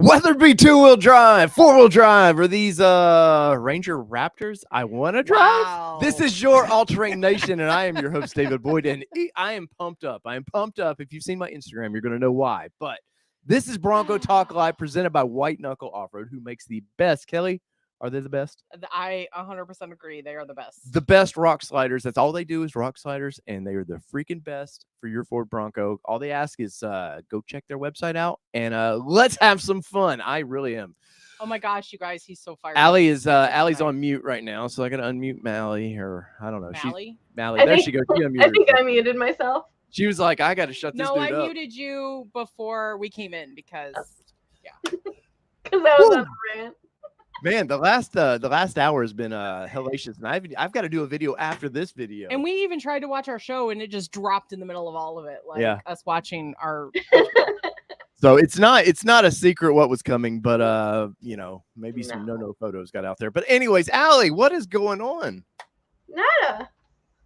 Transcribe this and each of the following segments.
Whether it be 2-wheel drive, 4-wheel drive, or these Ranger Raptors, I want to drive. Wow. This is your All-Terrain Nation, and I am your host, David Boyd, and I am pumped up. I am pumped up. If you've seen my Instagram, you're going to know why. But this is Bronco Talk Live, presented by White Knuckle Off-Road, who makes the best. Kelly, are they the best? I 100% agree. They are the best. The best rock sliders. That's all they do is rock sliders, and they are the freaking best for your Ford Bronco. All they ask is go check their website out, and let's have some fun. I really am. Oh my gosh, you guys, he's so fired. Allie's on mute right now, so I gotta unmute Mally, or I don't know. Mally? There she goes. She unmuted I think herself. I muted myself. She was like, I gotta shut this No, dude I up. muted you before we came in because, yeah. Because I was on a rant. Man, the last hour has been hellacious, and I've got to do a video after this video. And we even tried to watch our show, and it just dropped in the middle of all of it, like us watching our. So it's not a secret what was coming, but maybe some no photos got out there. But anyways, Allie, what is going on? Nada.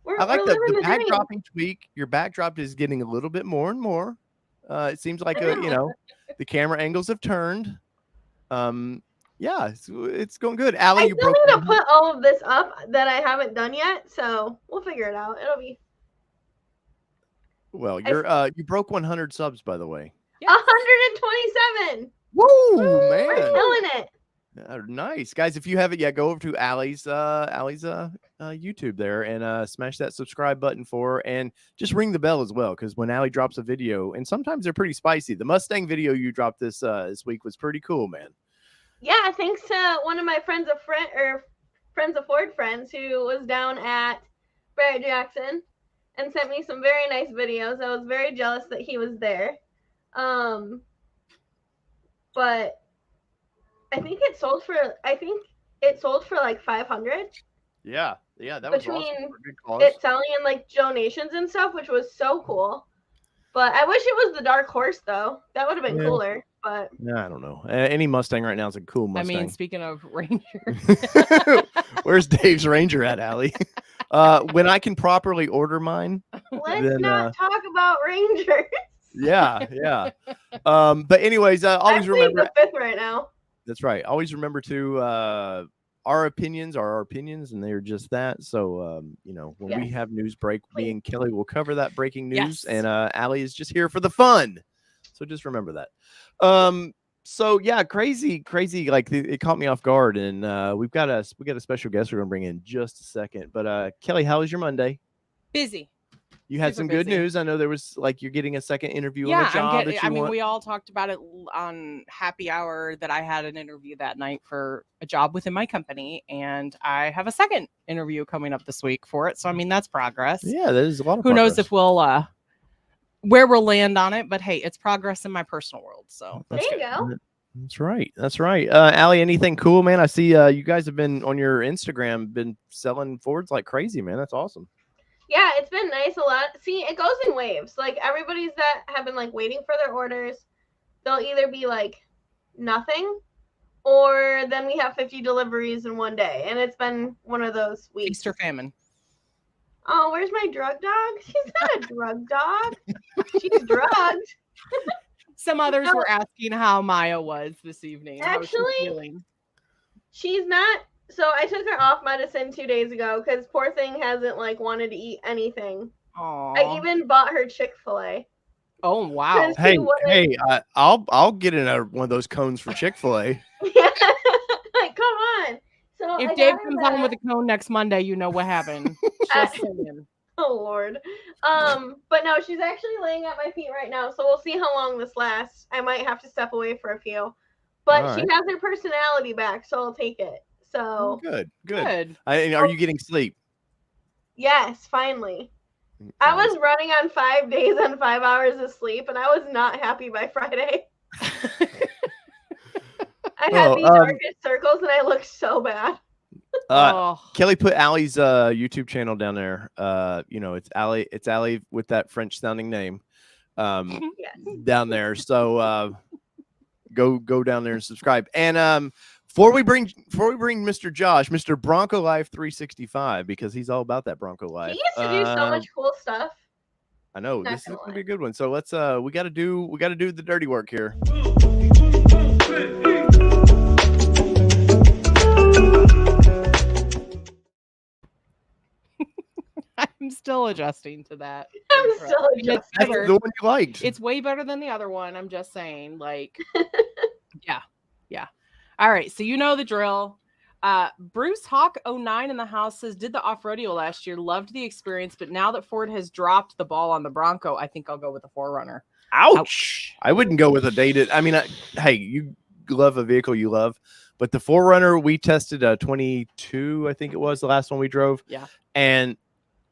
I like the backdropping tweak. Your backdrop is getting a little bit more and more. It seems like the camera angles have turned. Yeah, it's going good. Allie, I still need to put all of this up that I haven't done yet, so we'll figure it out. It'll be. Well, you broke 100 subs, by the way. Yes. 127. Woo, man! We're killing it. Nice, guys. If you haven't yet, go over to Allie's YouTube there and smash that subscribe button for her, and just ring the bell as well, because when Allie drops a video, and sometimes they're pretty spicy. The Mustang video you dropped this week was pretty cool, man. Yeah, thanks to one of my friends of Ford friends who was down at Barrett Jackson and sent me some very nice videos. I was very jealous that he was there. But I think it sold for like 500. Yeah, that was awesome. For a good cause. It selling in like donations and stuff, which was so cool. But I wish it was the dark horse though. That would have been cooler. But I don't know. Any Mustang right now is a cool Mustang. I mean, speaking of Ranger, where's Dave's Ranger at, Allie? When I can properly order mine. Let's not talk about Rangers. Yeah. But anyways, always remember the fifth right now. That's right. Always remember to our opinions are our opinions, and they are just that. So when we have news break, me and Kelly will cover that breaking news, and Allie is just here for the fun. So just remember that. So yeah, crazy. Like it caught me off guard, and we got a special guest we're gonna bring in just a second. But Kelly, how was your Monday? Busy. You had some good news. I know there was you're getting a second interview on the job. I mean, we all talked about it on Happy Hour that I had an interview that night for a job within my company, and I have a second interview coming up this week for it. So I mean, that's progress. Yeah, there's a lot of. Who knows if we'll where we'll land on it, but hey, it's progress in my personal world. So there you go. That's right. Allie, anything cool, man? I see you guys have been on your Instagram, been selling Fords like crazy, man. That's awesome. Yeah, it's been nice a lot. See, it goes in waves. Like everybody's that have been like waiting for their orders, they'll either be like nothing, or then we have 50 deliveries in one day, and it's been one of those weeks. Feast or famine. Oh, where's my drug dog? She's not a drug dog. She's drugged. Some others were asking how Maya was this evening. Actually, she's not. So I took her off medicine 2 days ago because poor thing hasn't wanted to eat anything. Aww. I even bought her Chick-fil-A. Oh wow! Hey, I'll get in one of those cones for Chick-fil-A. Yeah, come on. So if Dave comes on with a cone next Monday, you know what happened. Just saying. Oh Lord. But no, she's actually laying at my feet right now, so we'll see how long this lasts. I might have to step away for a few, but she has her personality back, so I'll take it. So good. Are you getting sleep? Yes, finally. I was running on 5 days and 5 hours of sleep, and I was not happy by Friday. I had these darkest circles, and I looked so bad. Kelly put Allie's YouTube channel down there. It's Allie with that French sounding name. Down there. So go down there and subscribe. And before we bring Mr. Josh, Mr. Bronco Life 365, because he's all about that Bronco Life. He used to do so much cool stuff. I know this is gonna be a good one. So let's we gotta do the dirty work here. I'm still adjusting to that. I'm still It's adjusting. That's better. the one you liked. It's way better than the other one. I'm just saying, like, yeah. All right, so you know the drill. Bruce Hawk 09 in the house says, did the off-rodeo last year, loved the experience, but now that Ford has dropped the ball on the Bronco, I think I'll go with the 4Runner. Ouch. I wouldn't go with a dated. I mean, hey, you love a vehicle you love, but the 4Runner, we tested a 22, I think it was the last one we drove. Yeah. And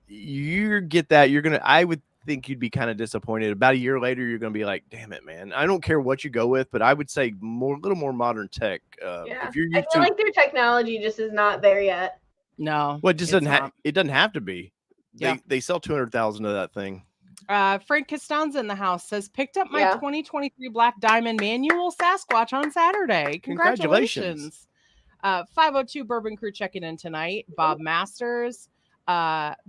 you get that, I would think you'd be kind of disappointed. About a year later, you're going to be like, damn it, man. I don't care what you go with, but I would say a little more modern tech. If you're I feel like their technology just is not there yet. No. Well, it just it doesn't have to be. They sell 200,000 of that thing. Frank Costanza in the house says, picked up my 2023 Black Diamond manual Sasquatch on Saturday. Congratulations. 502 Bourbon Crew checking in tonight. Bob Masters.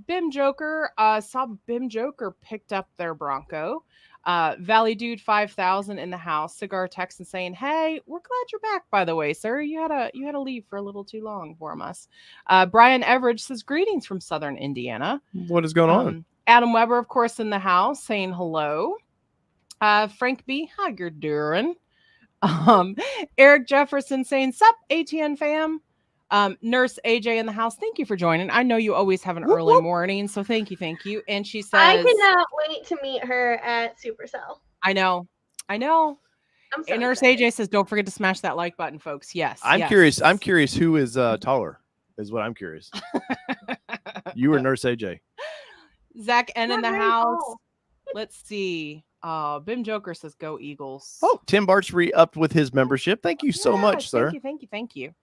Bim Joker. Saw Bim Joker picked up their Bronco. Valley Dude 5000 in the house. Cigar Texan saying, hey, we're glad you're back, by the way, sir. You had to leave for a little too long for us. Brian Everidge says, greetings from Southern Indiana. What is going on? Adam Weber, of course, in the house saying hello. Frank B, how you're doing? Eric Jefferson saying, sup, ATN fam. Nurse AJ in the house, thank you for joining. I know you always have an early morning, so thank you. And she says, I cannot wait to meet her at Supercell. I know. I'm so And Nurse excited. AJ says, don't forget to smash that like button, folks. Yes. I'm curious who is taller, is what I'm curious. You or Nurse AJ? Zach N in the house. Tall. Let's see. Bim Joker says, go Eagles. Oh, Tim Bart's re-upped with his membership. Thank you so much, sir. Thank you.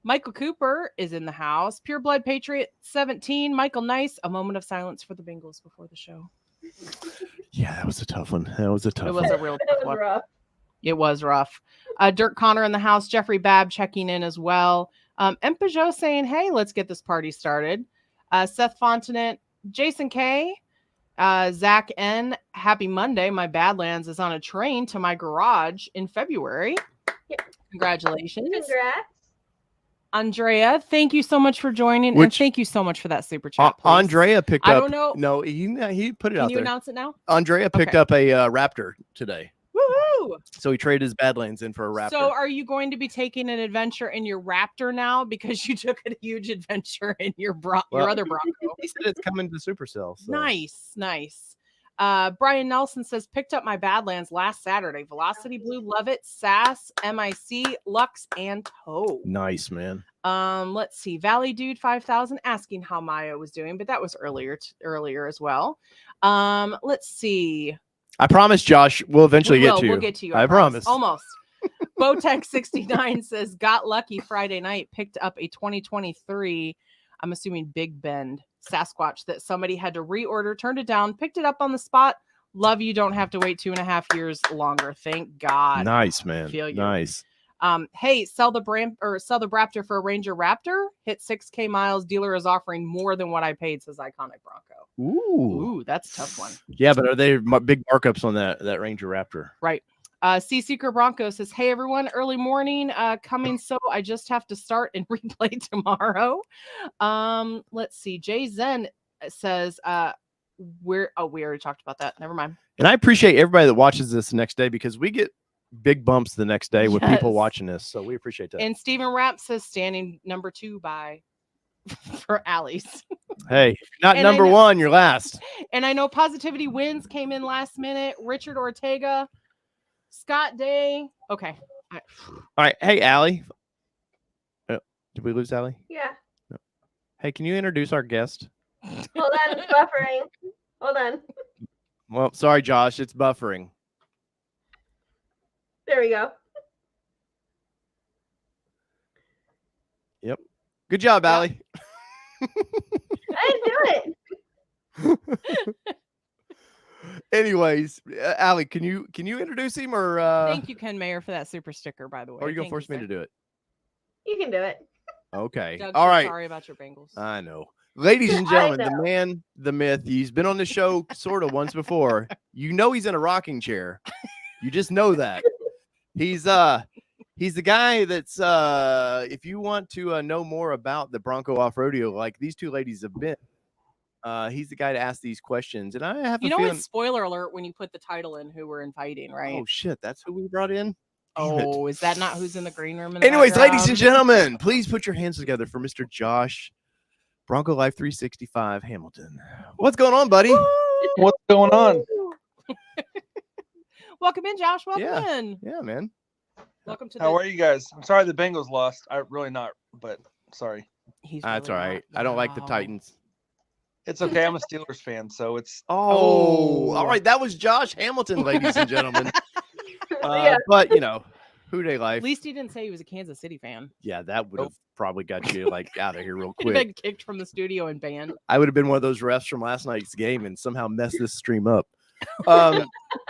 Michael Cooper is in the house. Pure Blood Patriot 17. Michael Nice. A moment of silence for the Bengals before the show. Yeah, that was a tough one. It was a real tough one. Rough. It was rough. Dirk Connor in the house. Jeffrey Babb checking in as well. M. Peugeot saying, hey, let's get this party started. Seth Fontenot, Jason K, Zach N. Happy Monday. My Badlands is on a train to my garage in February. Yep. Congratulations. Congrats. Andrea, thank you so much for joining. And thank you so much for that super chat. Please. Andrea picked up. I don't know. No, he put it out there. Can you announce it now? Andrea picked up a Raptor today. Woohoo! So he traded his Badlands in for a Raptor. So are you going to be taking an adventure in your Raptor now because you took a huge adventure in your other Bronco? He said it's coming to Supercell. So. Nice. Brian Nelson says, picked up my Badlands last Saturday. Velocity Blue, love it. SAS, MIC, Lux, and Tow. Nice, man. Let's see. Valley Dude 5000 asking how Maya was doing, but that was earlier as well. Let's see. I promise, Josh, we'll eventually get to you. We'll get to you. I promise. Almost. Botech 69 says, got lucky Friday night, picked up a 2023, I'm assuming Big Bend Sasquatch that somebody had to reorder, turned it down, picked it up on the spot. Love you. Don't have to wait 2.5 years longer. Thank God. Nice, man. Feel you. Nice. Hey, sell the Raptor for a Ranger Raptor. Hit 6K miles. Dealer is offering more than what I paid, says Iconic Bronco. Ooh, that's a tough one. Yeah, but are they big markups on that Ranger Raptor? Right. Sea Seeker Bronco says, hey everyone, early morning coming, so I just have to start and replay tomorrow. Let's see. Jay Zen says, we already talked about that. Never mind. And I appreciate everybody that watches this the next day because we get big bumps the next day with people watching this. So we appreciate that. And Stephen Rapp says standing number 2 by for Allie's. Hey, if you're not number 1, you're last. And I know Positivity Wins came in last minute. Richard Ortega, Scott Day. Okay. All right. Hey, Allie. Did we lose Allie? Yeah. No. Hey, can you introduce our guest? Hold on, it's buffering. Hold on. Well, sorry, Josh. It's buffering. There we go. Yep. Good job, Allie. I didn't do it. Anyways, Allie, can you introduce him or Thank you, Ken Mayer, for that super sticker, by the way. Or are you gonna force me to do it? You can do it. Okay. Doug, all right. Sorry about your Bengals. I know. Ladies and gentlemen, the man, the myth, he's been on the show sort of once before. You know he's in a rocking chair. You just know that. He's He's the guy that's if you want to know more about the Bronco Offroadeo, like these two ladies have been, he's the guy to ask these questions. And I have a feeling, it's spoiler alert when you put the title in who we're inviting, right? Oh shit, that's who we brought in. Oh, is that not who's in the green room? Anyways, ladies and gentlemen, please put your hands together for Mr. Josh, Bronco Life 365 Hamilton. What's going on, buddy? What's going on? Welcome in, Josh. Welcome in. Yeah, man. Welcome to. How are you guys? I'm sorry the Bengals lost. I really not, but sorry. That's all right. I don't like the Titans. It's okay. I'm a Steelers fan, so it's. Oh, all right. That was Josh Hamilton, ladies and gentlemen. But who they like. At least he didn't say he was a Kansas City fan. Yeah, that would have probably got you out of here real quick. He'd been kicked from the studio and banned. I would have been one of those refs from last night's game and somehow messed this stream up.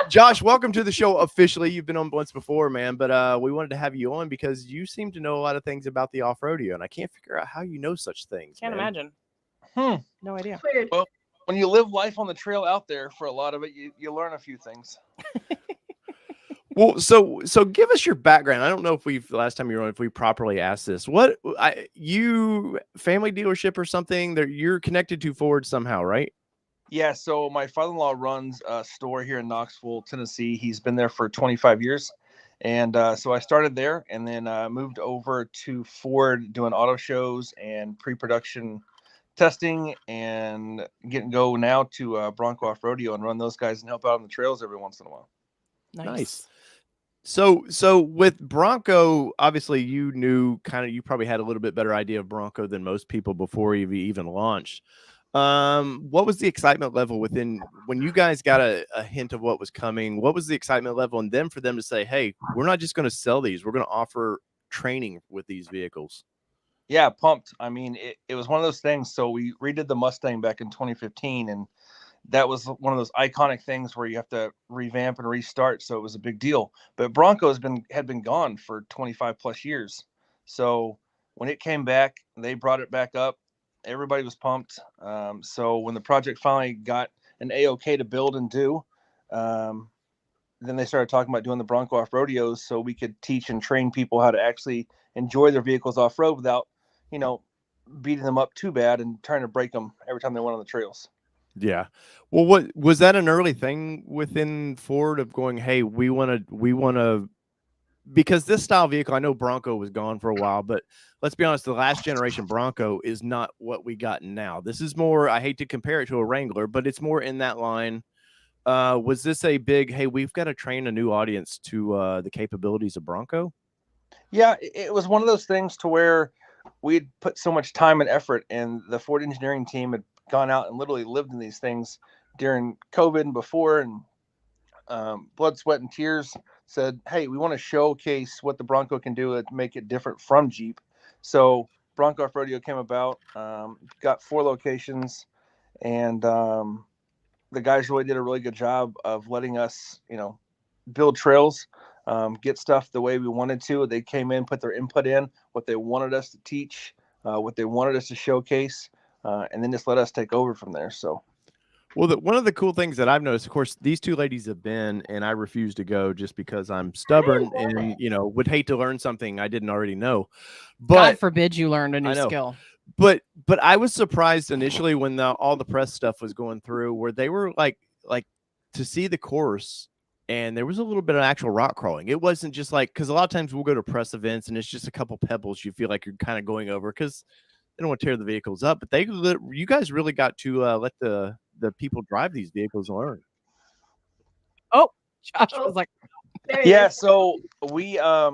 Josh, welcome to the show officially. You've been on once before, man, but we wanted to have you on because you seem to know a lot of things about the off-rodeo, and I can't figure out how you know such things. Can't imagine. No idea. Weird. Well, when you live life on the trail out there for a lot of it, you learn a few things. Well, so give us your background. I don't know if last time you were on, if we properly asked this. You family dealership or something that you're connected to Ford somehow, right? Yeah, so my father-in-law runs a store here in Knoxville, Tennessee. He's been there for 25 years. And so I started there and then moved over to Ford doing auto shows and pre-production testing and go now to Bronco Offroadeo and run those guys and help out on the trails every once in a while. Nice. So with Bronco, obviously you probably had a little bit better idea of Bronco than most people before you even launched. What was the excitement level when you guys got a hint of what was coming? What was the excitement level? And then for them to say, hey, we're not just going to sell these, we're going to offer training with these vehicles. Yeah, pumped. I mean, it was one of those things. So we redid the Mustang back in 2015, and that was one of those iconic things where you have to revamp and restart. So it was a big deal. But Bronco had been gone for 25 plus years. So when it came back, they brought it back up. Everybody was pumped. So when the project finally got an A-OK to build and do, then they started talking about doing the Bronco Offroadeos so we could teach and train people how to actually enjoy their vehicles off-road without, beating them up too bad and trying to break them every time they went on the trails. Yeah. Well, what was that an early thing within Ford of going, hey, we want to, because this style vehicle, I know Bronco was gone for a while, but let's be honest, the last generation Bronco is not what we got now. This is more, I hate to compare it to a Wrangler, but it's more in that line. Was this a big, hey, we've got to train a new audience to the capabilities of Bronco? Yeah, it was one of those things to where we'd put so much time and effort, and the Ford engineering team had gone out and literally lived in these things during COVID and before, and blood, sweat, and tears said, hey, we want to showcase what the Bronco can do to make it different from Jeep. So Bronco Offroadeo came about, got 4 locations, and the guys really did a really good job of letting us, build trails, get stuff the way we wanted to. They came in, put their input in, what they wanted us to teach, what they wanted us to showcase, and then just let us take over from there. So. Well, one of the cool things that I've noticed, of course, these two ladies have been, and I refuse to go just because I'm stubborn and, would hate to learn something I didn't already know. But God forbid you learned a new skill. But I was surprised initially when all the press stuff was going through, where they were like to see the course, and there was a little bit of actual rock crawling. It wasn't just because a lot of times we'll go to press events and it's just a couple pebbles you feel like you're kind of going over because they don't want to tear the vehicles up. But you guys really got to let the people drive these vehicles and learn. Oh, Josh was like, yeah. So we, a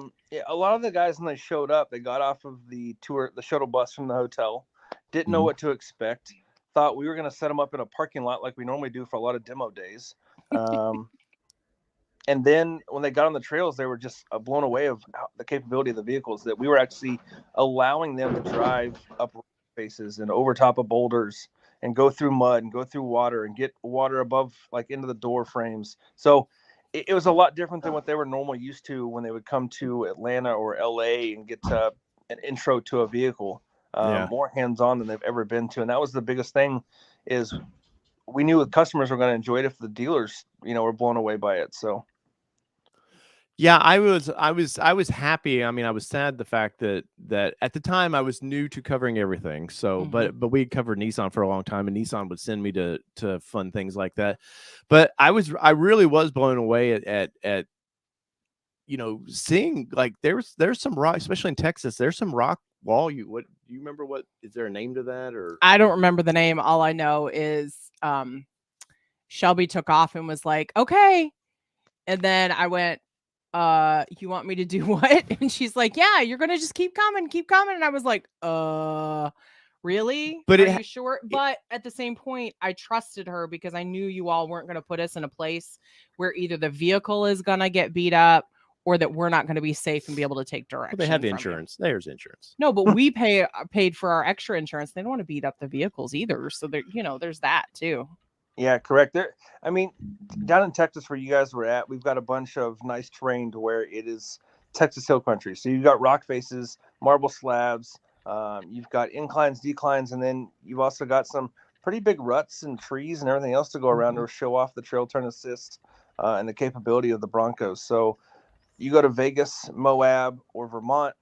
lot of the guys when they showed up, they got off of the shuttle bus from the hotel, didn't know what to expect, thought we were going to set them up in a parking lot like we normally do for a lot of demo days. And then when they got on the trails, they were just blown away of the capability of the vehicles, that we were actually allowing them to drive up faces and over top of boulders and go through mud and go through water and get water above, into the door frames. So it was a lot different than what they were normally used to when they would come to Atlanta or LA and get an intro to a vehicle, more hands-on than they've ever been to. And that was the biggest thing, is we knew the customers were going to enjoy it if the dealers, were blown away by it. So. Yeah, I was happy. I mean, I was sad the fact that at the time I was new to covering everything. So, but we covered Nissan for a long time, and Nissan would send me to fun things like that. But I really was blown away at seeing like there's some rock, especially in Texas. There's some rock wall. What do you remember? What is there a name to that? Or I don't remember the name. All I know is Shelby took off and was like, okay. And then I went, you want me to do what? And she's like, yeah, you're gonna just keep coming. And I was like, really? But are you sure? But at the same point, I trusted her because I knew you all weren't gonna put us in a place where either the vehicle is gonna get beat up or that we're not going to be safe and be able to take direction. Well, they have insurance. There's insurance. No, but we paid for our extra insurance. They don't want to beat up the vehicles either. So there, there's that too. Yeah, correct. I mean, down in Texas where you guys were at, we've got a bunch of nice terrain to where it is Texas hill country. So you've got rock faces, marble slabs, you've got inclines, declines, and then you've also got some pretty big ruts and trees and everything else to go around to show off the trail turn assist and the capability of the Broncos. So you go to Vegas, Moab, or Vermont,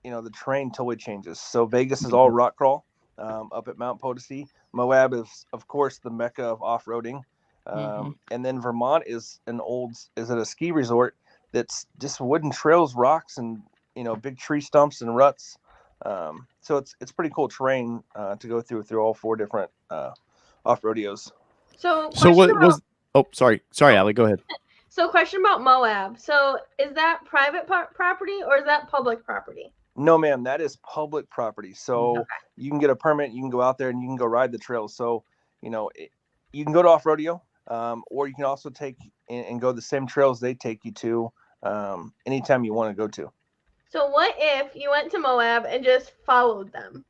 the terrain totally changes. So Vegas is all rock crawl up at Mount Potosi. Moab is, of course, the mecca of off-roading. And then Vermont is a ski resort that's just wooden trails, rocks, and, big tree stumps and ruts. So it's pretty cool terrain to go through all 4 different off-rodeos. So what was... Oh, sorry, Allie, go ahead. So question about Moab. So is that private property or is that public property? No, ma'am, that is public property. So you can get a permit, you can go out there and you can go ride the trails. So, you can go to Off-rodeo, or you can also take and go the same trails they take you to anytime you want to go to. So what if you went to Moab and just followed them?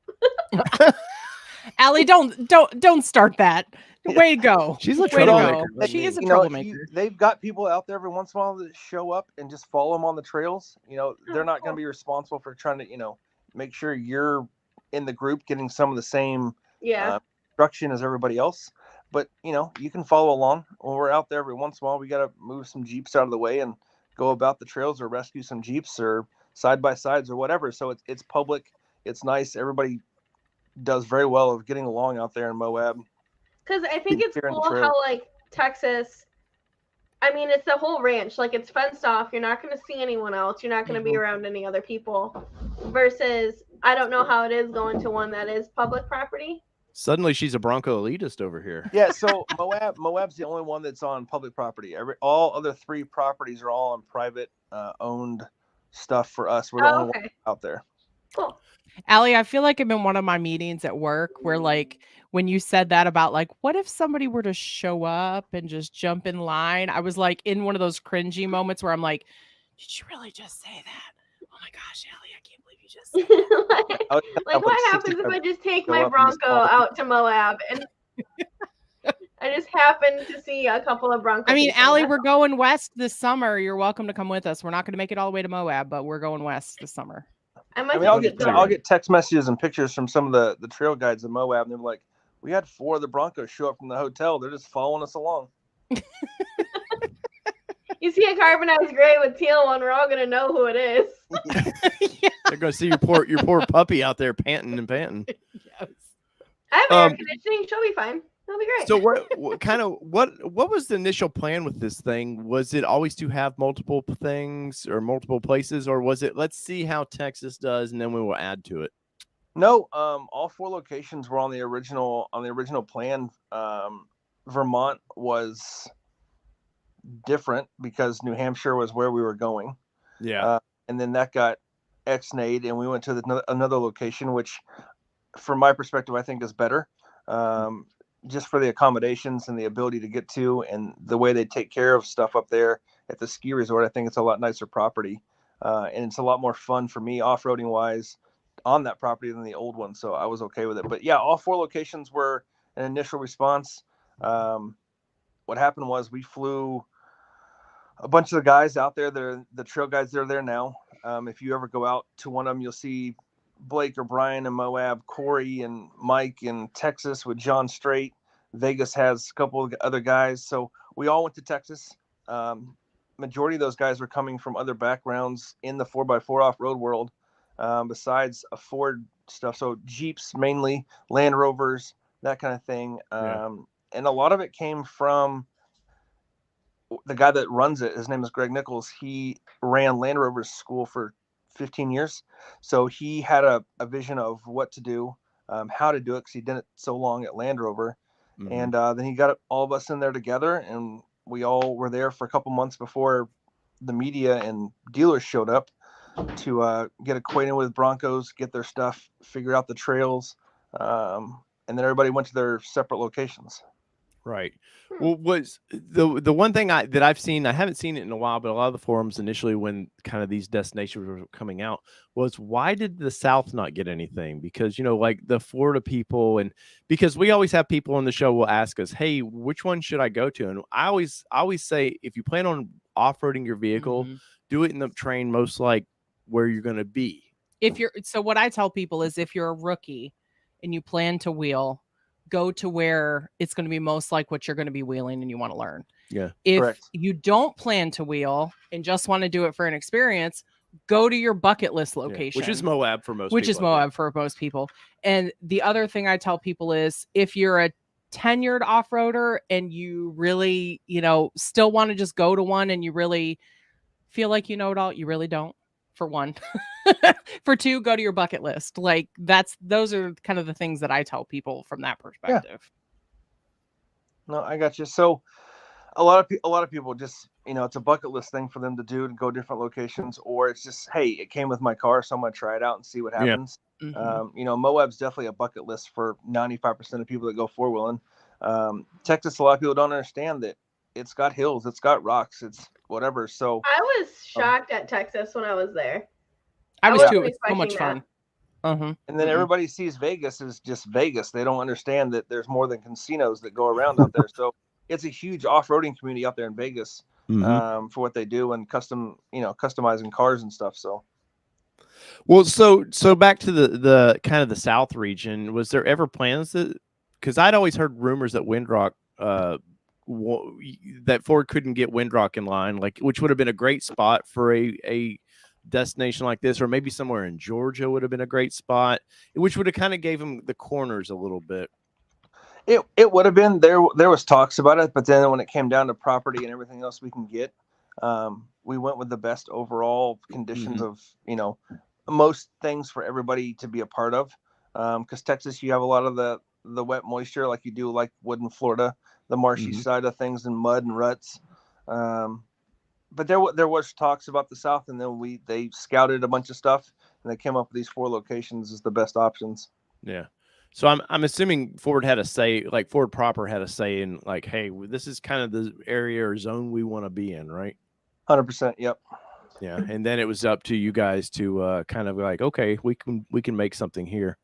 Allie, don't start that. Way to go. She's a troublemaker. She is a troublemaker. They've got people out there every once in a while that show up and just follow them on the trails. They're not going to be responsible for trying to, make sure you're in the group getting some of the same instruction as everybody else. But, you can follow along. When we're out there every once in a while, we got to move some Jeeps out of the way and go about the trails or rescue some Jeeps or side-by-sides or whatever. So it's public. It's nice. Everybody does very well of getting along out there in Moab. Because I think it's cool how, Texas, I mean, it's the whole ranch. It's fenced off. You're not going to see anyone else. You're not going to be around any other people. Versus, I don't know how it is going to one that is public property. Suddenly, she's a Bronco elitist over here. Yeah, so Moab's the only one that's on public property. All other 3 properties are all on private owned stuff for us. We're the only one out there. Cool. Allie, I feel like I'm in one of my meetings at work where when you said that about what if somebody were to show up and just jump in line? I was in one of those cringy moments where I'm like, did you really just say that? Oh my gosh, Allie, I can't believe you just said that. What happens if I just take my Bronco out to Moab and I just happen to see a couple of Broncos? I mean, Allie, we're going west this summer. You're welcome to come with us. We're not going to make it all the way to Moab, but we're going west this summer. I'll get text messages and pictures from some of the trail guides in Moab, and they're like, we had 4 of the Broncos show up from the hotel. They're just following us along. You see a carbonized gray with teal one, we're all gonna know who it is. They're gonna see your poor puppy out there panting. Yes. I have air conditioning. She'll be fine. It'll be great. So what was the initial plan with this thing? Was it always to have multiple things or multiple places, or was it let's see how Texas does and then we will add to it? No, all 4 locations were on the original plan. Vermont was different because New Hampshire was where we were going. Yeah. And then that got ex-nayed and we went to another location, which from my perspective, I think is better. Just for the accommodations and the ability to get to and the way they take care of stuff up there at the ski resort. I think it's a lot nicer property. And it's a lot more fun for me off-roading wise on that property than the old one. So I was okay with it. But yeah, all 4 locations were an initial response. What happened was we flew a bunch of the guys out there. They're the trail guides. They're there now. If you ever go out to one of them, you'll see Blake or Brian in Moab, Corey and Mike in Texas with John Strait. Vegas has a couple of other guys. So we all went to Texas. majority of those guys were coming from other backgrounds in the 4x4 off-road world, besides a Ford stuff. So Jeeps mainly, Land Rovers, that kind of thing. And a lot of it came from the guy that runs it. His name is Greg Nichols. He ran Land Rover's school for 15 years. So he had a vision of what to do, how to do it, because he did it so long at Land Rover. And then he got all of us in there together, and we all were there for a couple months before the media and dealers showed up to get acquainted with Broncos, get their stuff, figure out the trails, and then everybody went to their separate locations. Right. Well, was the one thing that I've seen, I haven't seen it in a while, but a lot of the forums initially when kind of these destinations were coming out was, why did the South not get anything? Because, you know, like the Florida people, and because we always have people on the show will ask us, hey, which one should I go to? And I always say, if you plan on off-roading your vehicle, do it in the terrain most like where you're going to be. So what I tell people is, if you're a rookie and you plan to wheel, go to where it's going to be most like what you're going to be wheeling and you want to learn. Yeah. If you don't plan to wheel and just want to do it for an experience, go to your bucket list location, which is Moab for most people. And the other thing I tell people is, if you're a tenured off-roader and you really, you know, still want to just go to one and you really feel like you know it all, you really don't, for one. For two, go to your bucket list. Like those are kind of the things that I tell people from that perspective. Yeah. No, I got you. So a lot of people just, you know, it's a bucket list thing for them to do, to go different locations, or it's just, hey, it came with my car, so I'm going to try it out and see what happens. You know, Moab's definitely a bucket list for 95% of people that go four-wheeling. Texas, a lot of people don't understand that it's got hills, it's got rocks, it's whatever. So I was shocked at Texas when I was there. I was too. It was so much fun. And then everybody sees Vegas as just Vegas. They don't understand that there's more than casinos that go around out there. So it's a huge off-roading community out there in Vegas for what they do, and customizing cars and stuff. So, well, so back to the kind of the South region, was there ever plans that, because I'd always heard rumors that Windrock, that Ford couldn't get Windrock in line, like, which would have been a great spot for a destination like this, or maybe somewhere in Georgia would have been a great spot, which would have kind of gave them the corners a little bit. It would have been there was talks about it, but then when it came down to property and everything else we can get, we went with the best overall conditions of, you know, most things for everybody to be a part of, because Texas, you have a lot of the wet moisture like you do like wood in Florida, the marshy side of things, and mud and ruts. But there was talks about the South, and then they scouted a bunch of stuff, and they came up with these 4 locations as the best options. Yeah. So I'm assuming Ford had a say, like Ford proper had a say in, like, hey, this is kind of the area or zone we want to be in, right? 100%. Yep. Yeah. And then it was up to you guys to kind of like, okay, we can make something here.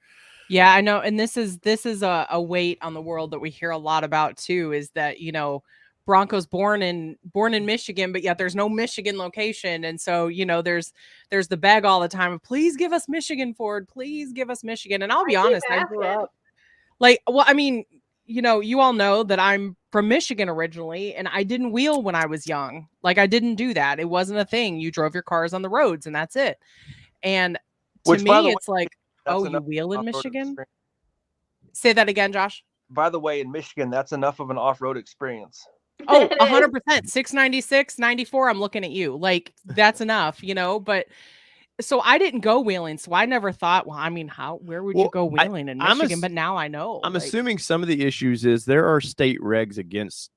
Yeah, I know. And this is a weight on the world that we hear a lot about too, is that, you know, Bronco's born in Michigan, but yet there's no Michigan location. And so, you know, there's the beg all the time of, please give us Michigan, Ford, please give us Michigan. And I'll be honest, I grew up like, well, I mean, you know, you all know that I'm from Michigan originally, and I didn't wheel when I was young. Like, I didn't do that. It wasn't a thing. You drove your cars on the roads and that's it. And to me, it's like, oh, you wheel in Michigan? Say that again, Josh. By the way, in Michigan, that's enough of an off-road experience. Oh, 100%. 696, 94. I'm looking at you. Like, that's enough, you know, but so I didn't go wheeling. So I never thought, well, I mean, where would you go wheeling in Michigan? But now I know. I'm assuming some of the issues is there are state regs against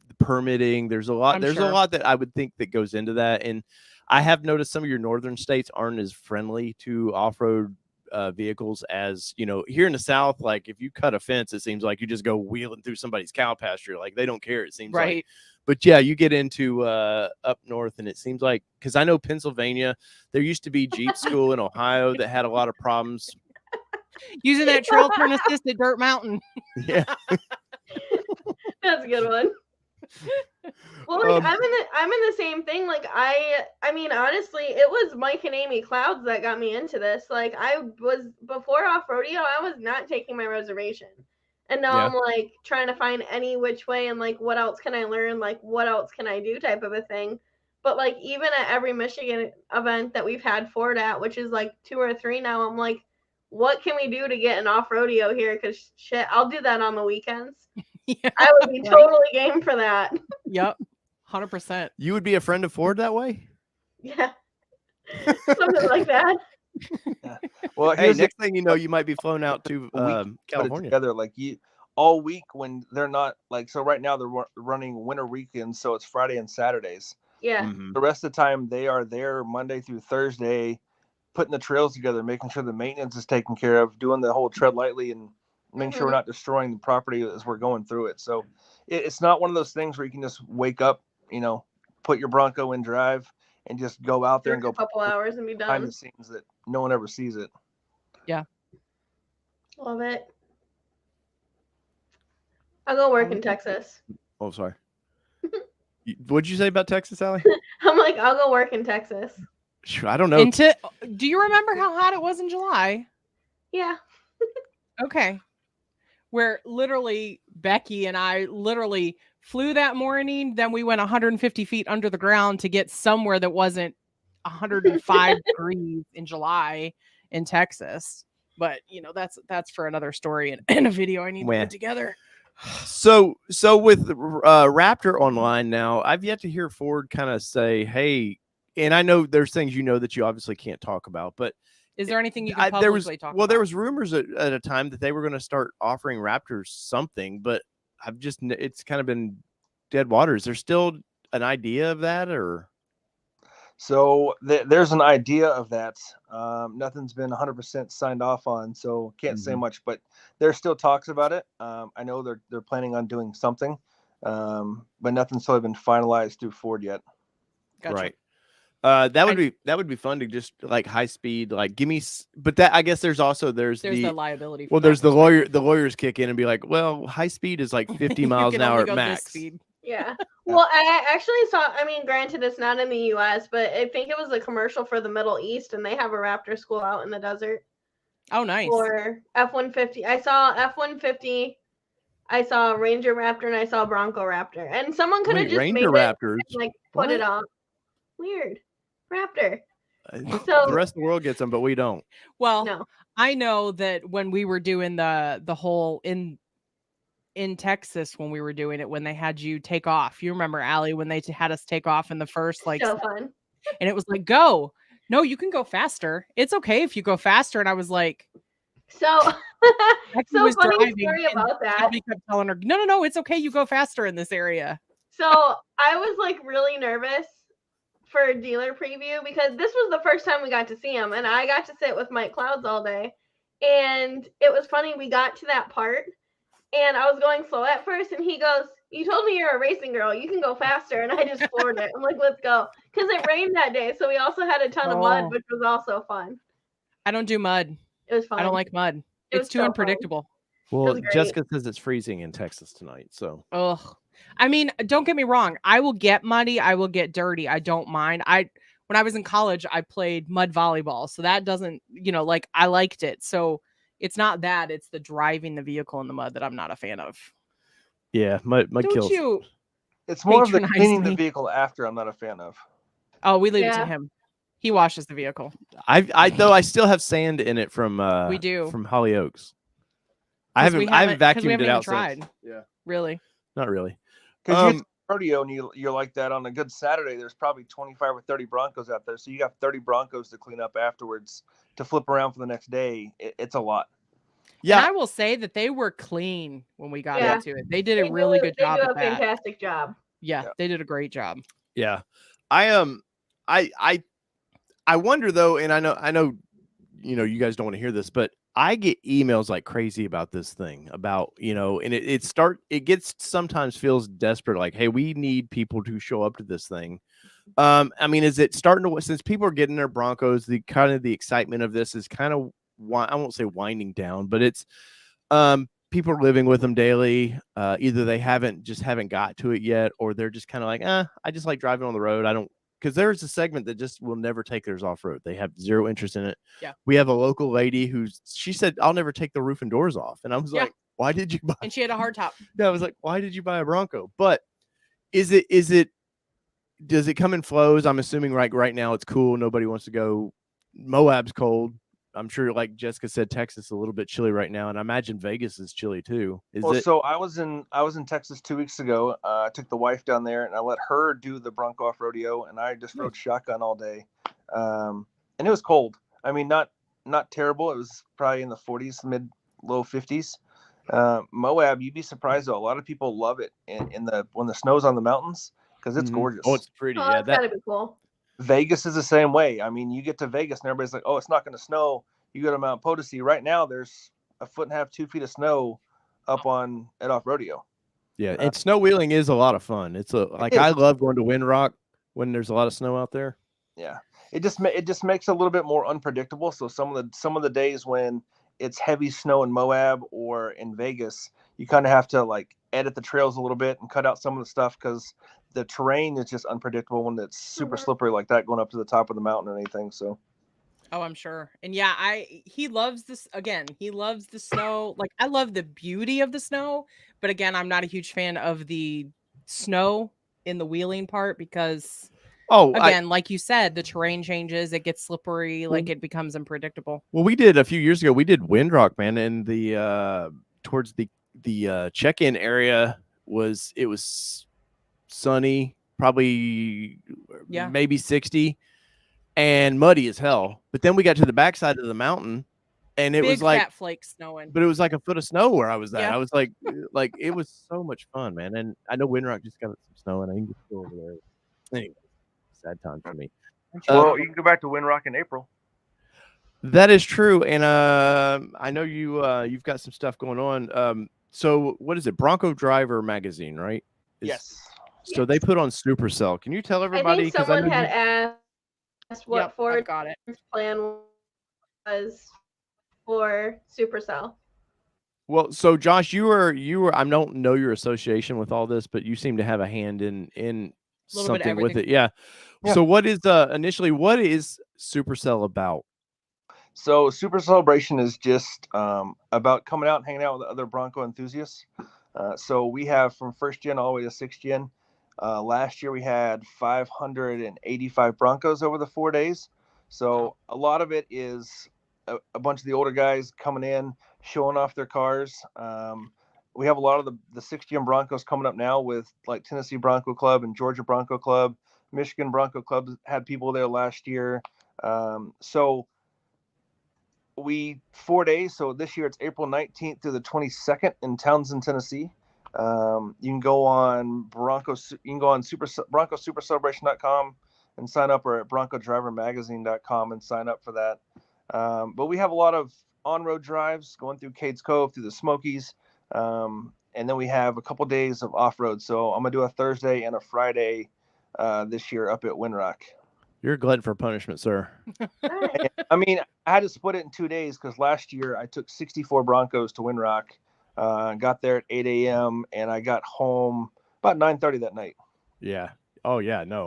the permitting. There's a lot that I would think that goes into that. And I have noticed some of your northern states aren't as friendly to off-road vehicles as, you know, here in the South. Like, if you cut a fence, it seems like you just go wheeling through somebody's cow pasture. Like, they don't care, it seems like. But yeah, you get into up north, and it seems like, because I know Pennsylvania, there used to be Jeep school in Ohio that had a lot of problems using that trail turn assisted dirt mountain. Yeah. That's a good one. Well, like, I'm in the same thing. Like, I mean, honestly, it was Mike and Amy Clouds that got me into this. Like, I was, before Off-rodeo, I was not taking my reservation. And now I'm like trying to find any which way, and like, what else can I learn? Like, what else can I do type of a thing. But like even at every Michigan event that we've had Ford at, which is like 2 or 3 now, I'm like, what can we do to get an off-rodeo here? Because shit, I'll do that on the weekends. Yeah, I would be totally game for that. Yep, 100%. You would be a friend of Ford that way? Yeah, something like that. Yeah. Well, hey, next thing you know, you might be flown out to California. Together, like all week when they're not like. So right now they're running winter weekends, so it's Friday and Saturdays. Yeah. Mm-hmm. The rest of the time they are there Monday through Thursday, putting the trails together, making sure the maintenance is taken care of, doing the whole tread lightly, and making sure we're not destroying the property as we're going through it. So it's not one of those things where you can just wake up, put your Bronco in drive and just go out there and go a couple hours and be done. Behind the scenes that no one ever sees it. Yeah. Love it. I'll go work in Texas. Oh, sorry. What'd you say about Texas, Allie? I'm like, I'll go work in Texas. I don't know. Do you remember how hot it was in July? Yeah. Okay. Where literally Becky and I literally flew that morning. Then we went 150 feet under the ground to get somewhere that wasn't 105 degrees in July in Texas. But that's for another story and a video I need to put together. So with Raptor online now, I've yet to hear Ford kind of say, "Hey," and I know there's things that you obviously can't talk about, but is there anything you can publicly talk about? Well, there was rumors at a time that they were going to start offering Raptors something, but it's kind of been dead water. Is there still an idea of that, or? So there's an idea of that. Nothing's been 100% signed off on, so can't say much. But there's still talks about it. I know they're planning on doing something, but nothing's really been finalized through Ford yet. Gotcha. Right. That would be fun to just like high speed, like give me. But that I guess there's the liability. Well, there's the lawyers kick in and be like, well, high speed is like 50 miles an hour at max. Yeah. Well, I actually saw, granted it's not in the US, but I think it was a commercial for the Middle East and they have a Raptor school out in the desert. Oh, nice. Or F-150. I saw F-150, I saw Ranger Raptor, and I saw Bronco Raptor. And someone could have just Ranger made Raptors. it, like put it on. Weird. Raptor. So the rest of the world gets them, but we don't. Well, no. I know that when we were doing the whole in Texas, when we were doing it, when they had you take off, you remember, Allie, when they had us take off in the first so fun. And it was like, go. No, you can go faster. It's okay if you go faster. And I was like, so funny story about that. We kept telling her, no, it's okay. You go faster in this area. So I was like really nervous for a dealer preview because this was the first time we got to see him, and I got to sit with Mike Clouds all day. And it was funny. We got to that part, and I was going slow at first, and he goes, "You told me you're a racing girl. You can go faster." And I just floored it. I'm like, "Let's go," because it rained that day, so we also had a ton of mud, which was also fun. I don't do mud. It was fun. I don't like mud. It's too unpredictable. Well, Jessica says it's freezing in Texas tonight, so. Ugh. Don't get me wrong. I will get muddy. I will get dirty. I don't mind. When I was in college, I played mud volleyball. So that doesn't, I liked it. So it's not that, it's the driving the vehicle in the mud that I'm not a fan of. Yeah. Mud kills. It's more of the cleaning the vehicle after I'm not a fan of. Oh, we leave it to him. He washes the vehicle. I still have sand in it from we do from Hollyoaks. I haven't vacuumed it out since. Yeah. Really? Not really. Because you rodeo and you're like that on a good Saturday, there's probably 25 or 30 Broncos out there. So you got 30 Broncos to clean up afterwards to flip around for the next day. It's a lot. Yeah. And I will say that they were clean when we got into it. They did a really good job. They do a fantastic job. Yeah, they did a great job. Yeah. I wonder though, and I know you guys don't want to hear this, but I get emails like crazy about this thing about, and it gets sometimes feels desperate. Like, hey, we need people to show up to this thing. Is it starting to, since people are getting their Broncos, the kind of the excitement of this is kind of, I won't say winding down, but it's, people are living with them daily. Either they haven't got to it yet, or they're just kind of like, I just like driving on the road. I don't, because there's a segment that just will never take theirs off road. They have zero interest in it. Yeah. We have a local lady she said, I'll never take the roof and doors off. And I was like, why did you buy? And she had a hard top. Yeah. I was like, why did you buy a Bronco? But is it does it come in flows? I'm assuming right now it's cool. Nobody wants to go. Moab's cold. I'm sure, like Jessica said, Texas is a little bit chilly right now, and I imagine Vegas is chilly too. So I was in Texas 2 weeks ago. I took the wife down there, and I let her do the Bronco Offroadeo, and I just rode shotgun all day. And it was cold. I mean, not terrible. It was probably in the 40s, low 50s. Moab, you'd be surprised though. A lot of people love it when the snow's on the mountains because it's gorgeous. Oh, it's pretty. Yeah, that's gotta be cool. Vegas is the same way. I mean, you get to Vegas and everybody's like, "Oh, it's not going to snow." You go to Mount Potosi right now. There's 1.5 feet, 2 feet of snow up at Off-rodeo. Yeah, and snow wheeling is a lot of fun. I love going to Windrock when there's a lot of snow out there. Yeah, it just makes it a little bit more unpredictable. So some of the days when it's heavy snow in Moab or in Vegas, you kind of have to like edit the trails a little bit and cut out some of the stuff because the terrain is just unpredictable when it's super slippery like that going up to the top of the mountain or anything. So. Oh, I'm sure. And yeah, he loves this again. He loves the snow. Like I love the beauty of the snow, but again, I'm not a huge fan of the snow in the wheeling part because like you said, the terrain changes, it gets slippery, like it becomes unpredictable. Well, we did a few years ago, we did Windrock, man, and the towards the check-in area was sunny, probably maybe 60. And muddy as hell. But then we got to the backside of the mountain, and it was like fat flakes snowing. But it was like a foot of snow where I was at. I was like it was so much fun, man. And I know Windrock just got some snow, and I can just go over there. Anyway, sad time for me. Well, you can go back to Windrock in April. That is true, and I know you've got some stuff going on. So what is it? Bronco Driver magazine, right? Yes. So they put on Supercell. Can you tell everybody? I think someone had asked what Ford's plan was for Supercell. Well, so Josh, you were I don't know your association with all this, but you seem to have a hand in something with it. Yeah. So what is initially what is Supercell about? So Super Celebration is just about coming out and hanging out with other Bronco enthusiasts. So we have from 1st gen all the way to 6th gen. Last year we had 585 Broncos over the 4 days. So a lot of it is a bunch of the older guys coming in, showing off their cars. We have a lot of the 6th gen Broncos coming up now with like Tennessee Bronco Club and Georgia Bronco Club. Michigan Bronco Club had people there last year. So 4 days. So this year it's April 19th through the 22nd in Townsend, Tennessee. You can go on BroncoSuperCelebration.com and sign up, or at BroncoDriverMagazine.com and sign up for that. But we have a lot of on-road drives going through Cades Cove, through the Smokies. And then we have a couple days of off-road. So I'm going to do a Thursday and a Friday this year up at Windrock. You're a glutton for punishment, sir. I mean, I had to split it in 2 days because last year I took 64 Broncos to Windrock. Got there at 8 a.m. and I got home about 9:30 that night. Yeah. Oh yeah. No,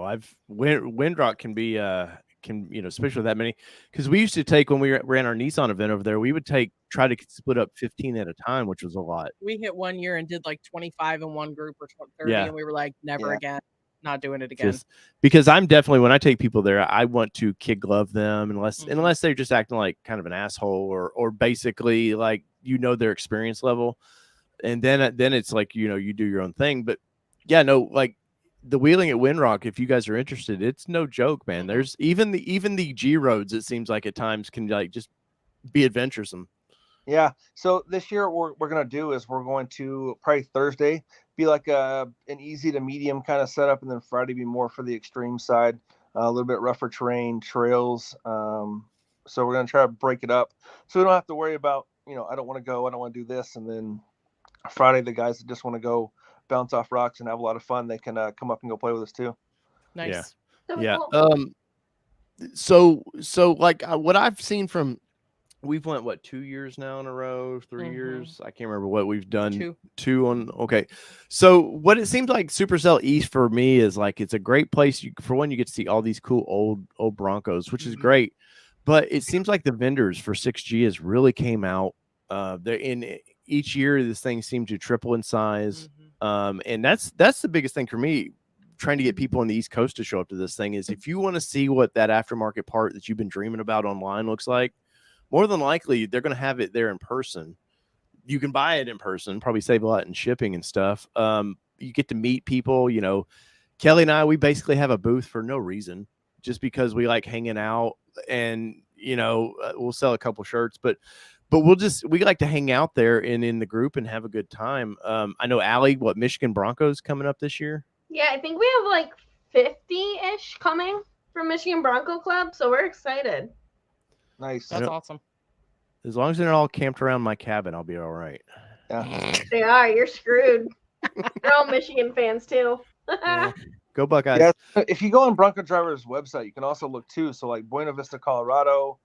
Windrock can be especially with that many, because we used to take, when we ran our Nissan event over there, we would try to split up 15 at a time, which was a lot. We hit one year and did like 25 in one group or 30, and we were like, never again. Not doing it again. Because I'm definitely, when I take people there, I want to kid glove them unless they're just acting like kind of an asshole or basically like their experience level, and then it's like you do your own thing. But yeah, no, like the wheeling at Windrock, if you guys are interested, it's no joke, man. There's even the G roads, it seems like at times can like just be adventuresome. Yeah. So this year what we're going to do is we're going to probably Thursday be like an easy to medium kind of setup, and then Friday be more for the extreme side, a little bit rougher terrain, trails. So we're going to try to break it up so we don't have to worry about, I don't want to go, I don't want to do this. And then Friday, the guys that just want to go bounce off rocks and have a lot of fun, they can come up and go play with us too. Nice. Yeah. So like what I've seen from, we've went 2 years now in a row, 3 years. I can't remember what we've done. Two on. Okay. So what it seems like Supercell East for me is like, it's a great place. For one, you get to see all these cool old Broncos, which is great. But it seems like the vendors for 6G has really came out. In each year, this thing seemed to triple in size. And that's the biggest thing for me. trying to get people on the East Coast to show up to this thing is if you want to see what that aftermarket part that you've been dreaming about online looks like, more than likely they're going to have it there in person. You can buy it in person, probably save a lot in shipping and stuff. You get to meet people. You know, Kelly and I, we basically have a booth for no reason, just because we like hanging out, and you know, we'll sell a couple shirts, but we like to hang out there and in the group and have a good time. I know Allie, Michigan Broncos coming up this year? Yeah, I think we have like 50-ish coming from Michigan Bronco Club, so we're excited. Nice. That's awesome. As long as they're not all camped around my cabin, I'll be all right. Yeah. They are. You're screwed. They're all Michigan fans too. Yeah. Go Buckeyes. Yeah, if you go on Bronco Driver's website, you can also look too. So like Buena Vista, Colorado.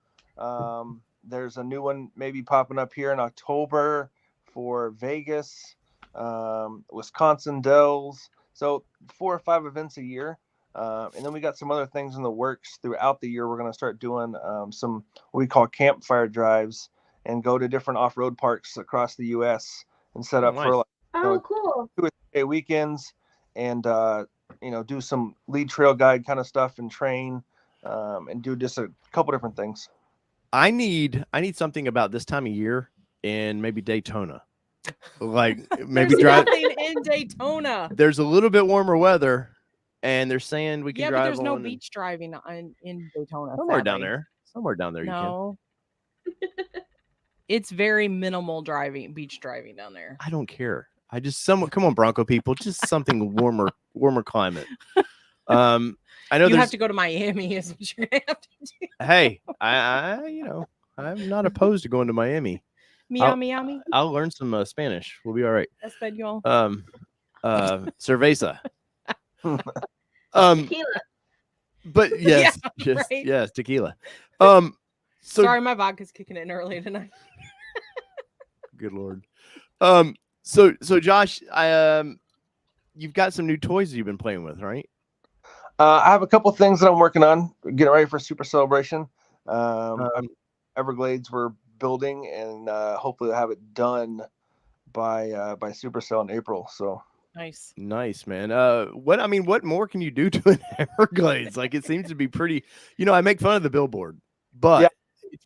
There's a new one maybe popping up here in October for Vegas, Wisconsin Dells. So 4 or 5 events a year. And then we got some other things in the works throughout the year. We're going to start doing some what we call campfire drives and go to different off-road parks across the U.S. and set up for like, cool 2 or 3 day weekends and do some lead trail guide kind of stuff and train and do just a couple different things. I need something about this time of year and maybe Daytona. Like maybe drive in Daytona. There's a little bit warmer weather, and they're saying we can drive. Yeah, but there's no beach driving in Daytona. Somewhere down there. No. You can. It's very minimal beach driving down there. I don't care. I just come on, Bronco people, just something warmer climate. I know you have to go to Miami is what you're gonna have to do. Hey, I'm not opposed to going to Miami. Miami. I'll learn some Spanish. We'll be all right. Espanol. Cerveza. tequila. But yes, yeah, right. yes, tequila. Sorry, my vodka's kicking in early tonight. Good Lord. So Josh, you've got some new toys that you've been playing with, right? I have a couple things that I'm working on, getting ready for Super Celebration. Everglades we're building, and hopefully we'll have it done by Super Cell in April. So nice, man. What more can you do to an Everglades? Like, it seems to be pretty. I make fun of the billboard, but yeah.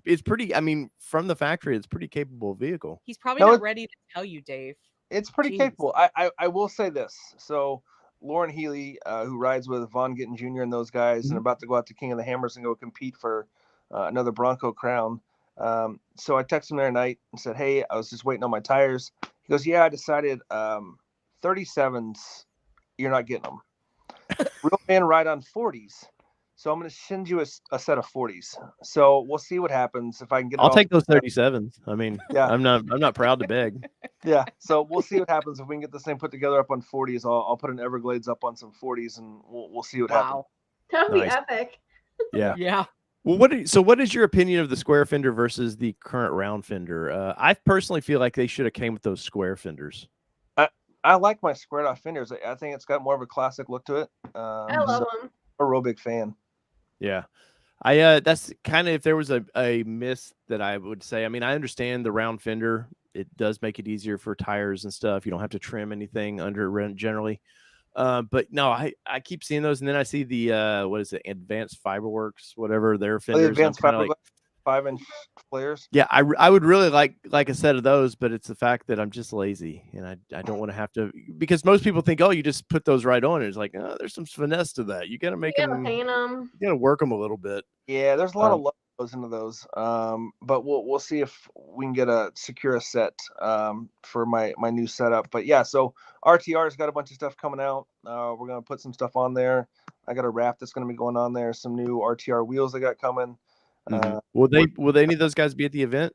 It's pretty. I mean, from the factory, it's a pretty capable vehicle. He's probably not ready to tell you, Dave. It's pretty capable. I will say this. So Lauren Healy, who rides with Vaughn Gittin Jr. and those guys, and about to go out to King of the Hammers and go compete for another Bronco crown. So I texted him the other night and said, "Hey, I was just waiting on my tires." He goes, "Yeah, I decided 37s, you're not getting them. Real men ride on 40s. So I'm going to send you a set of 40s. So we'll see what happens if I can get. I'll take those 37s. I mean, yeah, I'm not proud to beg. Yeah. So we'll see what happens if we can get this thing put together up on 40s. I'll put an Everglades up on some 40s, and we'll see what happens. That would be epic. Yeah. Yeah. Well, what is your opinion of the square fender versus the current round fender? I personally feel like they should have came with those square fenders. I like my squared off fenders. I think it's got more of a classic look to it. I love them. I'm a real big fan. Yeah. That's kind of, if there was a miss that I would say, I mean, I understand the round fender. It does make it easier for tires and stuff. You don't have to trim anything under it generally. But no, I keep seeing those, and then I see the what is it, Advanced Fiberworks, whatever their fenders. Advanced Fiberworks, 5-inch flares. Yeah, I would really like a set of those, but it's the fact that I'm just lazy, and I don't want to have to, because most people think, oh, you just put those right on. It's like, oh, there's some finesse to that. You got to make them, paint them. You got to work them a little bit. Yeah, there's a lot of love goes into those. But we'll see if we can secure a set for my new setup. But yeah, so RTR's got a bunch of stuff coming out. We're gonna put some stuff on there. I got a wrap that's gonna be going on there. Some new RTR wheels I got coming. Will any of those guys be at the event?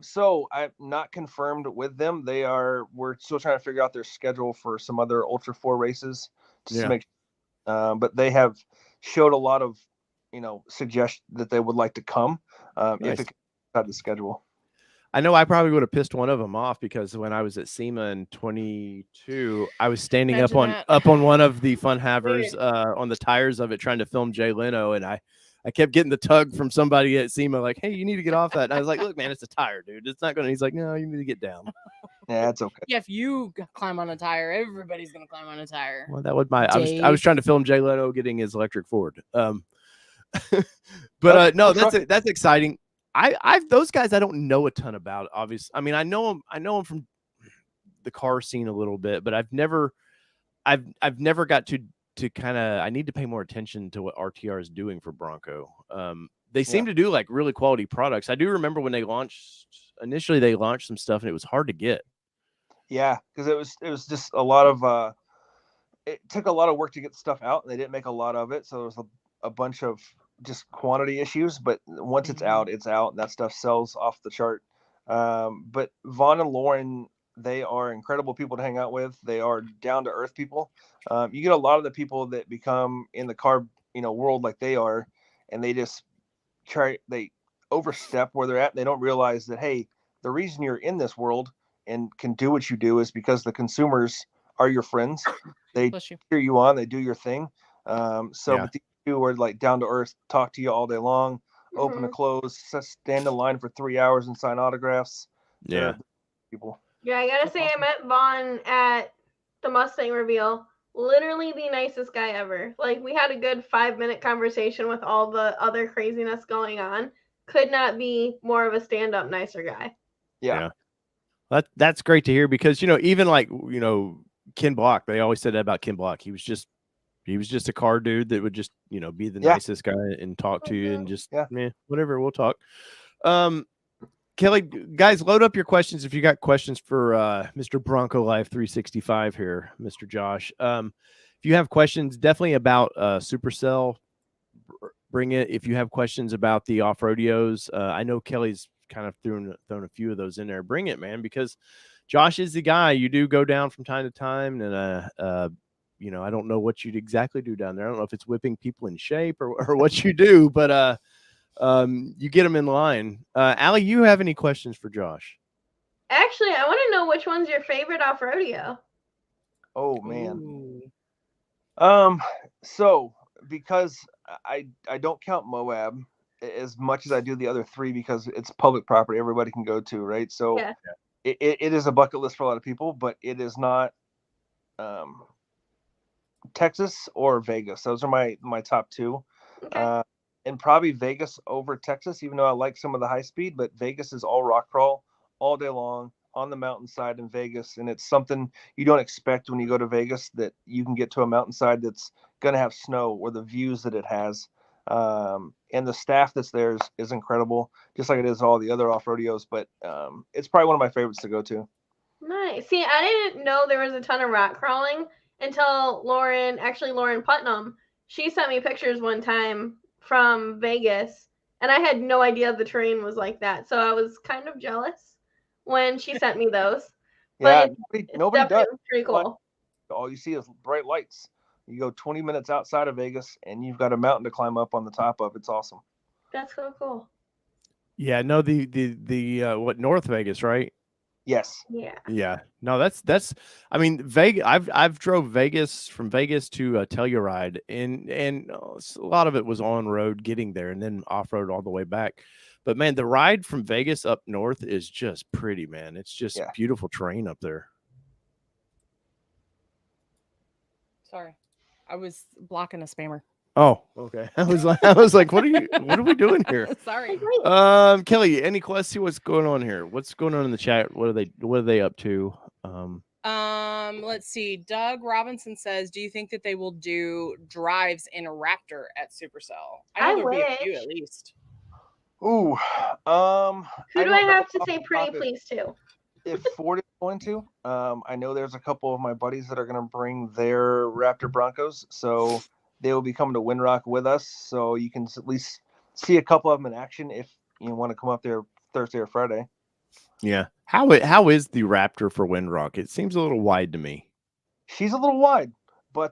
So I'm not confirmed with them. We're still trying to figure out their schedule for some other Ultra 4 races to make. But they have showed a lot of suggestion that they would like to come if it had the schedule. I know I probably would have pissed one of them off, because when I was at SEMA in 22, I was standing up on one of the fun havers on the tires of it, trying to film Jay Leno, and I I kept getting the tug from somebody at SEMA, like, hey, you need to get off that. And I was like, look, man, it's a tire, dude. It's not going to. He's like, no, you need to get down. Yeah, it's okay. Yeah, if you climb on a tire, everybody's going to climb on a tire. Well, that was I was trying to film Jay Leno getting his electric Ford. But no, that's exciting. I've those guys I don't know a ton about, obviously. I mean, I know them from the car scene a little bit, but I've never got to kind of, I need to pay more attention to what RTR is doing for Bronco. They seem to do like really quality products. I do remember when they launched some stuff and it was hard to get. Yeah, because it was just a lot of it took a lot of work to get stuff out, and they didn't make a lot of it, so there was a bunch of just quantity issues. But once it's out, and that stuff sells off the chart. But Vaughn and Lauren, they are incredible people to hang out with. They are down to earth people. You get a lot of the people that become in the car, world like they are, and they just they overstep where they're at. And they don't realize that, hey, the reason you're in this world and can do what you do is because the consumers are your friends. They cheer you on, they do your thing. But these two are like down to earth, talk to you all day long, open to close, stand in line for 3 hours and sign autographs. Yeah. People. Yeah, I gotta say, I met Vaughn at the Mustang reveal. Literally the nicest guy ever. Like, we had a good 5-minute conversation with all the other craziness going on. Could not be more of a stand-up, nicer guy. Yeah. That's great to hear, because even like Ken Block, they always said that about Ken Block. He was just a car dude that would just be the nicest guy and talk to you and just whatever, we'll talk. Kelly, guys, load up your questions if you got questions for Mr. Bronco Life 365 here, Mr. Josh. If you have questions, definitely about Supercell, bring it. If you have questions about the Off-rodeos, I know Kelly's kind of thrown a few of those in there. Bring it, man, because Josh is the guy. You do go down from time to time, and I don't know what you'd exactly do down there. I don't know if it's whipping people in shape or what you do, but you get them in line. Allie, you have any questions for Josh? Actually, I want to know which one's your favorite off-rodeo. Oh man. Ooh. So because I don't count Moab as much as I do the other three, because it's public property, everybody can go to, right? So it is a bucket list for a lot of people, but it is not Texas or Vegas. Those are my top two. Okay. And probably Vegas over Texas, even though I like some of the high speed, but Vegas is all rock crawl all day long on the mountainside in Vegas. And it's something you don't expect when you go to Vegas, that you can get to a mountainside that's going to have snow, or the views that it has. And the staff that's there is incredible, just like it is all the other off-rodeos, but it's probably one of my favorites to go to. Nice. See, I didn't know there was a ton of rock crawling until Lauren Putnam, she sent me pictures one time from Vegas, and I had no idea the terrain was like that. So I was kind of jealous when she sent me those. Yeah, but nobody does. Pretty cool. All you see is bright lights. You go 20 minutes outside of Vegas, and you've got a mountain to climb up on the top of. It's awesome. That's so cool. Yeah, no, the what, North Vegas, right? Yes. Yeah. No, that's. I mean, Vegas. I've drove Vegas from Vegas to Telluride, and a lot of it was on road getting there, and then off road all the way back. But man, the ride from Vegas up north is just pretty, man. It's just beautiful terrain up there. Sorry, I was blocking a spammer. Oh, okay. I was like, what are we doing here? Sorry. Kelly, any questions? See what's going on here. What's going on in the chat? What are they up to? Let's see. Doug Robinson says, do you think that they will do drives in a Raptor at Supercell? I know there'll be a few at least. Ooh. Who do I have to say pretty please to? If Ford is going to, I know there's a couple of my buddies that are going to bring their Raptor Broncos, so they will be coming to Windrock with us, so you can at least see a couple of them in action if you want to come up there Thursday or Friday. Yeah. How is the Raptor for Windrock? It seems a little wide to me. She's a little wide, but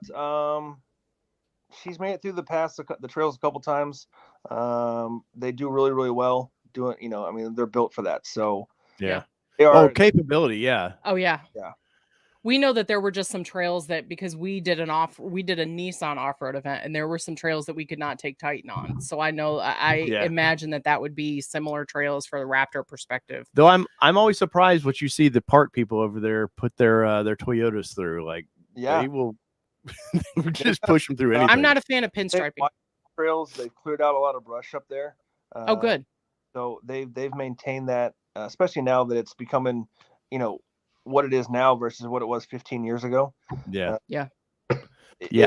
she's made it through the trails a couple times. They do really, really well doing, I mean, they're built for that. So yeah. They are, capability. Yeah. Oh yeah. Yeah. We know that there were just some trails that, because we did a Nissan off-road event, and there were some trails that we could not take Titan on. So I know I imagine that would be similar trails for the Raptor perspective. Though I'm always surprised what you see the park people over there put their Toyotas through. Like they will just push them through anything. I'm not a fan of pinstriping. Trails, they cleared out a lot of brush up there. Oh, good. So they've maintained that, especially now that it's becoming, what it is now versus what it was 15 years ago.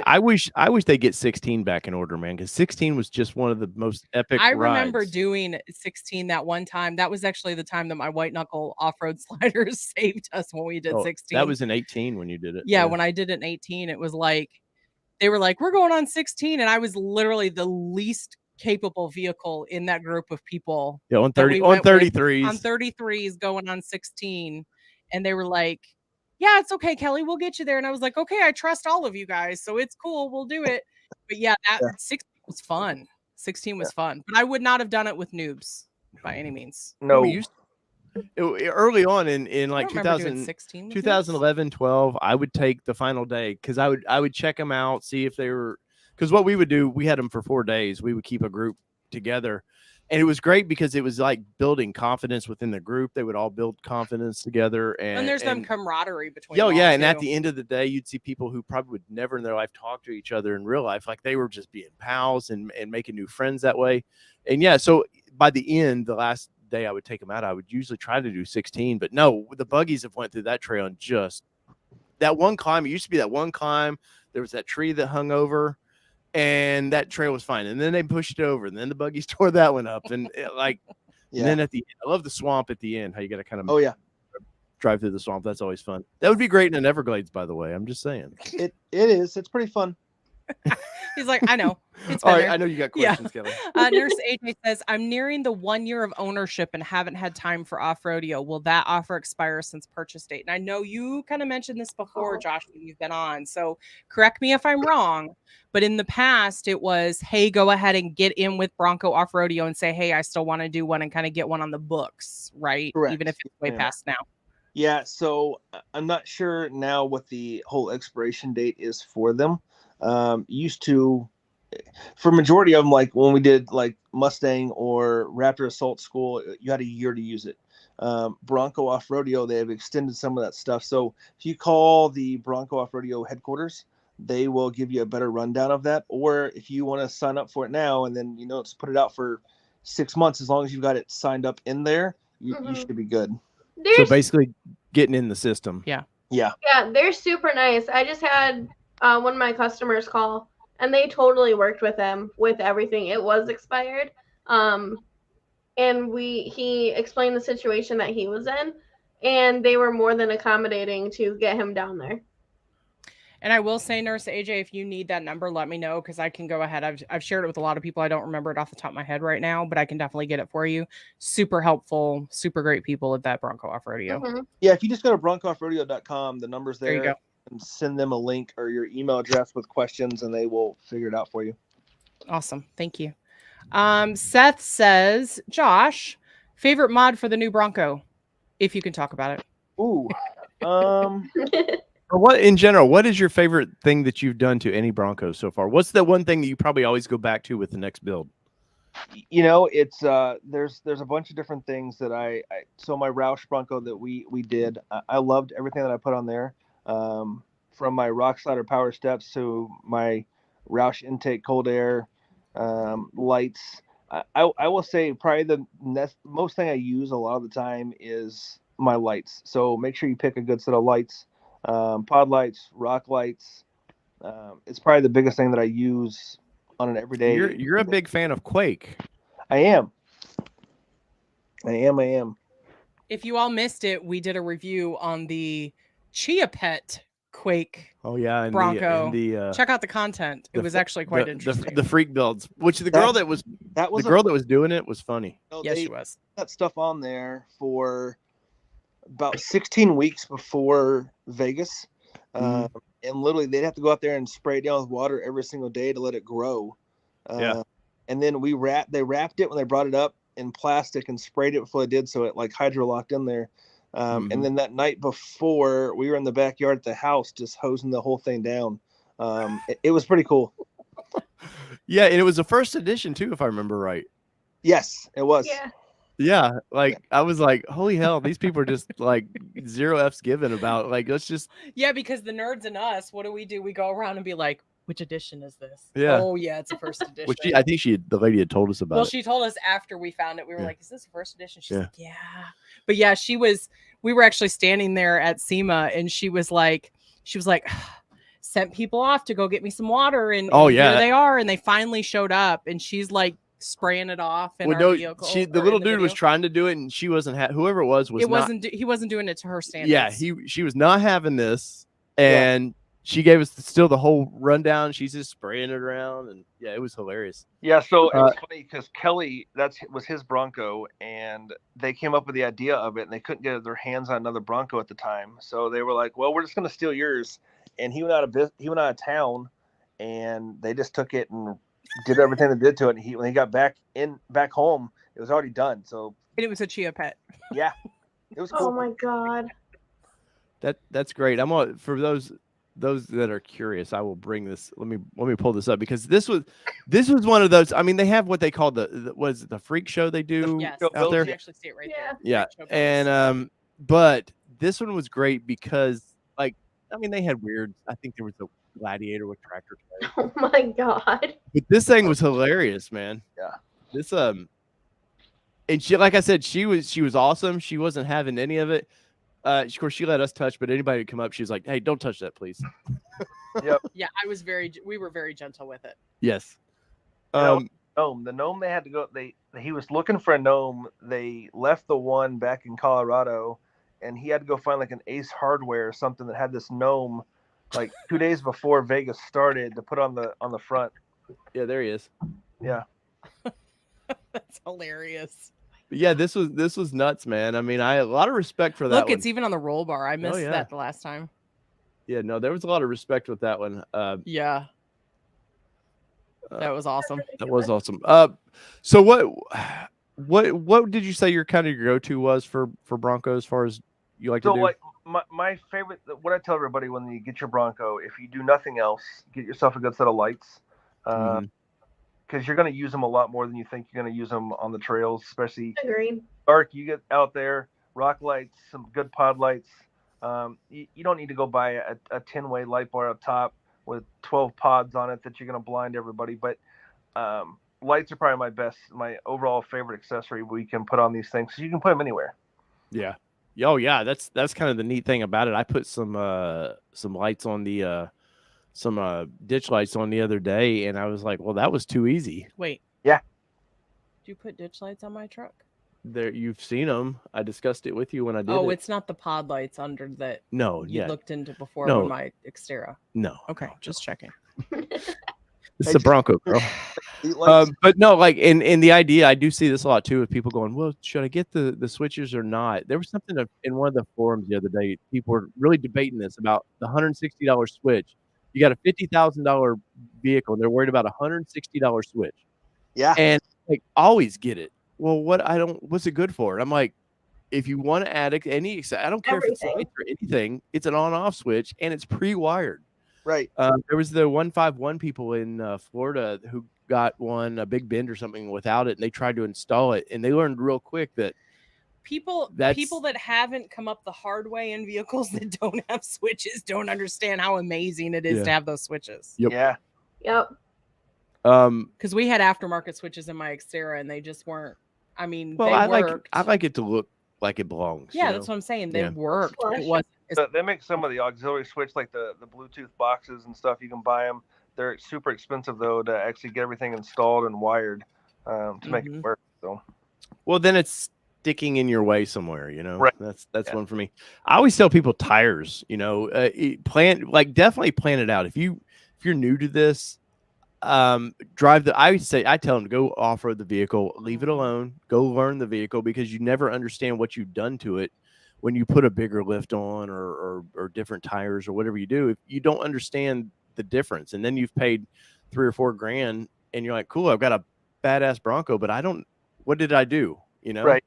I wish they get 16 back in order, man, because 16 was just one of the most epic rides. Remember doing 16 that one time. That was actually the time that my white knuckle off-road sliders saved us when we did 16. That was in 18 when you did it. Yeah, when I did it in 18, it was like they were like, we're going on 16, and I was literally the least capable vehicle in that group of people. Yeah, on 33s. On 33s going on 16. And they were like, yeah, it's okay, Kelly, we'll get you there. And I was like, okay, I trust all of you guys, so it's cool, we'll do it. But 16 was fun. 16 was fun, but I would not have done it with noobs by any means. No, early on in like 2011, 12, I would take the final day because I would check them out, see if they were, because what we would do, we had them for 4 days. We would keep a group together. And it was great because it was like building confidence within the group. They would all build confidence together. And there's some camaraderie between them. Yeah. And at the end of the day, you'd see people who probably would never in their life talk to each other in real life. Like they were just being pals and making new friends that way. And so by the end, the last day I would take them out, I would usually try to do 16. But no, the buggies have went through that trail and just that one climb. It used to be that one climb. There was that tree that hung over. And that trail was fine. And then they pushed it over. And then the buggies tore that one up. And and then at the end, I love the swamp at the end, how you got to kind of drive through the swamp. That's always fun. That would be great in an Everglades, by the way. I'm just saying. It is. It's pretty fun. He's like, I know. It's all right. I know you got questions, Kelly. Nurse AJ says, I'm nearing the 1 year of ownership and haven't had time for Off-rodeo. Will that offer expire since purchase date? And I know you kind of mentioned this before, Josh, when you've been on. So correct me if I'm wrong. But in the past, it was, hey, go ahead and get in with Bronco Offroadeo and say, hey, I still want to do one and kind of get one on the books, right? Correct. Even if it's way past now. Yeah. So I'm not sure now what the whole expiration date is for them. Used to, for majority of them, like when we did like Mustang or Raptor Assault School, you had a year to use it. Bronco Offroadeo, they have extended some of that stuff. So if you call the Bronco Offroadeo headquarters, they will give you a better rundown of that. Or if you want to sign up for it now and then, let's put it out for 6 months, as long as you've got it signed up in there, you should be good. So basically getting in the system. Yeah. Yeah, they're super nice. I just had one of my customers call, and they totally worked with them with everything. It was expired. And he explained the situation that he was in, and they were more than accommodating to get him down there. And I will say, Nurse AJ, if you need that number, let me know, because I can go ahead. I've shared it with a lot of people. I don't remember it off the top of my head right now, but I can definitely get it for you. Super helpful, super great people at that Bronco Offroadeo. Yeah, if you just go to broncooffroadeo.com, the number's there. There you go. And send them a link or your email address with questions, and they will figure it out for you. Awesome. Thank you. Seth says, Josh, favorite mod for the new Bronco, if you can talk about it. Ooh. Or what in general, what is your favorite thing that you've done to any Bronco so far? What's the one thing that you probably always go back to with the next build? It's there's a bunch of different things that so my Roush Bronco that we did, I loved everything that I put on there. From my rock slider power steps to my Roush intake cold air, lights. I will say probably the most thing I use a lot of the time is my lights. So make sure you pick a good set of lights, pod lights, rock lights. It's probably the biggest thing that I use on an everyday. You're a big fan of Quake. I am. If you all missed it, we did a review on the Chia Pet Quake. Oh yeah, Bronco. Check out the content. It was actually quite interesting. The freak builds, which the girl that was doing it was funny. Yes, she was. That stuff on there for about 16 weeks before Vegas, and literally they'd have to go out there and spray it down with water every single day to let it grow. And then they wrapped it when they brought it up in plastic and sprayed it before they did, so it like hydro locked in there. And then that night before, we were in the backyard at the house just hosing the whole thing down. It was pretty cool. Yeah, and it was a first edition too, if I remember right. Yes, it was. Yeah, like I was like, holy hell, these people are just like zero F's given about like let's just because the nerds and us, what do? We go around and be like, which edition is this? Yeah. Oh yeah, it's a first edition. Which I think the lady had told us about. Well, she told us after we found it. We were like, is this a first edition? She's like, yeah. But yeah, we were actually standing there at SEMA and she was like, sent people off to go get me some water and here they are, and they finally showed up and she's like spraying it off in our vehicle. The little dude was trying to do it and she wasn't whoever it was he wasn't doing it to her standards. Yeah, she was not having this, and she gave us still the whole rundown. She's just spraying it around, and it was hilarious. Yeah, so it was funny because Kelly, was his Bronco, and they came up with the idea of it, and they couldn't get their hands on another Bronco at the time, so they were like, "Well, we're just going to steal yours." And he went out of town, and they just took it and did everything they did to it. And when he got back home, it was already done. So it was a Chia Pet. Yeah, it was cool. Oh my god, that's great. I'm on for those that are curious. I will bring this. Let me pull this up because this was one of those. I mean, they have what they call the freak show they do out there. You actually see it right there. Yeah, and but this one was great because they had weird. I think there was a gladiator with tractor. Oh my god! But this thing was hilarious, man. Yeah. This and she, like I said, she was awesome. She wasn't having any of it. Of course, she let us touch, but anybody would come up, she was like, "Hey, don't touch that, please." Yep. Yeah, we were very gentle with it. Yes. The gnome they had to go. He was looking for a gnome. They left the one back in Colorado, and he had to go find like an Ace Hardware or something that had this gnome, like 2 days before Vegas started, to put on the front. Yeah, there he is. Yeah. That's hilarious. Yeah, this was nuts, man. I mean, I had a lot of respect for that. Look, it's even on the roll bar. I missed that the last time. Yeah, no, there was a lot of respect with that one. Yeah. That was awesome. That was awesome. So what did you say your kind of your go-to was for Bronco as far as you like to do? Like my favorite, what I tell everybody when you get your Bronco, if you do nothing else, get yourself a good set of lights. Because you're going to use them a lot more than you think you're going to use them on the trails, especially dark. You get out there, rock lights, some good pod lights. You don't need to go buy a 10-way light bar up top with 12 pods on it that you're going to blind everybody. But lights are probably my overall favorite accessory we can put on these things. So you can put them anywhere. Yeah. Oh yeah. That's kind of the neat thing about it. I put some lights on the some ditch lights on the other day, and I was like, well, that was too easy. Wait. Yeah. Did you put ditch lights on my truck? There, you've seen them. I discussed it with you when I did. Oh, it's not the pod lights under that. No, you looked into before with my Xterra. No. Okay, just checking. It's a Bronco, girl. But no, like in the idea, I do see this a lot too. With people going, well, should I get the switches or not? There was something in one of the forums the other day. People were really debating this about the $160 switch. You got a $50,000 vehicle, and they're worried about a $160 switch. Yeah, and always get it. Well, what's it good for? And I'm like, if you want to add any, I don't care if it's lights or anything. It's an on-off switch, and it's pre-wired. Right. There was the 151 people in Florida who got a Big Bend or something without it, and they tried to install it, and they learned real quick that people that haven't come up the hard way in vehicles that don't have switches don't understand how amazing it is to have those switches. Yep. Yeah. Yep. Because we had aftermarket switches in my Xterra, and they just weren't. I mean, well, they worked. I like it to look like it belongs. Yeah, that's what I'm saying. They worked. It wasn't. They make some of the auxiliary switch, like the Bluetooth boxes and stuff. You can buy them. They're super expensive though to actually get everything installed and wired to make it work. So, well, then it's sticking in your way somewhere. Right. That's one for me. I always tell people tires. Definitely plan it out. If you're new to this, I tell them to go off-road the vehicle, leave it alone, go learn the vehicle, because you never understand what you've done to it when you put a bigger lift on or different tires or whatever you do. If you don't understand the difference, and then you've paid $3 or $4 grand and you're like, cool, I've got a badass Bronco, but what did I do? Right.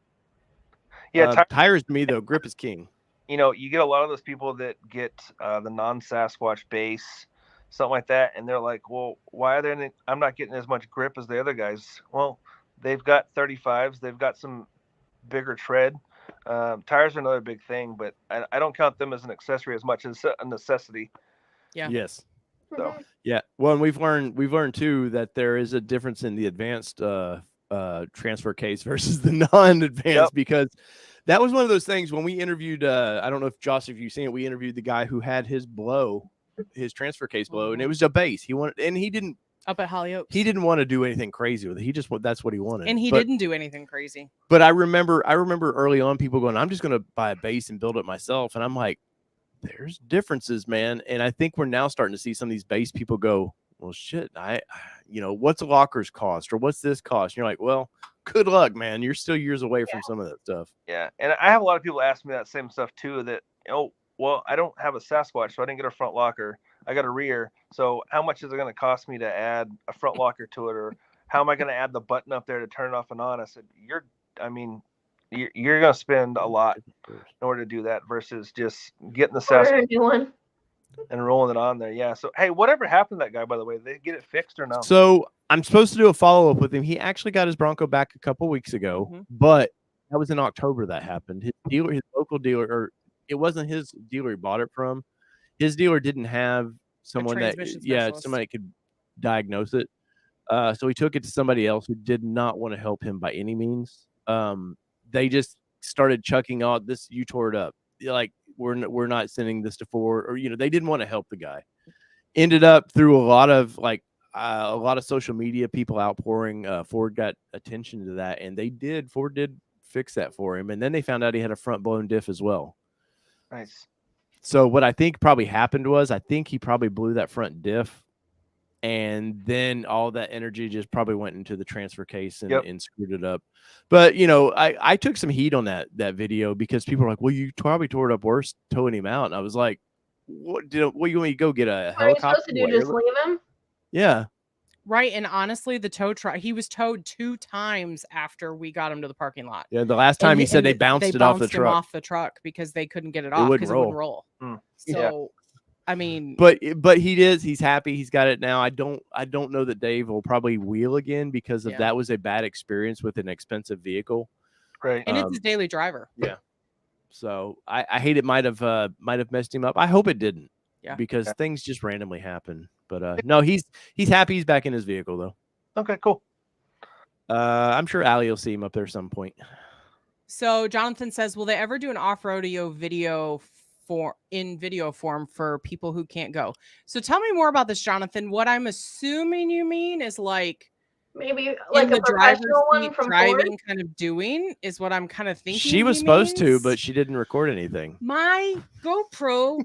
Yeah, tires to me though, grip is king. You know, you get a lot of those people that get the non-Sasquatch base, something like that, and they're like, well, why are there? I'm not getting as much grip as the other guys. Well, they've got 35s, they've got some bigger tread. Tires are another big thing, but I don't count them as an accessory as much as a necessity. Yeah. Yes. So yeah. Well, and we've learned too that there is a difference in the advanced transfer case versus the non-advanced, because that was one of those things when we interviewed. I don't know if Josh, if you've seen it, we interviewed the guy who had his transfer case blow, and it was a base. He wanted, and he didn't. Up at Hollyoaks. He didn't want to do anything crazy with it. He just that's what he wanted. And he didn't do anything crazy. But I remember early on people going, I'm just going to buy a base and build it myself. And I'm like, there's differences, man. And I think we're now starting to see some of these base people go, well, shit, what's lockers cost or what's this cost? And you're like, well, good luck, man. You're still years away from some of that stuff. Yeah. And I have a lot of people ask me that same stuff too, that, well, I don't have a Sasquatch, so I didn't get a front locker. I got a rear. So how much is it going to cost me to add a front locker to it? Or how am I going to add the button up there to turn it off and on? I said, you're going to spend a lot in order to do that versus just getting the Sasquatch and rolling it on there. Yeah. So, hey, whatever happened to that guy, by the way? Did they get it fixed or no? So I'm supposed to do a follow-up with him. He actually got his Bronco back a couple weeks ago, but that was in October that happened. His local dealer, or it wasn't his dealer he bought it from. His dealer didn't have someone somebody could diagnose it. So he took it to somebody else who did not want to help him by any means. They just started chucking out this, you tore it up. Like, we're not sending this to Ford, or, they didn't want to help the guy. Ended up through a lot of social media people outpouring. Ford got attention to that, and Ford did fix that for him. And then they found out he had a front blown diff as well. Nice. So what I think probably happened was, I think he probably blew that front diff, and then all that energy just probably went into the transfer case and screwed it up. But I took some heat on that video, because people are like, well, you probably tore it up worse towing him out. And I was like, what you want me to go get a helicopter? What are you supposed to do, just leave him? Yeah. Right. And honestly, the tow truck, he was towed 2 times after we got him to the parking lot. Yeah. The last time he said they bounced it off the truck. Off the truck because they couldn't get it off because it wouldn't roll. So, I mean, but he's happy. He's got it now. I don't know that Dave will probably wheel again, because of that was a bad experience with an expensive vehicle. Right. And it's his daily driver. Yeah. So I hate it might have messed him up. I hope it didn't. Yeah. Because things just randomly happen. But no, he's happy. He's back in his vehicle though. Okay, cool. I'm sure Allie will see him up there some point. So Jonathan says, will they ever do an off-rodeo video form for people who can't go? So tell me more about this, Jonathan. What I'm assuming you mean is like maybe like a professional one from driving Ford? kind of doing is what I'm kind of thinking. She was supposed to, but she didn't record anything. My GoPro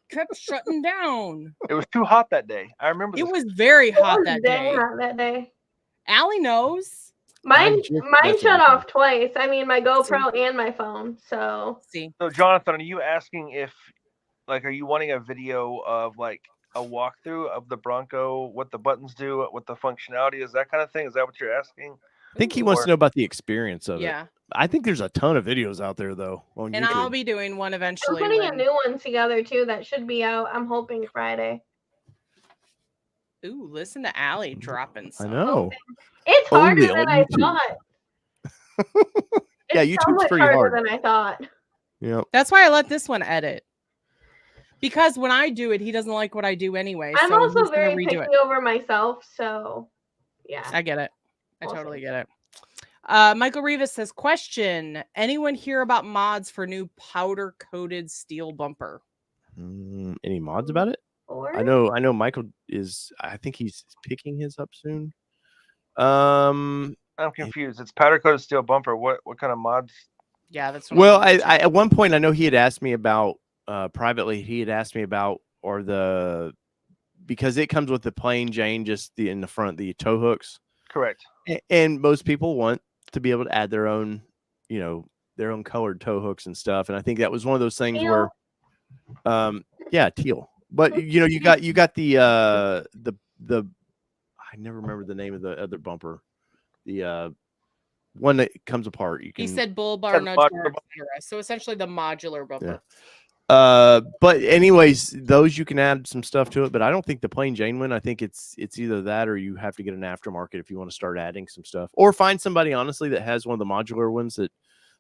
kept shutting down. It was too hot that day. I remember it was very hot that day. Hot that day. Allie knows. Mine shut off twice. I mean, my GoPro and my phone. So Jonathan, are you asking if, like, are you wanting a video of like a walkthrough of the Bronco, what the buttons do, what the functionality is, that kind of thing? Is that what you're asking? I think he wants to know about the experience of it. I think there's a ton of videos out there though on and YouTube. I'll be doing one eventually. I'm putting a new one together too that should be out, I'm hoping, Friday. Ooh, listen to Allie dropping some. I know. It's harder than I thought. Yeah, YouTube's pretty hard than I thought. Yeah. That's why I let this one edit. Because when I do it, he doesn't like what I do anyway. I'm also very picky over myself, so yeah. I get it. I totally get it. Michael Rivas says, question, anyone hear about mods for new powder coated steel bumper? Any mods about it? I know Michael is, I think he's picking his up soon. I'm confused. It's powder coated steel bumper. What kind of mods? Yeah, that's what I at one point I know he had asked me about privately, because it comes with the plain Jane, just in the front, the tow hooks. Correct. And most people want to be able to add their own, their own colored tow hooks and stuff. And I think that was one of those things where, teal. But you got the I never remember the name of the other bumper. The one that comes apart. You can. He said bull bar, nudge bar, etc. So essentially the modular bumper. But anyways, those you can add some stuff to it. But I don't think the plain Jane one. I think it's either that or you have to get an aftermarket if you want to start adding some stuff, or find somebody honestly that has one of the modular ones. That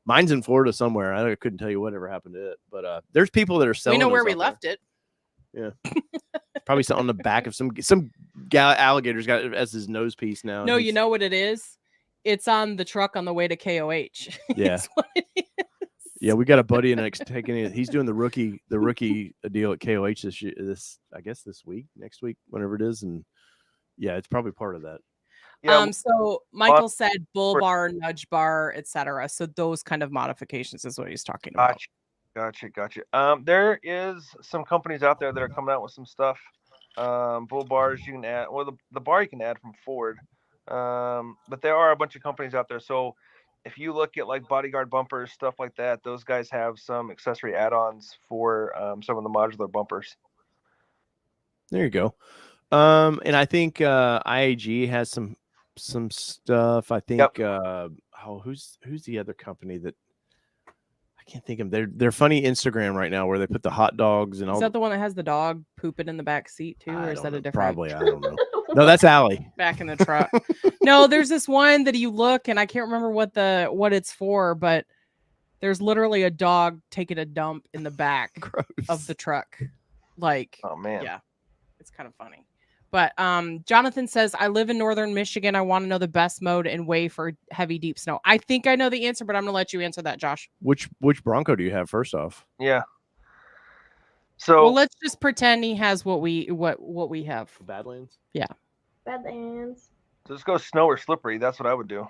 mine's in Florida somewhere. I couldn't tell you whatever happened to it, but there's people that are selling. We know where we left it. Yeah, probably on the back of some alligator's got it as his nose piece now. No, you know what it is? It's on the truck on the way to KOH. Yeah. Yeah, we got a buddy and taking it. He's doing the rookie deal at KOH this week, next week, whenever it is, and yeah, it's probably part of that. Yeah. So Michael said bull bar, nudge bar, etc. So those kind of modifications is what he's talking about. Gotcha. There is some companies out there that are coming out with some stuff. Bull bars you can add, or the bar you can add from Ford. But there are a bunch of companies out there. So if you look at like Bodyguard bumpers, stuff like that, those guys have some accessory add-ons for some of the modular bumpers. There you go. And I think IAG has some stuff. I think who's the other company that I can't think of? They're funny Instagram right now where they put the hot dogs and all. Is that the one that has the dog pooping in the back seat too, or is that a different? Probably, I don't know. No, that's Allie. Back in the truck. No, there's this one that you look, and I can't remember what it's for, but there's literally a dog taking a dump in the back of the truck. Like, oh man, yeah, it's kind of funny. But Jonathan says, I live in northern Michigan. I want to know the best mode and way for heavy, deep snow. I think I know the answer, but I'm gonna let you answer that, Josh. Which Bronco do you have first off? Yeah. So well, let's just pretend he has what we have. Badlands? Yeah. Badlands. So just go snow or slippery. That's what I would do.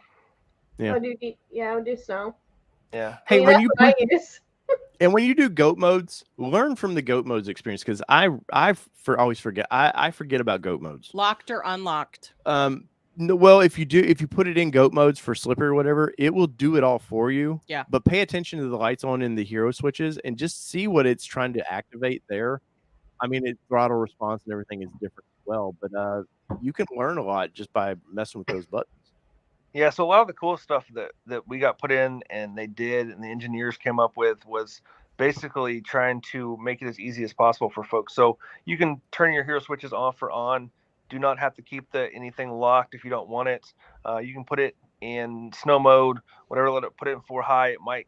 Yeah. I would do snow. Yeah. Hey, when you do goat modes, learn from the goat modes experience, because I always forget. I forget about goat modes. Locked or unlocked? No, well, if you put it in goat modes for slippery or whatever, it will do it all for you. Yeah. But pay attention to the lights on in the hero switches and just see what it's trying to activate there. I mean, its throttle response and everything is different as well, but you can learn a lot just by messing with those buttons. Yeah, so a lot of the cool stuff that we got put in and they did and the engineers came up with was basically trying to make it as easy as possible for folks. So you can turn your hero switches off or on. Do not have to keep anything locked if you don't want it. You can put it in snow mode, whatever. Let it put it in 4 high. It might,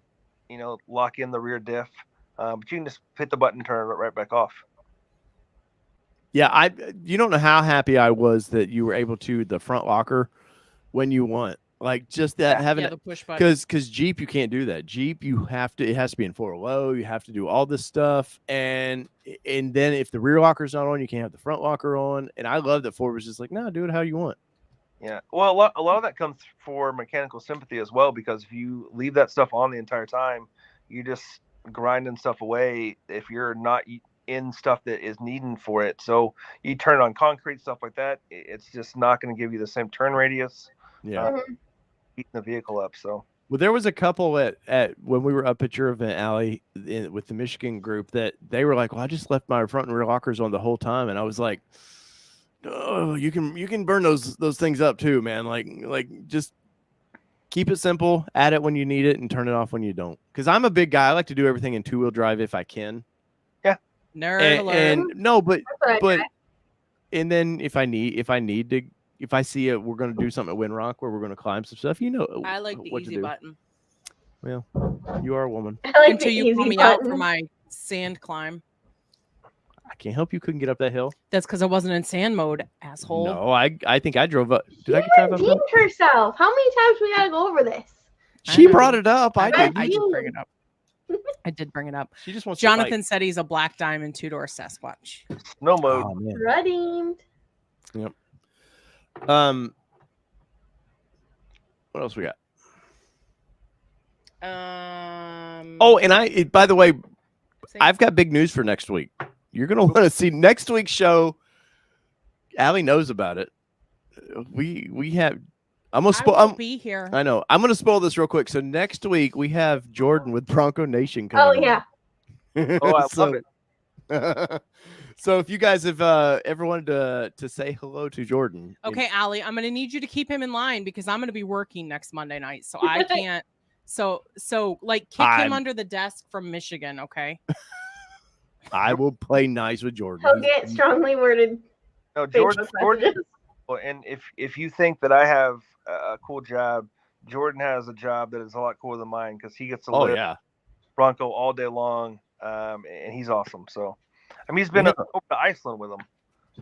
lock in the rear diff, but you can just hit the button and turn it right back off. Yeah, you don't know how happy I was that you were able to the front locker when you want, like just that having the push button. Because Jeep you can't do that. Jeep it has to be in 4 low. You have to do all this stuff, and then if the rear locker's not on, you can't have the front locker on. And I love that Ford was just like, no, do it how you want. Yeah, well, a lot of that comes for mechanical sympathy as well, because if you leave that stuff on the entire time, you just grinding stuff away if you're not in stuff that is needing for it. So you turn it on concrete, stuff like that, it's just not going to give you the same turn radius. Yeah, heating the vehicle up. So well, there was a couple at when we were up at your event, Allie, with the Michigan group, that they were like, well, I just left my front and rear lockers on the whole time, and I was like, oh, you can burn those things up too, man. Like just keep it simple, add it when you need it, and turn it off when you don't. Because I'm a big guy, I like to do everything in 2-wheel drive if I can. Nerd alert. And no, but and then if I need to, if I see we're going to do something at Windrock where we're going to climb some stuff, I like the easy button. Well, you are a woman. Until you pull me out for my sand climb. I can't help you couldn't get up that hill. That's because I wasn't in sand mode, asshole. No, I think I drove up. Did I drive up? Herself. How many times we gotta go over this? She brought it up. I did bring it up. I did bring it up. She just wants. Jonathan said he's a black diamond 2-door Sasquatch. No mode. Oh, Redeemed. Yep. What else we got? Oh, and by the way, I've got big news for next week. You're gonna want to see next week's show. Allie knows about it. We have. I'm gonna spoil. I'll be here. I know. I'm gonna spoil this real quick. So next week we have Jordan with Bronco Nation coming. Oh yeah. Oh, I love it. So if you guys have ever wanted to say hello to Jordan. Okay, Allie, I'm going to need you to keep him in line because I'm going to be working next Monday night. So I can't. So like kick him under the desk from Michigan. Okay. I will play nice with Jordan. He'll get strongly worded. No, Jordan. And if you think that I have a cool job, Jordan has a job that is a lot cooler than mine because he gets to live Bronco all day long, and he's awesome. So, I mean, he's been over to Iceland with him.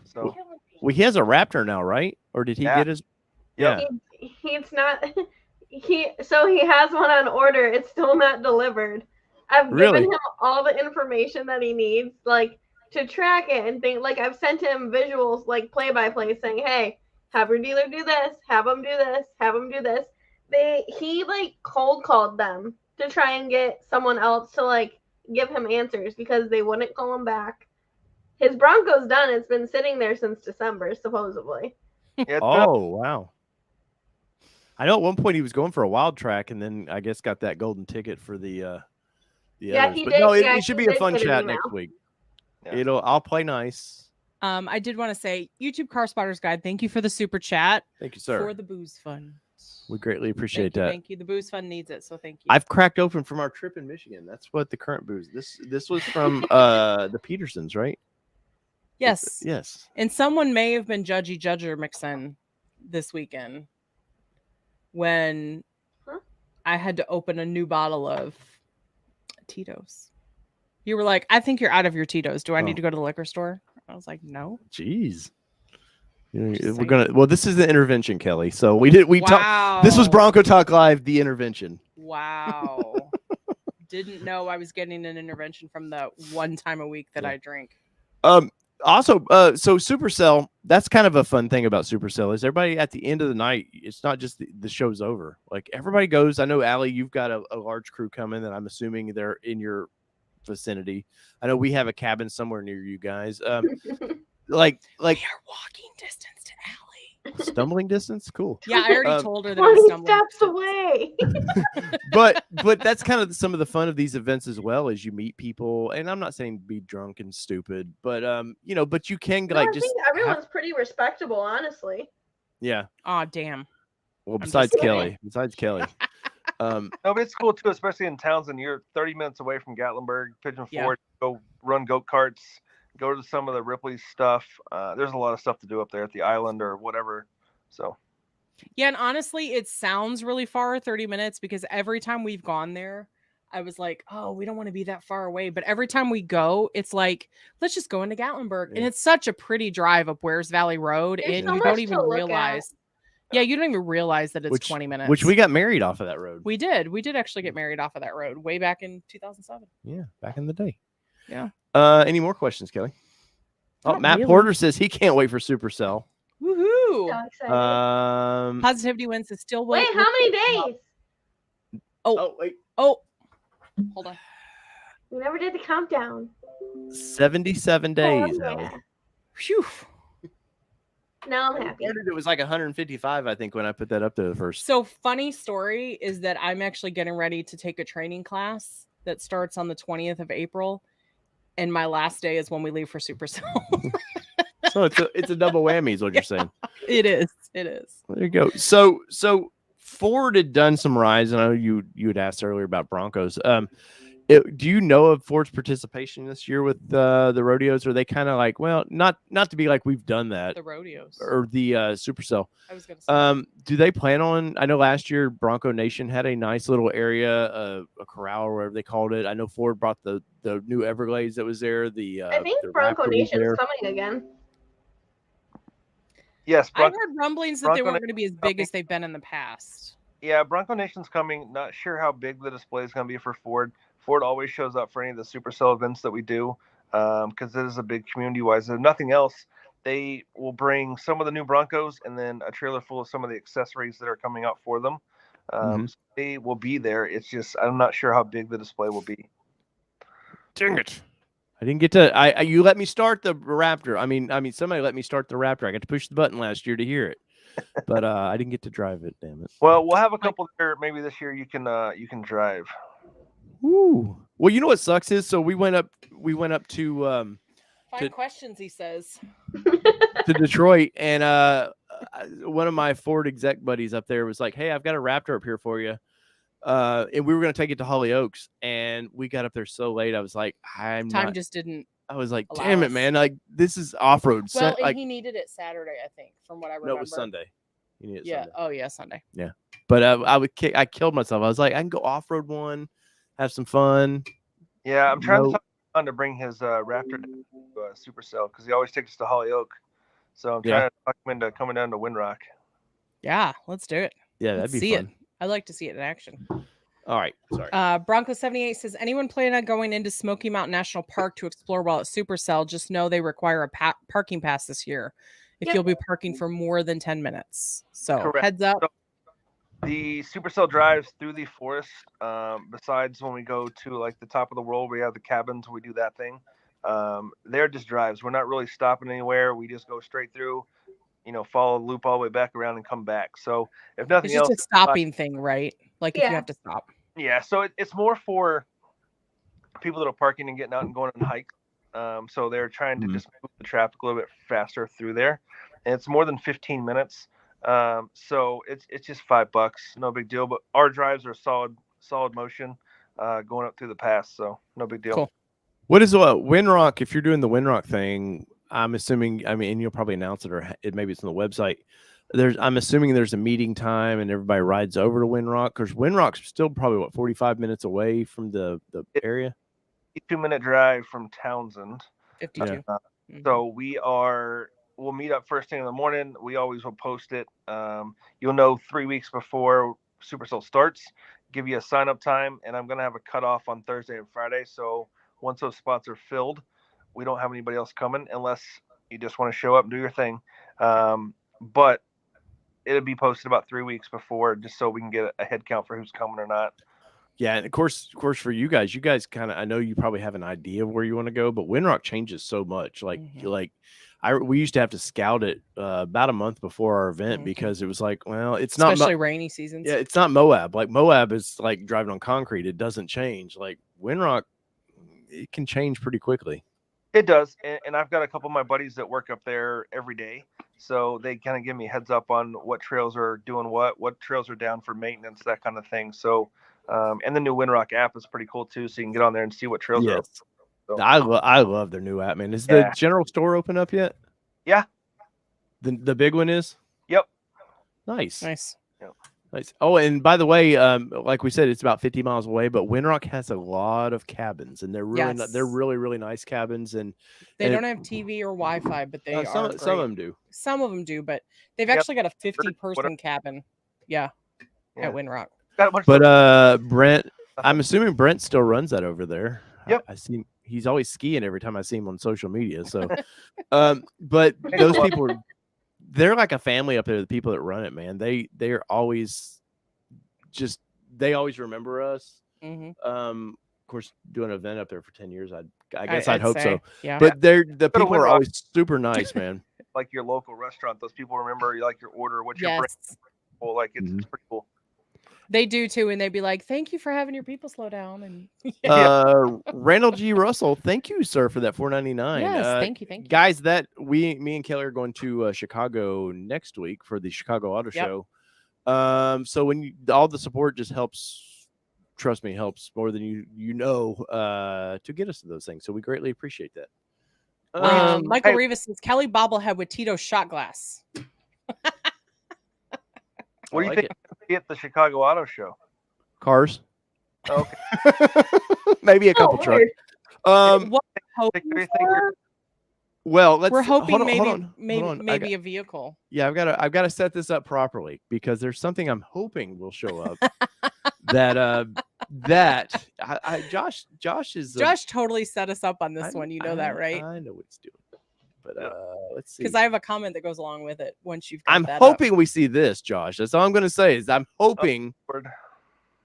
So, well, he has a Raptor now, right? Or did he get his? Yeah, he's not. So he has one on order. It's still not delivered. I've given him all the information that he needs, like to track it and think. Like I've sent him visuals, like play by play, saying, "Hey, have your dealer do this. Have him do this. Have him do this." He like cold called them to try and get someone else to like give him answers because they wouldn't call him back. His Bronco's done. It's been sitting there since December, supposedly. Wow. I know at one point he was going for a Wildtrack and then I guess got that golden ticket for the others. He but did. No, it should be a fun chat next week. Yeah. I'll play nice. I did want to say, YouTube Car Spotters Guide, thank you for the super chat. Thank you, sir. For the booze fund. We greatly appreciate that. Thank you. The booze fund needs it, so thank you. I've cracked open from our trip in Michigan. That's what the current booze. This was from the Petersons, right? Yes. Yes. And someone may have been Judger mixing this weekend when I had to open a new bottle of Tito's. You were like, I think you're out of your Tito's. Do I need to go to the liquor store? I was like, no. Jeez. We're gonna. Well, this is the intervention, Kelly. So talked. This was Bronco Talk Live, the intervention. Wow. Didn't know I was getting an intervention from the one time a week that I drink. Also, so Supercell. That's kind of a fun thing about Supercell is everybody at the end of the night. It's not just the show's over. Like everybody goes. I know, Allie, you've got a large crew coming, and I'm assuming they're in your vicinity. I know we have a cabin somewhere near you guys. Like we are walking distance to Allie. Stumbling distance, cool. Yeah, I already told her that. 20 steps away. but that's kind of some of the fun of these events as well, as you meet people. And I'm not saying be drunk and stupid, but but you can I think everyone's pretty respectable, honestly. Yeah. Oh damn. Well, besides Kelly. No, but it's cool too, especially in Townsend. You're 30 minutes away from Gatlinburg, Pigeon Forge. Go run goat karts. Go to some of the Ripley stuff. There's a lot of stuff to do up there at the island or whatever. So, yeah, and honestly, it sounds really far, 30 minutes, because every time we've gone there, I was like, oh, we don't want to be that far away. But every time we go, it's like, let's just go into Gatlinburg. And it's such a pretty drive up Wares Valley Road. There's and so you much don't even to look realize. Yeah, you don't even realize that it's 20 minutes. Which we got married off of that road. We did. We did actually get married off of that road way back in 2007. Yeah, back in the day. Yeah. Any more questions, Kelly? Oh, Matt Porter says he can't wait for Supercell. Woohoo! So excited. Positivity Wins is still wait. How many days? Wait. Oh, hold on. We never did the countdown. 77 days. Phew. Now I'm happy. It was like 155, I think, when I put that up there the first. So funny story is that I'm actually getting ready to take a training class that starts on the 20th of April. And my last day is when we leave for Supercell. So it's a double whammy is what you're saying. It is. There you go. So Ford had done some rides. I know you had asked earlier about Broncos. Do you know of Ford's participation this year with the rodeos? Are they kind of like, well, not to be like we've done that, the rodeos or the Supercell? I was gonna say. Do they plan on? I know last year Bronco Nation had a nice little area, a corral or whatever they called it. I know Ford brought the new Everglades that was there. I think Bronco Nation is coming again. Yes, I heard rumblings that they weren't going to be as big as they've been in the past. Yeah, Bronco Nation's coming. Not sure how big the display is going to be for Ford. Ford always shows up for any of the Supercell events that we do because it is a big community-wise. If nothing else, they will bring some of the new Broncos and then a trailer full of some of the accessories that are coming out for them. So they will be there. It's just I'm not sure how big the display will be. Dang it. I didn't get to. You let me start the Raptor. I mean, somebody let me start the Raptor. I got to push the button last year to hear it, but I didn't get to drive it. Damn it. Well, we'll have a couple there. Maybe this year you can drive. Ooh. Well, you know what sucks is we went up to 5 questions, he says. To Detroit, and one of my Ford exec buddies up there was like, "Hey, I've got a Raptor up here for you," and we were going to take it to Holly Oaks, and we got up there so late. I was like, Time just didn't. I was like, "Damn it, man! Like this is off road." Well, and he needed it Saturday, I think, from what I remember. No, it was Sunday. He needed yeah. Sunday. Oh yeah, Sunday. Yeah, but I killed myself. I was like, I can go off road one, have some fun. Yeah, I'm trying to bring his Raptor to Supercell because he always takes us to Holly Oak. So I'm trying to talk him into coming down to Windrock. Yeah, let's do it. Yeah, that'd be fun. I'd like to see it in action. All right, sorry. Bronco 78 says, anyone planning on going into Smoky Mountain National Park to explore while at Supercell, just know they require a parking pass this year if you'll be parking for more than 10 minutes. So Correct. Heads up. So the Supercell drives through the forest. Besides when we go to like the top of the world, we have the cabins, we do that thing. They're just drives. We're not really stopping anywhere. We just go straight through, follow the loop all the way back around and come back. So if nothing else, it's just a stopping thing, right? Like if you have to stop. Yeah. So it's more for people that are parking and getting out and going on hikes. So they're trying to just move the traffic a little bit faster through there. And it's more than 15 minutes. So it's just $5, no big deal. But our drives are solid motion, going up through the pass. So no big deal. Cool. What is Windrock? If you're doing the Windrock thing, I'm assuming. I mean, and you'll probably announce it, or maybe it's on the website. I'm assuming there's a meeting time, and everybody rides over to Windrock because Windrock's still probably 45 minutes away from the area. 2-minute drive from Townsend. 52. So we'll meet up first thing in the morning. We always will post it. You'll know 3 weeks before Supercell starts. Give you a sign up time, and I'm gonna have a cutoff on Thursday and Friday. So once those spots are filled, we don't have anybody else coming unless you just want to show up and do your thing. But it'll be posted about 3 weeks before, just so we can get a head count for who's coming or not. Yeah, and of course, for you guys kind of, I know you probably have an idea of where you want to go, but Windrock changes so much. Like we used to have to scout it about a month before our event because it was like, well, it's not especially rainy seasons. Yeah, it's not Moab. Like Moab is like driving on concrete; it doesn't change. Like Windrock, it can change pretty quickly. It does, and I've got a couple of my buddies that work up there every day, so they kind of give me heads up on what trails are doing what trails are down for maintenance, that kind of thing. So, and the new Windrock app is pretty cool too, so you can get on there and see what trails are open. So, I love their new app, man. Is the general store open up yet? Yeah. The big one is? Yep. Nice. Yep. Nice. Oh, and by the way, like we said, it's about 50 miles away, but Windrock has a lot of cabins, and they're really, really nice cabins. And they don't have TV or Wi-Fi, but they some of them do. Some of them do, but they've actually got a 50-person cabin. Yeah, at Windrock. But Brent, I'm assuming Brent still runs that over there. Yep. I see he's always skiing every time I see him on social media. So, but those people, they're like a family up there. The people that run it, man, they're always they always remember us. Of course, doing an event up there for 10 years, I guess I'd hope so. Yeah. But the people are always super nice, man. Like your local restaurant, those people remember like your order, what you're bringing. Well, like it's pretty cool. They do too, and they'd be like, "Thank you for having your people slow down." And Randall G. Russell, thank you, sir, for that $4.99. Yes, thank you, guys. That me and Kelly are going to Chicago next week for the Chicago Auto Show. So when all the support just helps, trust me, helps more than you know to get us to those things. So we greatly appreciate that. Michael Rivas says Kelly bobblehead with Tito's shot glass. What do you think at the Chicago Auto Show? Cars. Okay. Maybe a couple trucks. What well, we're hoping maybe a vehicle. Yeah, I've got to set this up properly because there's something I'm hoping will show up. Josh totally set us up on this one. You know that, right? I know what he's doing. But let's see. Because I have a comment that goes along with it once you've got I'm hoping we see this, Josh. That's all I'm going to say is I'm hoping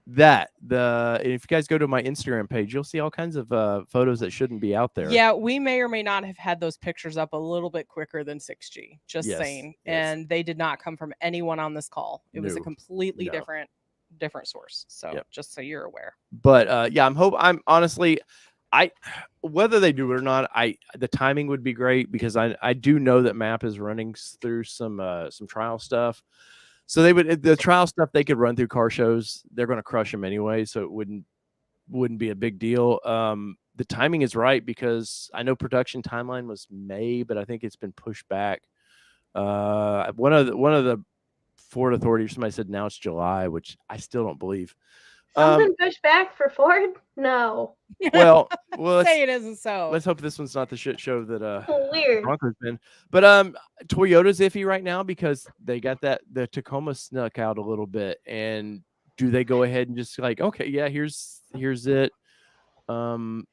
that if you guys go to my Instagram page, you'll see all kinds of photos that shouldn't be out there. Yeah, we may or may not have had those pictures up a little bit quicker than 6G. Just saying. Yes. And they did not come from anyone on this call. It was a completely different source. So just so you're aware. But I'm honestly, Whether they do it or not, the timing would be great because I do know that MAP is running through some trial stuff. So the trial stuff they could run through car shows. They're going to crush them anyway, so it wouldn't be a big deal. The timing is right because I know production timeline was May, but I think it's been pushed back. One of the Ford authorities, somebody said now it's July, which I still don't believe. Something pushed back for Ford? No. Well, say it isn't so. Let's hope this one's not the shit show that weird Bronco's been. But Toyota's iffy right now because they got the Tacoma snuck out a little bit. And do they go ahead and just like, okay, yeah, here's it. GM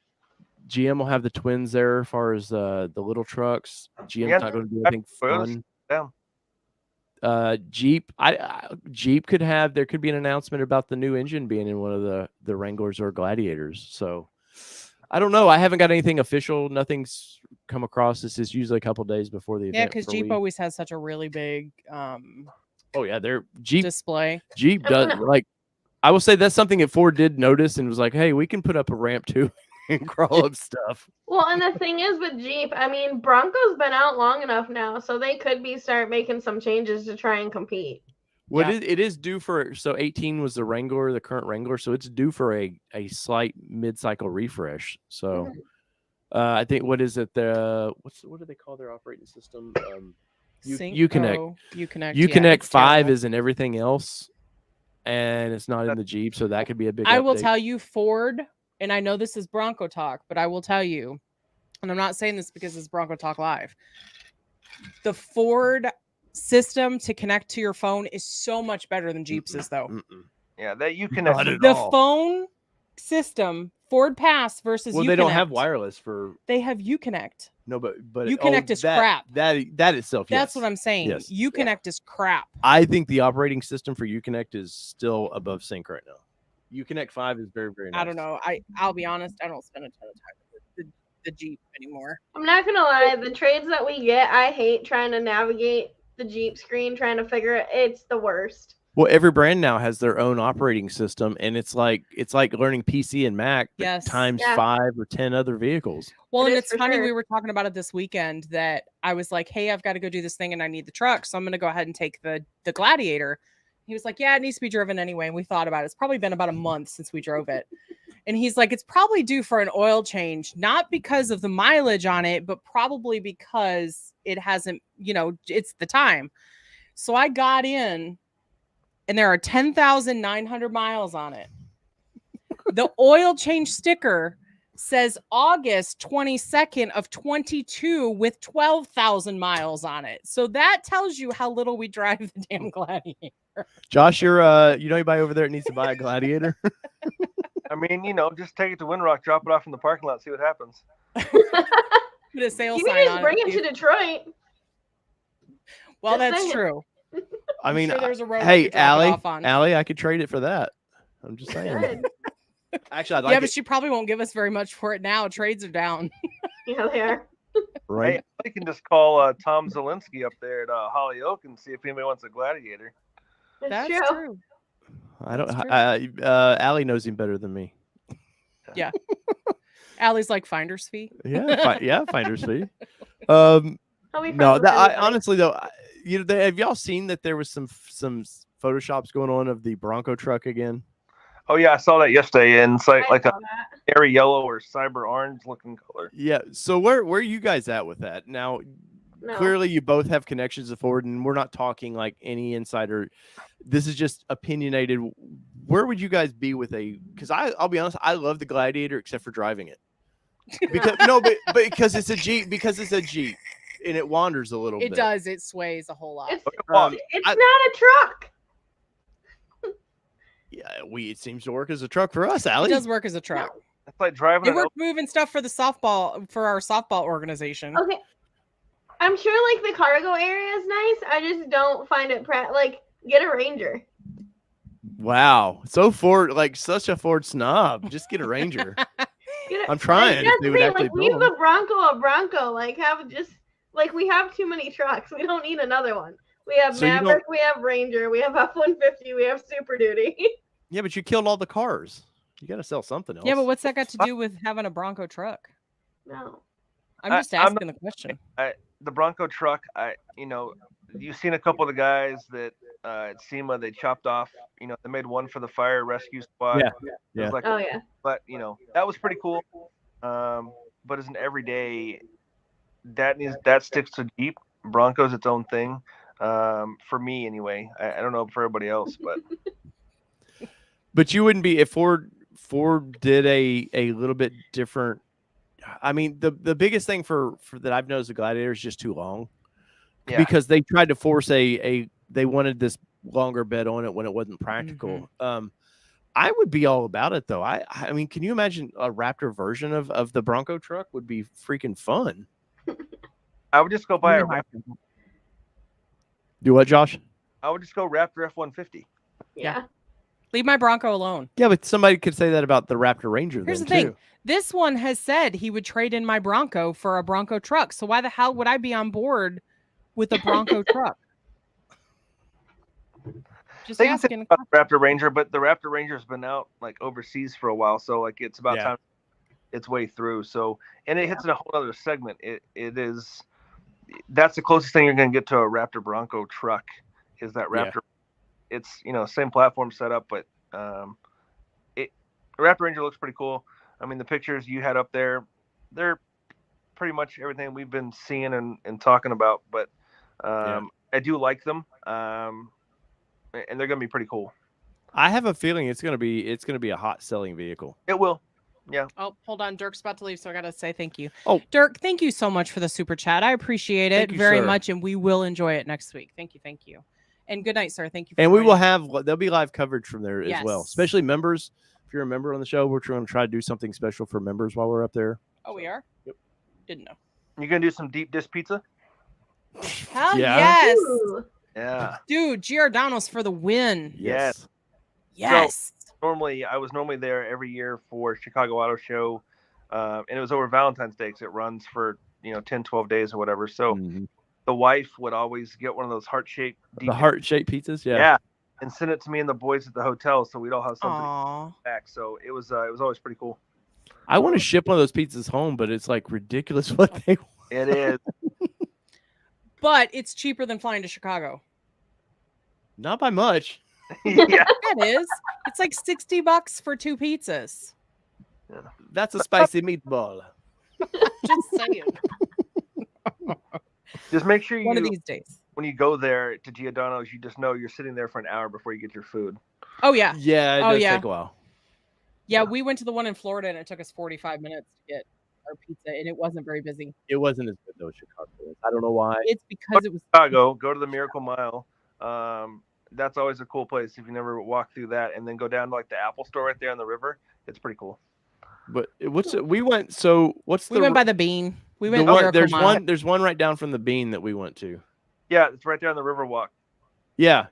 will have the twins there as far as the little trucks. GM's not going to do anything fun. Jeep, Jeep there could be an announcement about the new engine being in one of the Wranglers or Gladiators. So I don't know. I haven't got anything official. Nothing's come across. This is usually a couple days before the event. Yeah, because Jeep always has such a really big their Jeep display. Jeep does like. I will say that's something that Ford did notice and was like, hey, we can put up a ramp too and crawl up stuff. Well, and the thing is with Jeep, I mean, Bronco's been out long enough now, so they could start making some changes to try and compete. Well, it is due for, so 18 was the Wrangler, the current Wrangler, so it's due for a slight mid-cycle refresh. So I think, what is it? What do they call their operating system? Uconnect. Uconnect 5 is in everything else, and it's not in the Jeep, so that could be a big update. I will tell you, Ford, and I know this is Bronco talk, but I will tell you, and I'm not saying this because it's Bronco Talk Live, the Ford system to connect to your phone is so much better than Jeep's is, though. Yeah, that Uconnect. The phone system, Ford Pass versus Uconnect. They don't have wireless for. They have Uconnect. No, but Uconnect is crap. That itself. That's what I'm saying. Yes. Uconnect is crap. I think the operating system for Uconnect is still above sync right now. Uconnect 5 is very, very nice. I don't know. I'll be honest. I don't spend a ton of time with the Jeep anymore. I'm not gonna lie. The trades that we get, I hate trying to navigate the Jeep screen, trying to figure it. It's the worst. Well, every brand now has their own operating system, and it's like learning PC and Mac times 5 or 10 other vehicles. Well, and it's funny, we were talking about it this weekend that I was like, hey, I've got to go do this thing and I need the truck, so I'm going to go ahead and take the Gladiator. He was like, yeah, it needs to be driven anyway. And we thought about it. It's probably been about a month since we drove it. And he's like, it's probably due for an oil change, not because of the mileage on it, but probably because it hasn't, it's the time. So I got in, and there are 10,900 miles on it. The oil change sticker says August 22nd of 22 with 12,000 miles on it. So that tells you how little we drive the damn Gladiator. Josh, you're anybody over there that needs to buy a Gladiator? I mean, just take it to Windrock, drop it off in the parking lot, see what happens. Put a sale you sign can just on bring it to Detroit. Well, just that's true. I mean, sure there's a road hey, Allie, I could trade it for that. I'm just saying. Actually, I'd like but she probably won't give us very much for it now. Trades are down. Yeah, they are. Right. Hey, I can just call Tom Zielinski up there at Hollyoak and see if anybody wants a Gladiator. That's true. I don't. Allie knows him better than me. Yeah. Allie's like finder's fee. Yeah, finder's fee. No, honestly though, have y'all seen that there was some photoshops going on of the Bronco truck again? Oh yeah, I saw that yesterday, and it's like a airy yellow or cyber orange looking color. Yeah. So where are you guys at with that now? No. Clearly, you both have connections to Ford, and we're not talking like any insider. This is just opinionated. Where would you guys be with because I'll be honest, I love the Gladiator except for driving it. Because because it's a Jeep. Because it's a Jeep, and it wanders a little bit. It does. It sways a whole lot. It's not a truck. Yeah, it seems to work as a truck for us, Allie. It does work as a truck. It's like driving. It worked moving stuff for our softball organization. Okay. I'm sure the cargo area is nice. I just don't find it get a Ranger. Wow. So Ford, such a Ford snob. Just get a Ranger. I'm trying. Leave the Bronco a Bronco. We have too many trucks. We don't need another one. We have Maverick, we have Ranger, we have F-150, we have Super Duty. Yeah, but you killed all the cars. You got to sell something else. Yeah, but what's that got to do with having a Bronco truck? No. I'm just asking the question. The Bronco truck, you've seen a couple of the guys that at SEMA, they chopped off, they made one for the fire rescue squad. Yeah. Like, but that was pretty cool. But as an everyday, that sticks to Jeep. Bronco's its own thing. For me anyway. I don't know for everybody else, but but you wouldn't be if Ford did a little bit different. I mean, the biggest thing for that I've noticed the Gladiator is just too long. Yeah. Because they tried to force they wanted this longer bed on it when it wasn't practical. Mm-hmm. I would be all about it though. I mean, can you imagine a Raptor version of the Bronco truck would be freaking fun. I would just go buy a Raptor. Do what, Josh? I would just go Raptor F-150. Yeah. Leave my Bronco alone. Yeah, but somebody could say that about the Raptor Ranger. Here's the thing. This one has said he would trade in my Bronco for a Bronco truck. So why the hell would I be on board with a Bronco truck? Just asking. About the Raptor Ranger, but the Raptor Ranger has been out like overseas for a while, so like it's about time its way through. So, and it hits in a whole other segment. That's the closest thing you're going to get to a Raptor Bronco truck is that Raptor. Yeah. It's same platform setup, but Raptor Ranger looks pretty cool. I mean, the pictures you had up there, they're pretty much everything we've been seeing and talking about. But I do like them, and they're going to be pretty cool. I have a feeling it's going to be a hot selling vehicle. It will. Yeah. Oh, hold on. Dirk's about to leave, so I got to say thank you. Oh, Dirk, thank you so much for the super chat. I appreciate it very much, and we will enjoy it next week. Thank you. And good night, sir. Thank you. And we will there'll be live coverage from there as well, especially members. If you're a member on the show, we're going to try to do something special for members while we're up there. Oh, we are? Yep. Didn't know. You going to do some deep dish pizza? Hell yes. Ooh. Yeah. Dude, Giordano's for the win. Yes. Yes. So, I was normally there every year for Chicago Auto Show, and it was over Valentine's Day because it runs for 10, 12 days or whatever. So the wife would always get one of those heart-shaped pizzas, yeah, and send it to me and the boys at the hotel, so we'd all have something back. So it was always pretty cool. I want to ship one of those pizzas home, but it's like ridiculous what they want. It is. But it's cheaper than flying to Chicago. Not by much. Yeah, it is. It's like $60 for 2 pizzas. Yeah. That's a spicy meatball. Just saying. Just make sure one of these days when you go there to Giordano's, you just know you're sitting there for an hour before you get your food. Oh yeah. Yeah, it does take a while. Yeah, we went to the one in Florida and it took us 45 minutes to get our pizza, and it wasn't very busy. It wasn't as good though, Chicago. I don't know why. It's because it was Chicago. Go to the Miracle Mile. That's always a cool place if you never walk through that, and then go down to like the Apple store right there on the river. It's pretty cool. But we went by the Bean. We went there's one right down from the Bean that we went to. Yeah, it's right there on the Riverwalk. Yeah.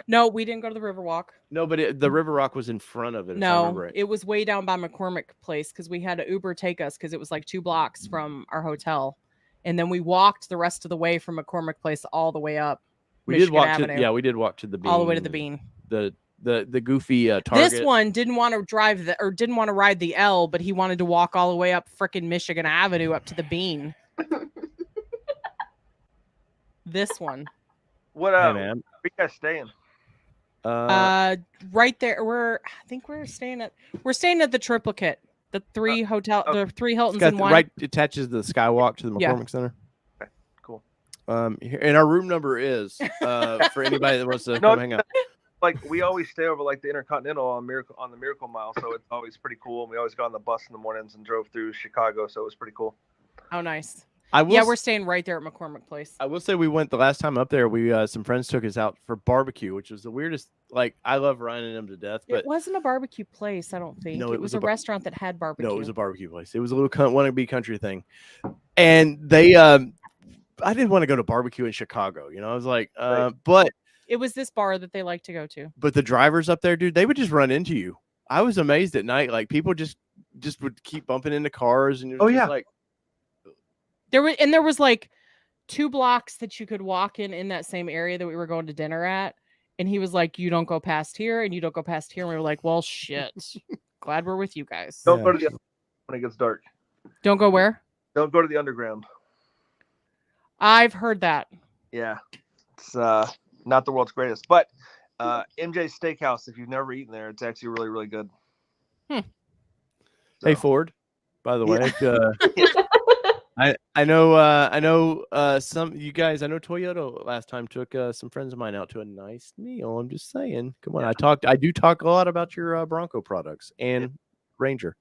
No, we didn't go to the Riverwalk. No, but the Riverwalk was in front of it. No, it was way down by McCormick Place because we had an Uber take us because it was like 2 blocks from our hotel, and then we walked the rest of the way from McCormick Place all the way up. We did walk to the Bean. All the way to the Bean. The goofy Target. This one didn't want to didn't want to ride the L, but he wanted to walk all the way up frickin' Michigan Avenue up to the Bean. This one. What man? Where you guys staying? Right there. We're staying at the Triplicate, the 3 hotel, the 3 Hiltons in one. Right, attaches the Skywalk to the McCormick Center. Okay, cool. And our room number is for anybody that wants to come hang out. Like we always stay over like the Intercontinental on the Miracle Mile, so it's always pretty cool. And we always got on the bus in the mornings and drove through Chicago, so it was pretty cool. Oh, nice. We're staying right there at McCormick Place. I will say we went the last time up there. We some friends took us out for barbecue, which was the weirdest. Like I love Ryan and them to death, but it wasn't a barbecue place. I don't think. No, it was a restaurant that had barbecue. No, it was a barbecue place. It was a little wannabe country thing, and they. I didn't want to go to barbecue in Chicago. I was like, but. It was this bar that they like to go to. But the drivers up there, dude, they would just run into you. I was amazed at night. Like people just would keep bumping into cars, and like there was like 2 blocks that you could walk in that same area that we were going to dinner at, and he was like, "You don't go past here, and you don't go past here." And we were like, "Well, shit." Glad we're with you guys. Don't go to the when it gets dark. Don't go where? Don't go to the underground. I've heard that. Yeah, it's not the world's greatest, but MJ's Steakhouse. If you've never eaten there, it's actually really, really good. So. Hey Ford, by the way, I know some you guys. I know Toyota last time took some friends of mine out to a nice meal. I'm just saying, come on. I do talk a lot about your Bronco products and Ranger.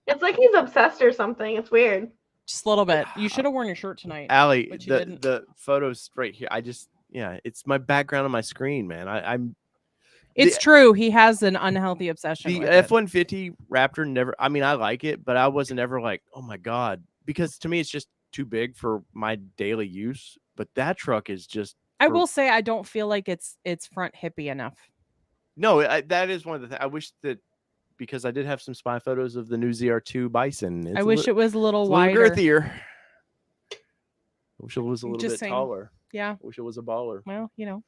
It's like he's obsessed or something. It's weird. Just a little bit. You should have worn your shirt tonight, Allie. But you didn't. The photos right here. It's my background on my screen, man. It's true. He has an unhealthy obsession. The with F-150 Raptor never. I mean, I like it, but I wasn't ever like, oh my god, because to me it's just too big for my daily use. But that truck is just. I will say I don't feel like it's front hippie enough. No, that is one of the things. I wish that. Because I did have some spy photos of the new ZR2 Bison. I wish it was a little wider. Girthier. I wish it was a little bit taller. Yeah. I wish it was a baller. Well, you know.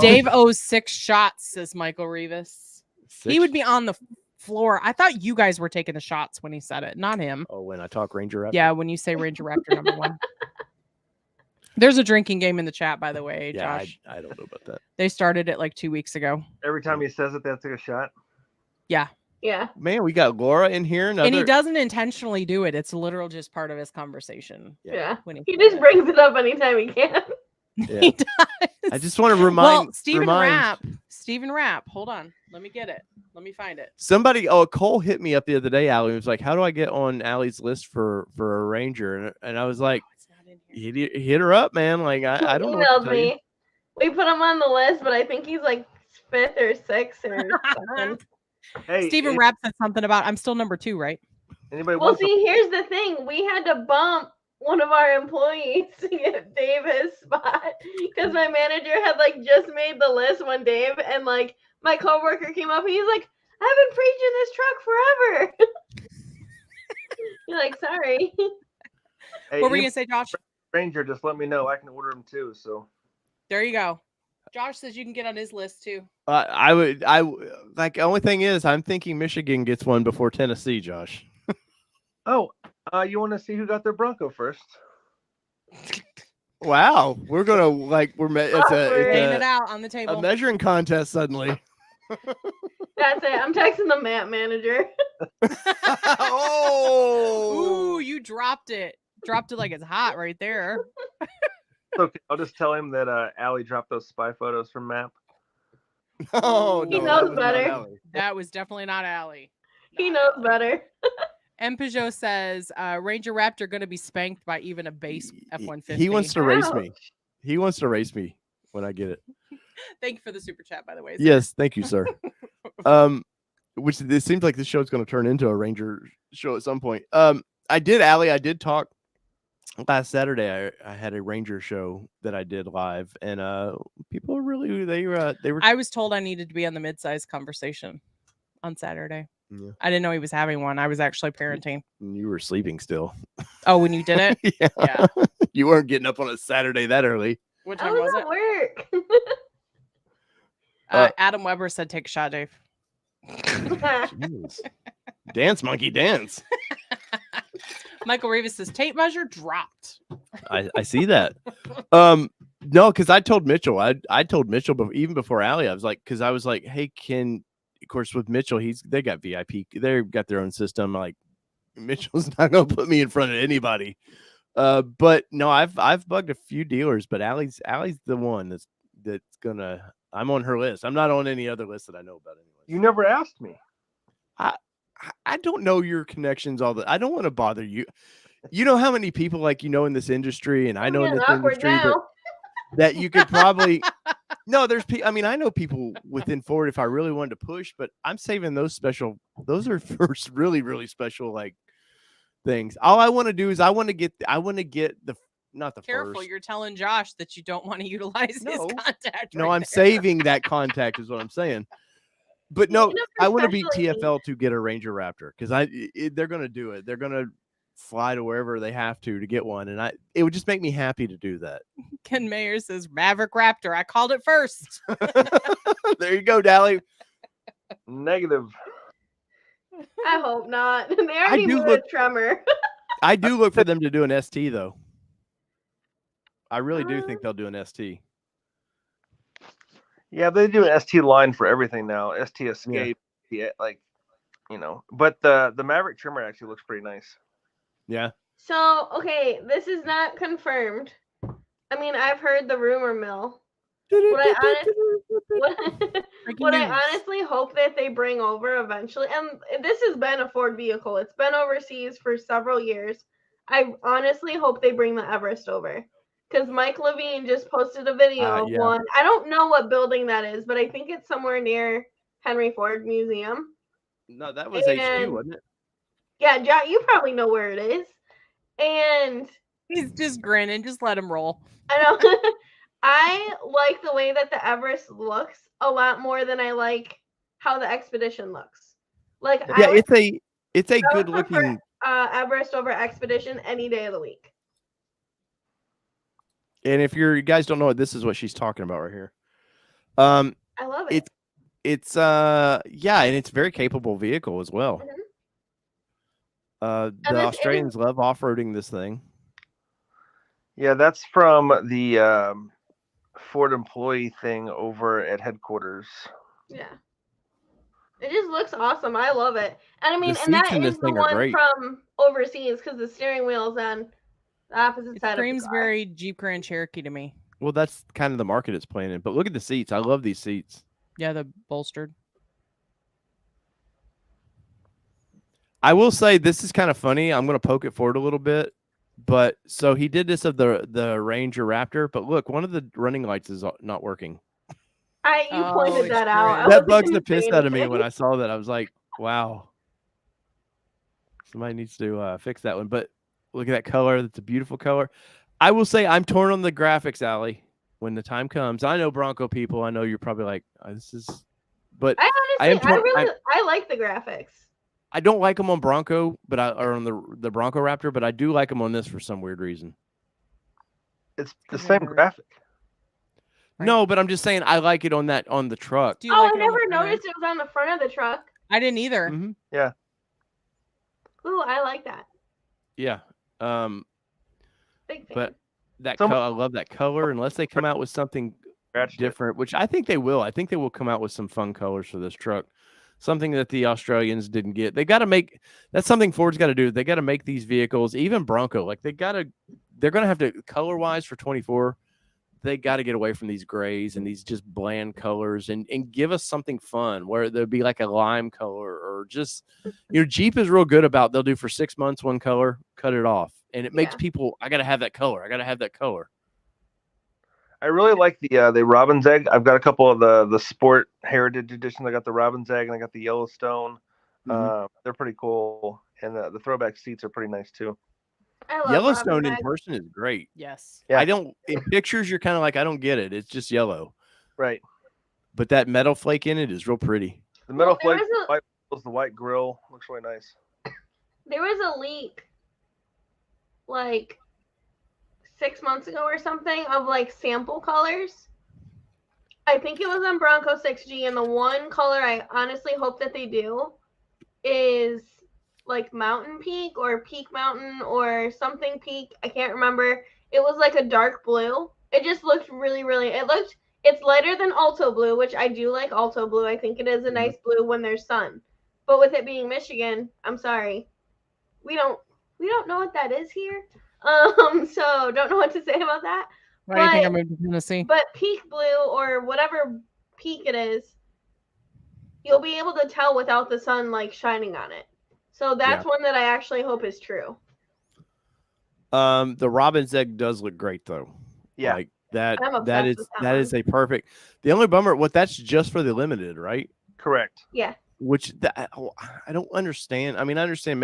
Dave owes 6 shots, says Michael Rivas. 6? He would be on the floor. I thought you guys were taking the shots when he said it, not him. Oh, when I talk Ranger Raptor? Yeah, when you say Ranger Raptor number 1. There's a drinking game in the chat, by the way, Josh. I don't know about that. They started it like 2 weeks ago. Every time he says it, they have to take a shot. Yeah. Yeah. Man, we got Laura in here. And he doesn't intentionally do it. It's literal just part of his conversation. Yeah. When he just brings it up anytime he can. Yeah. He does. I just want to remind. Stephen Rapp. Hold on. Let me get it. Let me find it. Somebody, Cole hit me up the other day, Allie. He was like, how do I get on Allie's list for a Ranger? And I was like, hit her up, man. Like, I don't know. He emailed me. We put him on the list, but I think he's like 5th or 6th or something. Hey, Stephen Rapp said something about I'm still number 2, right? Well, see, here's the thing. We had to bump one of our employees to get Dave his spot because my manager had like just made the list when Dave and like my coworker came up and he's like, I've been preaching this truck forever. You're like, sorry. Hey, what were you gonna say, Josh? Ranger, just let me know. I can order them too. So there you go. Josh says you can get on his list too. I like. The only thing is, I'm thinking Michigan gets one before Tennessee, Josh. Oh, you want to see who got their Bronco first? Wow, we're gonna it's laying it out on the table. A measuring contest suddenly. That's it. I'm texting the map manager. Oh, ooh, you dropped it. Dropped it like it's hot right there. Okay, I'll just tell him that Allie dropped those spy photos from Map. Oh, he knows better. That was definitely not Allie. He knows better. M. Peugeot says Ranger Raptor going to be spanked by even a base F-150. He wants to race me. He wants to race me when I get it. Thank you for the super chat, by the way. Sir. Yes, thank you, sir. Which it seems like this show is going to turn into a Ranger show at some point. I did talk. Last Saturday, I had a Ranger show that I did live, and people really they were. I was told I needed to be on the midsize conversation on Saturday. Yeah. I didn't know he was having one. I was actually parenting. You were sleeping still. Oh, when you did it? Yeah. You weren't getting up on a Saturday that early. What time was it? Work. Adam Weber said, "Take a shot, Dave." Dance, monkey, dance. Michael Rivas says tape measure dropped. I see that. No, because I told Mitchell. I told Mitchell even before Allie. I was like, hey, of course with Mitchell, they got VIP. They got their own system. Like Mitchell's not gonna put me in front of anybody. But no, I've bugged a few dealers, but Allie's the one that's gonna. I'm on her list. I'm not on any other list that I know about anyway. You never asked me. I don't know your connections. I don't want to bother you. You know how many people in this industry, and I know in this industry that you could probably. No, there's. I mean, I know people within Ford if I really wanted to push, but I'm saving those special. Those are first really, really special things. All I want to do is I want to get the. Not the Careful, first. You're telling Josh that you don't want to utilize his contact. No, I'm saving that contact is what I'm saying. But no, I want to beat TFL to get a Ranger Raptor because they're going to do it. They're going to fly to wherever they have to get one, and it would just make me happy to do that. Ken Mayer says Maverick Raptor. I called it first. There you go, Dally. Negative. I hope not. They already moved a Tremor. I do look for them to do an ST though. I really do think they'll do an ST. Yeah, they do an ST line for everything now. ST Escape, like, you know. But the Maverick Trimmer actually looks pretty nice. Yeah. So, okay, this is not confirmed. I mean, I've heard the rumor mill. What I honestly hope that they bring over eventually, and this has been a Ford vehicle. It's been overseas for several years. I honestly hope they bring the Everest over. Because Mike Levine just posted a video of one. I don't know what building that is, but I think it's somewhere near Henry Ford Museum. No, that was HQ, wasn't it? Yeah, Jack, you probably know where it is. And he's just grinning. Just let him roll. I know. I like the way that the Everest looks a lot more than I like how the Expedition looks. Like, yeah, it's a good looking Everest over Expedition any day of the week. And if you guys don't know what this is, what she's talking about right here. I love it. It's and it's a very capable vehicle as well. Mm-hmm. The Australians love off-roading this thing. Yeah, that's from the Ford employee thing over at headquarters. Yeah. It just looks awesome. I love it. And I mean, and that is the one from overseas because the steering wheel's on the opposite side of the screams car. very Jeep Grand Cherokee to me. Well, that's kind of the market it's playing in. But look at the seats. I love these seats. Yeah, the bolstered. I will say this is kind of funny. I'm going to poke it forward a little bit. But so he did this of the Ranger Raptor. But look, one of the running lights is not working. You pointed that out. That bugs the piss out of me when I saw that. I was like, wow. Somebody needs to fix that one. But look at that color. That's a beautiful color. I will say I'm torn on the graphics, Allie, when the time comes. I know Bronco people. I know you're probably like, this is... But I like the graphics. I don't like them on Bronco, or on the Bronco Raptor, but I do like them on this for some weird reason. It's the same graphic. Right. No, but I'm just saying I like it on the truck. I never noticed it was on the front of the truck. I didn't either. Mm-hmm. Yeah. Ooh, I like that. Yeah. Big fan. But I love that color. Unless they come out with something different, which I think they will. I think they will come out with some fun colors for this truck. Something that the Australians didn't get. They got to make. That's something Ford's got to do. They got to make these vehicles, even Bronco. Like they're going to have to color-wise for 24. They got to get away from these grays and these just bland colors and give us something fun where there'll be like a lime color or just, Jeep is real good about they'll do for 6 months one color, cut it off. And it makes people, I got to have that color. I got to have that color. I really like the Robin's Egg. I've got a couple of the Sport Heritage Edition. I got the Robin's Egg and I got the Yellowstone. Mm-hmm. They're pretty cool. And the throwback seats are pretty nice too. Yellowstone in person is great. Yes. Yeah. In pictures, you're kind of like, I don't get it. It's just yellow. Right. But that metal flake in it is real pretty. The metal flake, the white grill looks really nice. There was a leak like 6 months ago or something of like sample colors. I think it was on Bronco 6G, and the one color I honestly hope that they do is like Mountain Peak or Peak Mountain or something Peak. I can't remember. It was like a dark blue. It just looked really, really, it's lighter than Alto Blue, which I do like Alto Blue. I think it is a nice blue when there's sun. But with it being Michigan, I'm sorry. We don't know what that is here. So don't know what to say about that. Why do you think I moved to Tennessee? But Peak Blue or whatever peak it is, you'll be able to tell without the sun like shining on it. So that's one that I actually hope is true. The Robin's Egg does look great though. Yeah. Like that is a perfect. The only bummer, that's just for the limited, right? Correct. Yeah. Which I don't understand. I mean, I understand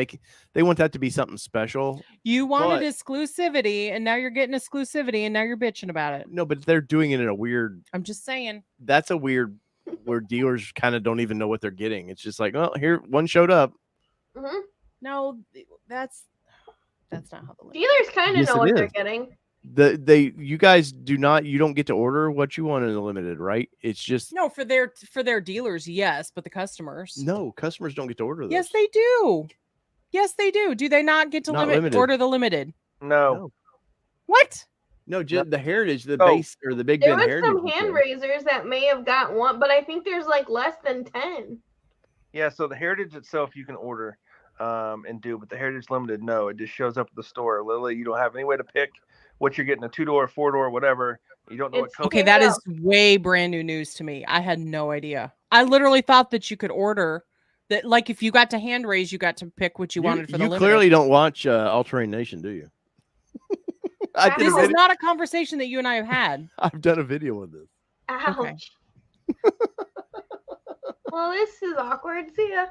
they want that to be something special. You wanted exclusivity, and now you're getting exclusivity, and now you're bitching about it. No, but they're doing it in a weird. I'm just saying. That's a weird where dealers kind of don't even know what they're getting. It's just like, well, here one showed up. Mm-hmm. No, that's not how the dealers kind of know what they're getting. You guys you don't get to order what you want in the limited, right? It's just no for their dealers, yes, but the customers. No, customers don't get to order those. Yes, they do. Yes, they do. Do they not get to order the limited? No. What? No, just the Heritage, the base or the Big Ben Heritage. There was some hand raisers that may have got one, but I think there's like less than 10. Yeah, so the Heritage itself you can order and do, but the Heritage Limited, no, it just shows up at the store. Literally, you don't have any way to pick what you're getting, a 2-door, 4-door, whatever. You don't know what color. Okay, that is way brand new news to me. I had no idea. I literally thought that you could order that, like if you got to hand raise, you got to pick what you wanted for the limited. You clearly don't watch All Terrain Nation, do you? This is not a conversation that you and I have had. I've done a video of this. Ouch. Okay. Well, this is awkward. See ya.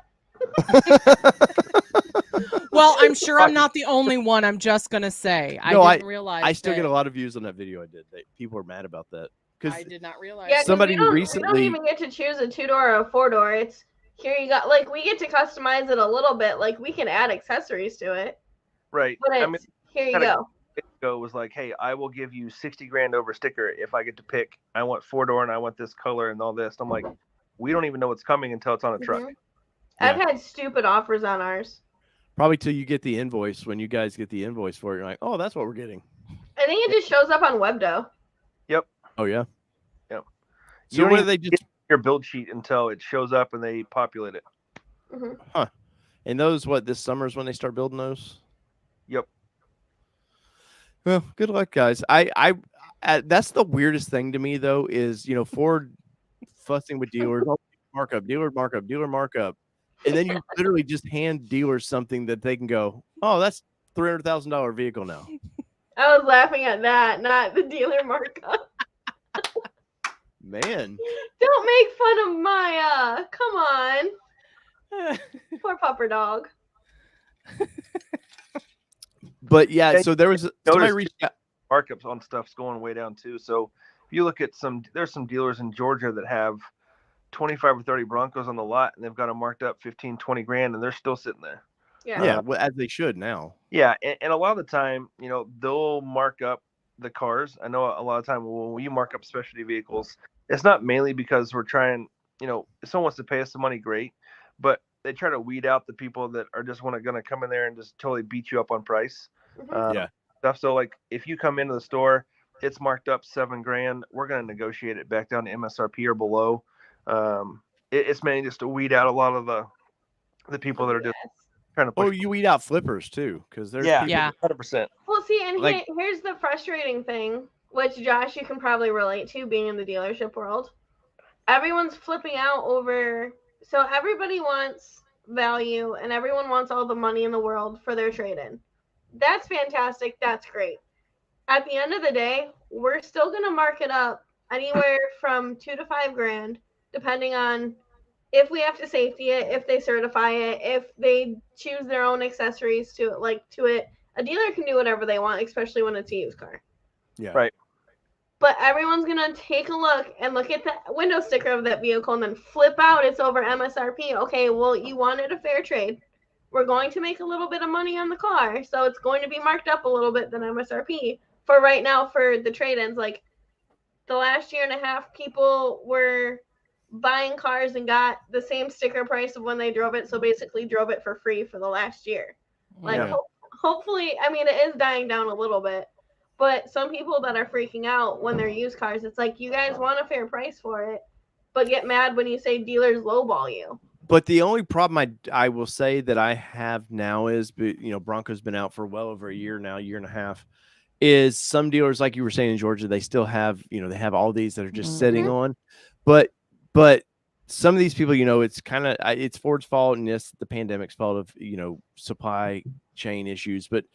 Well, I'm sure I'm not the only one. I'm just gonna say I didn't realize. I still get a lot of views on that video I did. People are mad about that because I did not realize. Yeah, somebody we recently. We don't even get to choose a 2-door or a 4-door. It's here you got. Like we get to customize it a little bit. Like we can add accessories to it. Right. But it's, here you go. It was like, hey, I will give you $60,000 over sticker if I get to pick. I want 4-door and I want this color and all this. I'm like, we don't even know what's coming until it's on a truck. I've had stupid offers on ours. Probably till you get the invoice. When you guys get the invoice for it, you're like, oh, that's what we're getting. I think it just shows up on Webdo. Yep. Oh yeah. Yep. So what do they just get your build sheet until it shows up and they populate it? Huh. And those this summer is when they start building those? Yep. Well, good luck, guys. I that's the weirdest thing to me though is Ford fussing with dealers, dealer markup, and then you literally just hand dealers something that they can go, oh, that's $300,000 vehicle now. I was laughing at that, not the dealer markup. Man, don't make fun of Maya. Come on, poor pupper dog. But yeah, so there was markups on stuff's going way down too. So if you look at there's some dealers in Georgia that have 25 or 30 Broncos on the lot and they've got them marked up 15, 20 grand and they're still sitting there. Yeah, well, as they should now. Yeah, and a lot of the time, they'll mark up the cars. I know a lot of time when we mark up specialty vehicles, it's not mainly because we're trying, if someone wants to pay us some money, great, but they try to weed out the people that are just going to come in there and just totally beat you up on price. Stuff. So like if you come into the store, it's marked up $7,000. We're going to negotiate it back down to MSRP or below. It's mainly just to weed out a lot of the people that are just trying to push. Oh, you weed out flippers too, because there's 100%. Well, see, and here's the frustrating thing, which Josh, you can probably relate to, being in the dealership world. Everyone's flipping out over. So everybody wants value, and everyone wants all the money in the world for their trade-in. That's fantastic. That's great. At the end of the day, we're still going to mark it up anywhere from $2,000 to $5,000, depending on if we have to safety it, if they certify it, if they choose their own accessories to it. A dealer can do whatever they want, especially when it's a used car. Yeah. Right. But everyone's going to take a look at the window sticker of that vehicle and then flip out it's over MSRP. Okay, well, you wanted a fair trade. We're going to make a little bit of money on the car, so it's going to be marked up a little bit than MSRP. For right now, for the trade-ins, like the last year and a half, people were buying cars and got the same sticker price of when they drove it, so basically drove it for free for the last year. Hopefully, I mean, it is dying down a little bit. But some people that are freaking out when they're used cars, it's like, you guys want a fair price for it, but get mad when you say dealers lowball you. But the only problem I will say that I have now is, Bronco's been out for well over a year now, year and a half, is some dealers, like you were saying in Georgia, they still have, they have all these that are just sitting on. But some of these people, it's kind of, it's Ford's fault, and yes, the pandemic's fault of, supply chain issues, but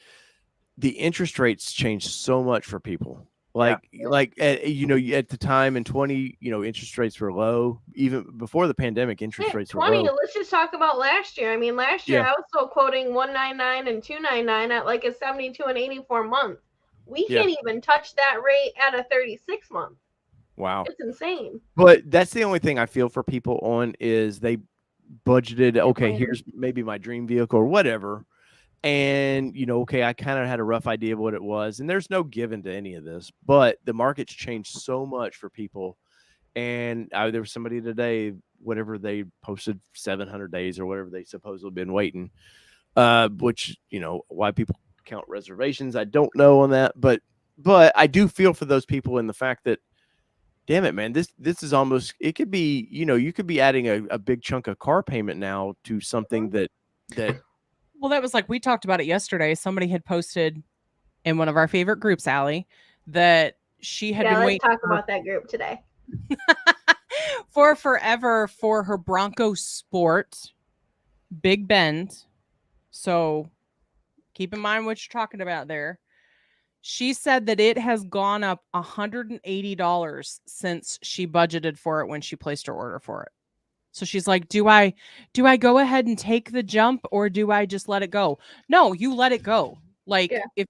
the interest rates changed so much for people. At the time in 20, interest rates were low. Even before the pandemic, interest rates were low. Let's just talk about last year. I mean, last year I was still quoting 199 and 299 at like a 72 and 84 month. We can't even touch that rate at a 36 month. Wow. It's insane. But that's the only thing I feel for people on is they budgeted, okay, here's maybe my dream vehicle or whatever. And, okay, I kind of had a rough idea of what it was. And there's no given to any of this, but the market's changed so much for people. And there was somebody today, whatever they posted 700 days or whatever they supposedly been waiting, which, why people count reservations, I don't know on that. But I do feel for those people in the fact that, damn it, man, this is almost, it could be, you could be adding a big chunk of car payment now to something that well, that was like, we talked about it yesterday. Somebody had posted in one of our favorite groups, Allie, that she had been waiting. Let's talk about that group today. For forever for her Bronco Sport Big Bend. So keep in mind what you're talking about there. She said that it has gone up $180 since she budgeted for it when she placed her order for it. So she's like, do I go ahead and take the jump, or do I just let it go? No, you let it go. Like, if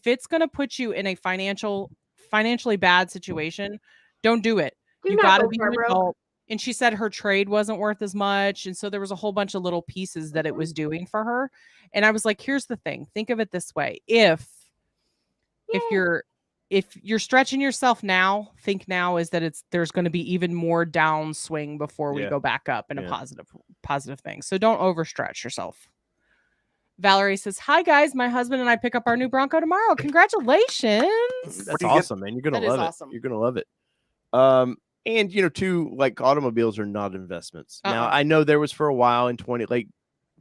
it's gonna put you in a financially bad situation, don't do it. You gotta be an adult. And she said her trade wasn't worth as much. And so there was a whole bunch of little pieces that it was doing for her. And I was like, here's the thing. Think of it this way. If you're stretching yourself now, think now is that there's going to be even more downswing before we go back up in a positive thing. So don't overstretch yourself. Valerie says, hi guys, my husband and I pick up our new Bronco tomorrow. Congratulations. That's awesome, man. You're going to love it. Awesome. You're going to love it. And too, like, automobiles are not investments. Now, I know there was for a while in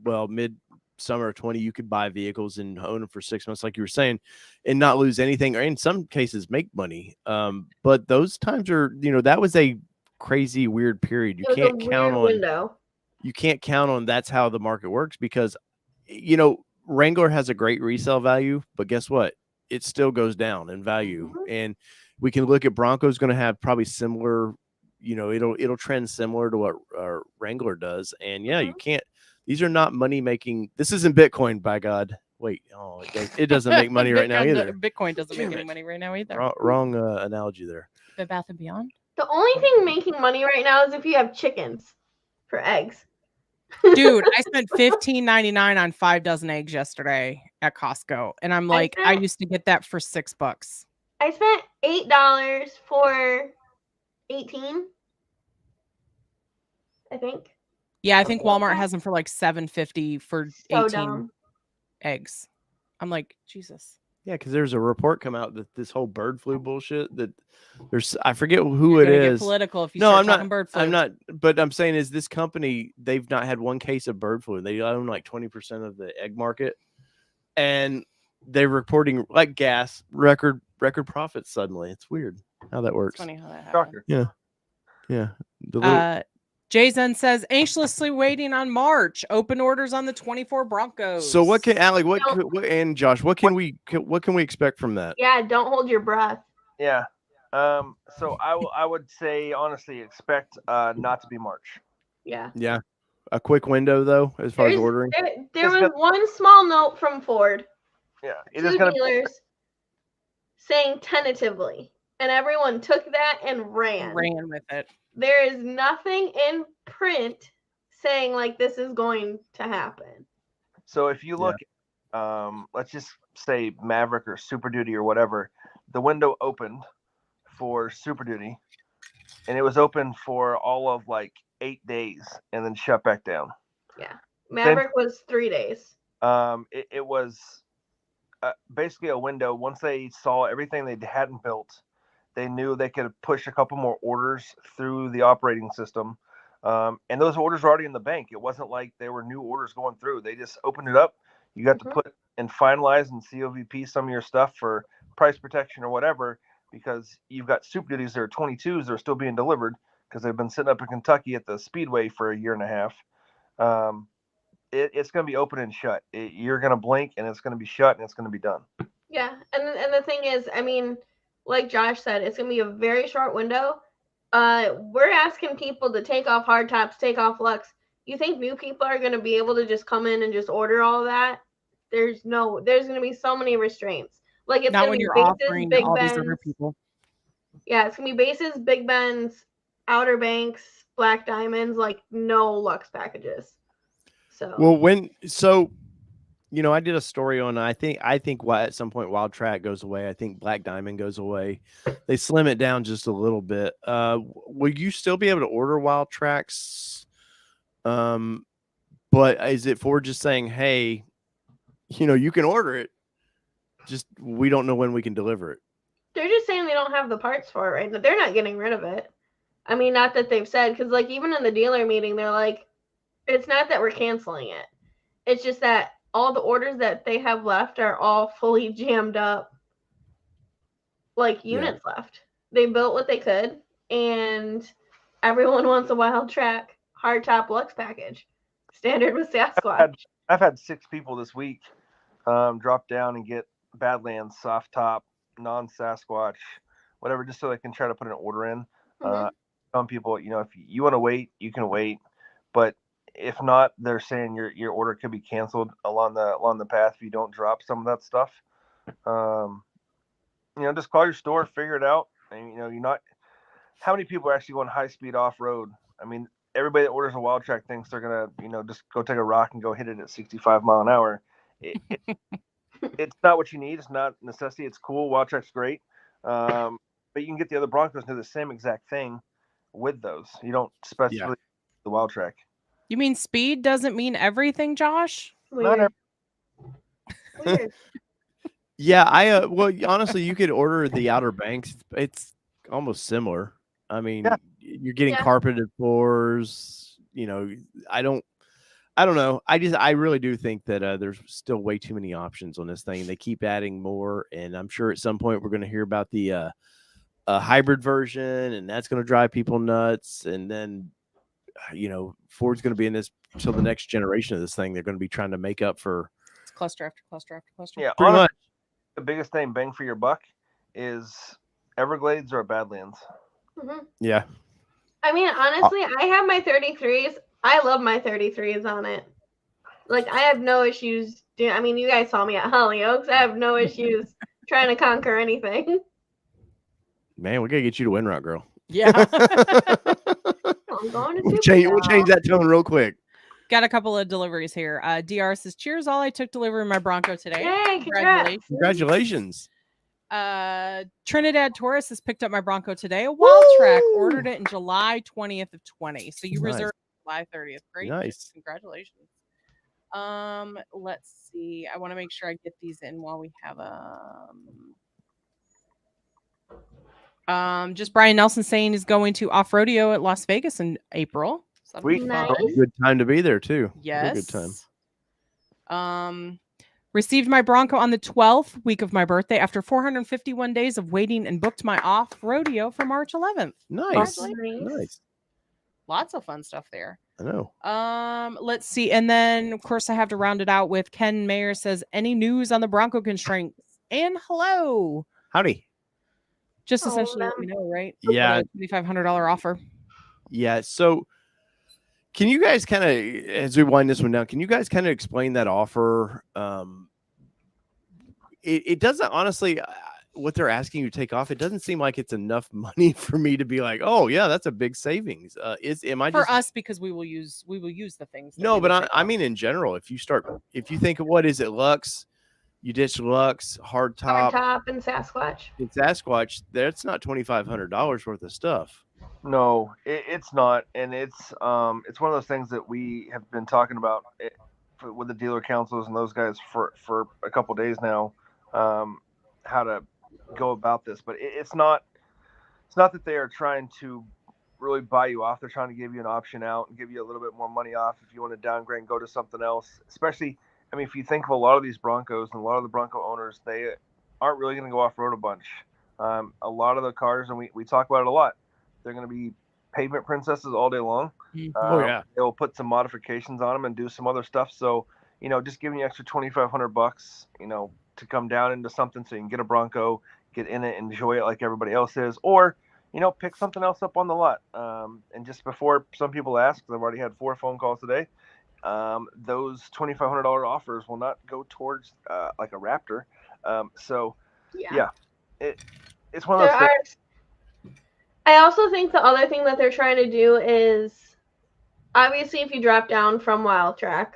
mid-summer of 20, you could buy vehicles and own them for 6 months, like you were saying, and not lose anything, or in some cases make money. But those times are, that was a crazy, weird period. You can't count on. You can't count on that's how the market works, because, Wrangler has a great resale value, but guess what? It still goes down in value. And we can look at Bronco's going to have probably similar, it'll trend similar to what Wrangler does. And you can't, these are not money making. This isn't Bitcoin, by God. Wait, it doesn't make money right now either. Bitcoin doesn't make any money right now either. Wrong analogy there. Bed Bath and Beyond. The only thing making money right now is if you have chickens for eggs. Dude, I spent $15.99 on 5 dozen eggs yesterday at Costco, and I'm like, I used to get that for $6. I spent $8 for 18, I think. Yeah, I think Walmart has them for like $7.50 for 18 eggs. I'm like, Jesus. Yeah, because there's a report come out that this whole bird flu bullshit, that there's, I forget who it is. Get political if you start talking bird flu. I'm not, but I'm saying is this company, they've not had one case of bird flu. They own like 20% of the egg market, and they're reporting like record profits suddenly. It's weird how that works. It's funny how that happens. Yeah. Jason says, anxiously waiting on March. Open orders on the 24 Broncos. So what can Allie? And Josh? What can we expect from that? Yeah, don't hold your breath. Yeah. So I would say honestly expect not to be March. Yeah. Yeah. A quick window though, as far as ordering. There was one small note from Ford. Yeah. It is going to dealers saying tentatively, and everyone took that and ran with it. There is nothing in print saying like this is going to happen. So if you look, let's just say Maverick or Super Duty or whatever, the window opened for Super Duty, and it was open for all of like 8 days and then shut back down. Yeah. Maverick was 3 days. It was basically a window. Once they saw everything they hadn't built, they knew they could push a couple more orders through the operating system. And those orders were already in the bank. It wasn't like there were new orders going through. They just opened it up. You got to put and finalize and COVP some of your stuff for price protection or whatever, because you've got Super Duties that are 22s that are still being delivered because they've been sitting up in Kentucky at the Speedway for a year and a half. It's going to be open and shut. You're going to blink and it's going to be shut and it's going to be done. Yeah. And the thing is, I mean, like Josh said, it's going to be a very short window. We're asking people to take off hardtops, take off Lux. You think new people are going to be able to just come in and just order all that? There's going to be so many restraints. Like it's going to be bases, Big Bends. People. Yeah, it's going to be bases, Big Bends, Outer Banks, Black Diamonds, like no Lux packages. So You know, I did a story on. I think at some point Wildtrack goes away. I think Black Diamond goes away. They slim it down just a little bit. Will you still be able to order Wildtracks? But is it for just saying, hey, you know, you can order it, just we don't know when we can deliver it? They're just saying they don't have the parts for it right now. They're not getting rid of it. I mean, not that they've said, because like even in the dealer meeting, they're like, it's not that we're canceling it. It's just that all the orders that they have left are all fully jammed up, like units left. They built what they could, and everyone wants a Wildtrack hardtop Lux package, standard with Sasquatch. I've had 6 people this week drop down and get Badlands soft top, non-Sasquatch, whatever, just so they can try to put an order in. Some people, you know, if you want to wait, you can wait, but if not, they're saying your order could be canceled along the path if you don't drop some of that stuff. You know, just call your store, figure it out. And, you know, you're not. How many people are actually going high speed off road? I mean, everybody that orders a Wildtrack thinks they're gonna, you know, just go take a rock and go hit it at 65 mile an hour. It's not what you need. It's not a necessity. It's cool. Wildtrack's great, but you can get the other Broncos to do the same exact thing with those. You don't specifically the Wildtrack. You mean speed doesn't mean everything, Josh? Weird. Yeah, well, honestly, you could order the Outer Banks. It's almost similar. I mean, you're getting carpeted floors. You know, I don't know. I really do think that there's still way too many options on this thing. They keep adding more, and I'm sure at some point we're going to hear about the hybrid version, and that's going to drive people nuts. And then, you know, Ford's going to be in this till the next generation of this thing. They're going to be trying to make up for cluster after cluster after cluster. Yeah, pretty much. The biggest thing, bang for your buck, is Everglades or Badlands. Yeah. I mean, honestly, I have my 33s. I love my 33s on it. Like, I have no issues. I mean, you guys saw me at Hollyoaks. I have no issues trying to conquer anything. Man, we got to get you to Windrock, girl. Yeah. I'm going to we'll change that tone real quick. Got a couple of deliveries here. DR says, cheers, all. I took delivery of my Bronco today. Yay, Congratulations. Trinidad Taurus has picked up my Bronco today. A Wildtrack ordered it in July 20th of 20. So you reserved July 30th. Great. Nice. Congratulations. Let's see. I want to make sure I get these in while we have just Brian Nelson saying he's going to Off-rodeo at Las Vegas in April. Nice. Good time to be there too. Yes. Good time. Received my Bronco on the 12th week of my birthday after 451 days of waiting and booked my Off-rodeo for March 11th. Nice. Lots of fun stuff there. I know. Let's see. And then, of course, I have to round it out with Ken Mayer says, any news on the Bronco constraints? And hello. Howdy. Just essentially let me know, right? Yeah. $2,500 offer. Yeah. So can you guys kind of, as we wind this one down, can you guys kind of explain that offer? It doesn't, honestly, what they're asking you to take off, it doesn't seem like it's enough money for me to be like, oh yeah, that's a big savings. Am I for us, because we will use the things. No, but I mean in general, if you think of what is it, Lux, you ditch Lux, hardtop and Sasquatch. It's Sasquatch. That's not $2,500 worth of stuff. No, it's not, and it's one of those things that we have been talking about with the dealer councils and those guys for a couple of days now, how to go about this. But it's not that they are trying to really buy you off. They're trying to give you an option out and give you a little bit more money off if you want to downgrade and go to something else. Especially, I mean, if you think of a lot of these Broncos and a lot of the Bronco owners, they aren't really going to go off-road a bunch. A lot of the cars, and we talk about it a lot, they're going to be pavement princesses all day long. They'll put some modifications on them and do some other stuff. So, you know, just giving you extra $2,500, you know, to come down into something so you can get a Bronco, get in it, enjoy it like everybody else is, or, you know, pick something else up on the lot. And just before some people ask, because I've already had 4 phone calls today, those $2,500 offers will not go towards like a Raptor. It's one of those things. I also think the other thing that they're trying to do is, obviously, if you drop down from Wildtrack,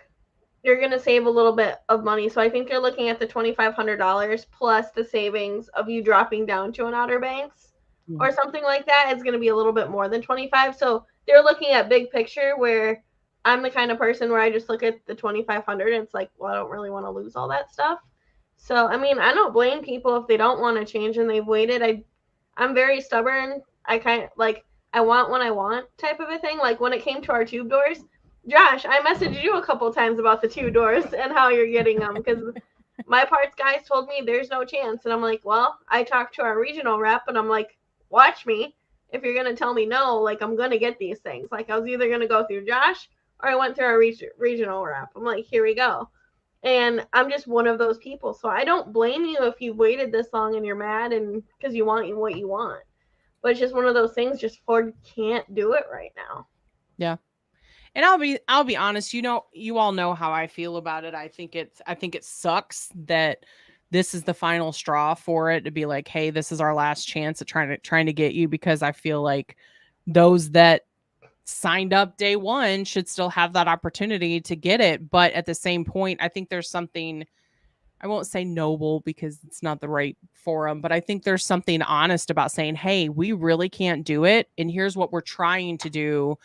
you're going to save a little bit of money. So I think you're looking at the $2,500 plus the savings of you dropping down to an Outer Banks or something like that. It's going to be a little bit more than 25. So they're looking at big picture, where I'm the kind of person where I just look at the 2,500 and it's like, well, I don't really want to lose all that stuff. So, I mean, I don't blame people if they don't want to change and they've waited. I'm very stubborn. I kind of like, I want what I want type of a thing. Like when it came to our tube doors, Josh, I messaged you a couple times about the tube doors and how you're getting them, because my parts guys told me there's no chance. And I'm like, well, I talked to our regional rep and I'm like, watch me. If you're going to tell me no, like I'm going to get these things. Like I was either going to go through Josh or I went through our regional rep. I'm like, here we go. And I'm just one of those people. So I don't blame you if you've waited this long and you're mad and because you want what you want. But it's just one of those things, just Ford can't do it right now. Yeah. And I'll be honest, you all know how I feel about it. I think it sucks that this is the final straw for it to be like, hey, this is our last chance at trying to get you, because I feel like those that signed up day one should still have that opportunity to get it. But at the same point, I think there's something, I won't say noble because it's not the right forum, but I think there's something honest about saying, hey, we really can't do it. And here's what we're trying to do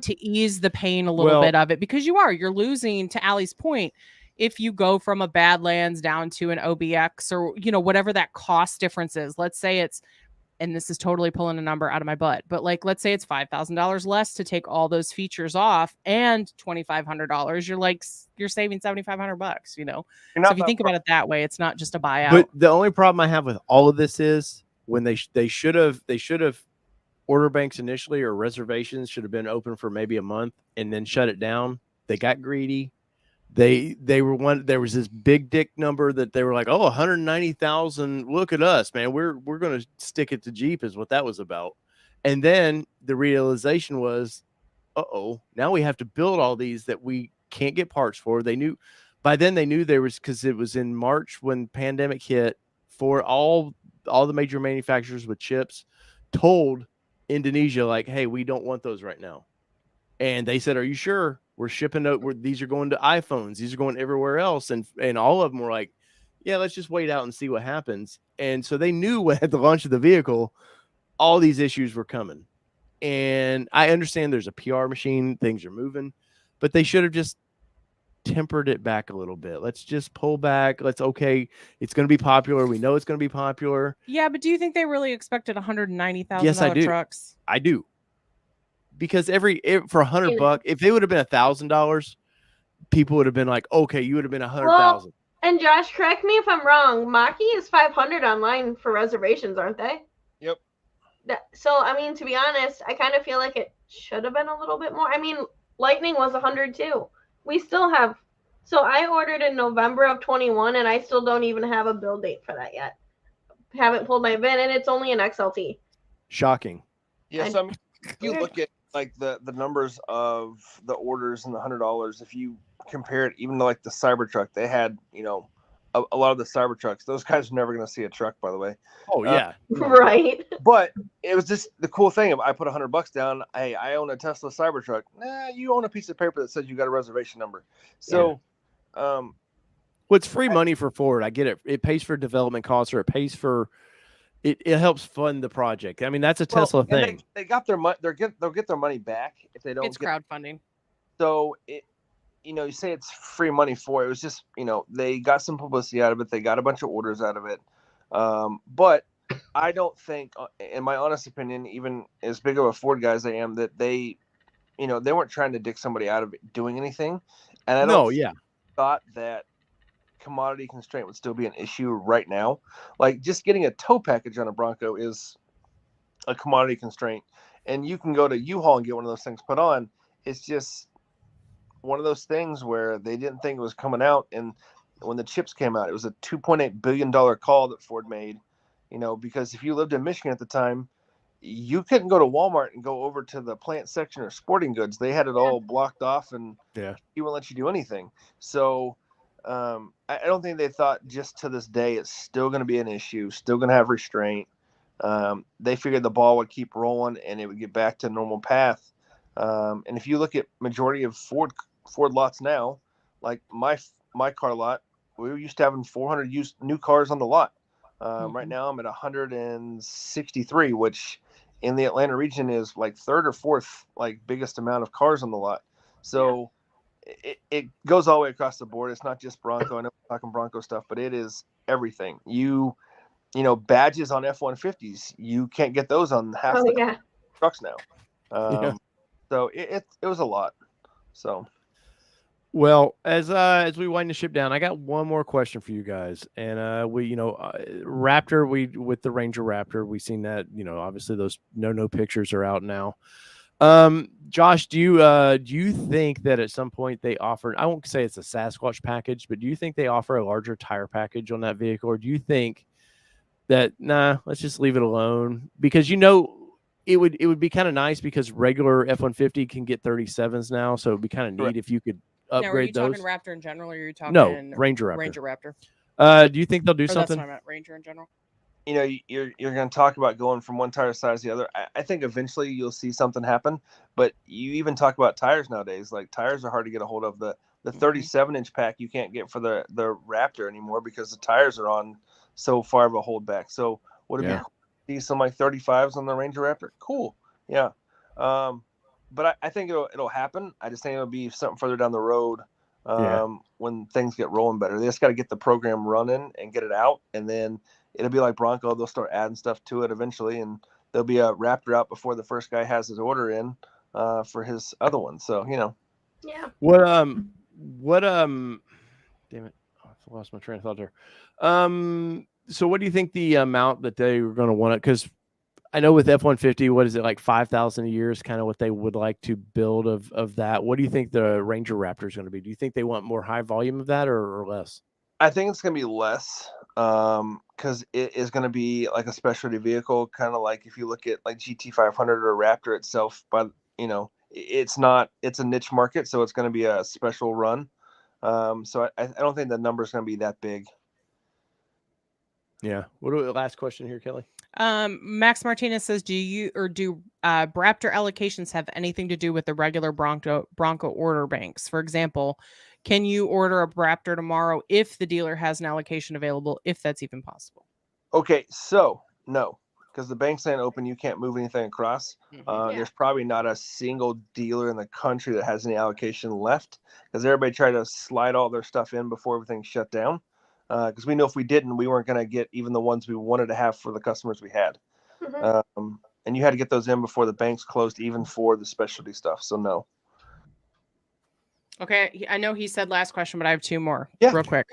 to ease the pain a little bit of it, because you're losing, to Allie's point. If you go from a Badlands down to an OBX or, whatever that cost difference is, let's say it's, and this is totally pulling a number out of my butt, but like, let's say it's $5,000 less to take all those features off and $2,500. You're saving $7,500, So if you think about it that way, it's not just a buyout. But the only problem I have with all of this is when they should have order banks initially, or reservations should have been open for maybe a month and then shut it down. They got greedy. There was this big dick number that they were like, 190,000. Look at us, man. We're going to stick it to Jeep is what that was about. And then the realization was, now we have to build all these that we can't get parts for. By then they knew there was, because it was in March when pandemic hit, for all the major manufacturers with chips told Indonesia, like, hey, we don't want those right now. And they said, are you sure? We're shipping these are going to iPhones. These are going everywhere else. And all of them were like, yeah, let's just wait out and see what happens. And so they knew at the launch of the vehicle, all these issues were coming. And I understand there's a PR machine, things are moving, but they should have just tempered it back a little bit. Let's just pull back. It's going to be popular. We know it's going to be popular. Yeah, but do you think they really expected $190,000 yes, I do. trucks? I do. Because for $100, if they would have been $1,000, people would have been like, okay, you would have been 100,000. Well, and Josh, correct me if I'm wrong. Maki is 500 online for reservations, aren't they? Yep. So, I mean, to be honest, I kind of feel like it should have been a little bit more. I mean, Lightning was 100 too. We still have. So I ordered in November of 21, and I still don't even have a build date for that yet. Haven't pulled my VIN, and it's only an XLT. Shocking. Yes, I mean, if you look at like the numbers of the orders and the $100, if you compare it even to like the Cybertruck, they had, a lot of the Cybertrucks. Those guys are never going to see a truck, by the way. Oh yeah, right. But it was just the cool thing. If I put $100 down, hey, I own a Tesla Cybertruck. Nah, you own a piece of paper that says you got a reservation number. So, what's free money for Ford? I get it. It pays for development costs, or it pays for. It helps fund the project. I mean, that's a Tesla thing. They got their money. They'll get their money back if they don't. It's crowdfunding. So you say it's free money for it. It was just, they got some publicity out of it. They got a bunch of orders out of it. But I don't think, in my honest opinion, even as big of a Ford guy as I am, that they weren't trying to dick somebody out of doing anything. And I don't thought that commodity constraint would still be an issue right now. Like just getting a tow package on a Bronco is a commodity constraint, and you can go to U-Haul and get one of those things put on. It's just one of those things where they didn't think it was coming out, and when the chips came out, it was a $2.8 billion call that Ford made, because if you lived in Michigan at the time, you couldn't go to Walmart and go over to the plant section or sporting goods. They had it all blocked off, and he wouldn't let you do anything. So I don't think they thought, just to this day, it's still going to be an issue, still going to have restraint. They figured the ball would keep rolling and it would get back to normal path. And if you look at majority of Ford lots now, like my car lot, we were used to having 400 used new cars on the lot. Right now I'm at 163, which in the Atlanta region is like third or fourth like biggest amount of cars on the lot. So it goes all the way across the board. It's not just Bronco. I know we're talking Bronco stuff, but it is everything. You know, badges on F-150s, you can't get those on half the trucks now. So it was a lot. So. Well, as we wind the ship down, I got one more question for you guys. And Raptor, with the Ranger Raptor, we've seen that, obviously those no pictures are out now. Josh, do you think that at some point they offer, I won't say it's a Sasquatch package, but do you think they offer a larger tire package on that vehicle? Or do you think that, let's just leave it alone? Because it would be kind of nice because regular F-150 can get 37s now. So it'd be kind of neat if you could upgrade now, are you those. talking Raptor in general, or are you talking Ranger Raptor? Ranger Raptor. Do you think they'll do something? That's what I meant, Ranger in general. You're going to talk about going from one tire size to the other. I think eventually you'll see something happen, but you even talk about tires nowadays. Like tires are hard to get a hold of. The 37-inch pack you can't get for the Raptor anymore because the tires are on so far of a holdback. So would it be cool to see some like 35s on the Ranger Raptor? Cool. Yeah. But I think it'll happen. I just think it'll be something further down the road when things get rolling better. They just got to get the program running and get it out, and then it'll be like Bronco. They'll start adding stuff to it eventually, and there'll be a Raptor out before the first guy has his order in for his other one. So, Yeah. What damn it. I lost my train of thought there. So what do you think the amount that they were going to want it? Because I know with F-150, what is it, like 5,000 a year is kind of what they would like to build of that. What do you think the Ranger Raptor is going to be? Do you think they want more high volume of that or less? I think it's going to be less because it is going to be like a specialty vehicle, kind of like if you look at like GT500 or Raptor itself. But it's a niche market, so it's going to be a special run. So I don't think the number is going to be that big. Yeah. Last question here, Kelly? Max Martinez says, do Raptor allocations have anything to do with the regular Bronco order banks? For example, can you order a Raptor tomorrow if the dealer has an allocation available, if that's even possible? Okay, so no, because the banks ain't open. You can't move anything across. There's probably not a single dealer in the country that has any allocation left because everybody tried to slide all their stuff in before everything shut down. Because we know if we didn't, we weren't going to get even the ones we wanted to have for the customers we had. And you had to get those in before the banks closed, even for the specialty stuff. So no. Okay. I know he said last question, but I have two more real quick.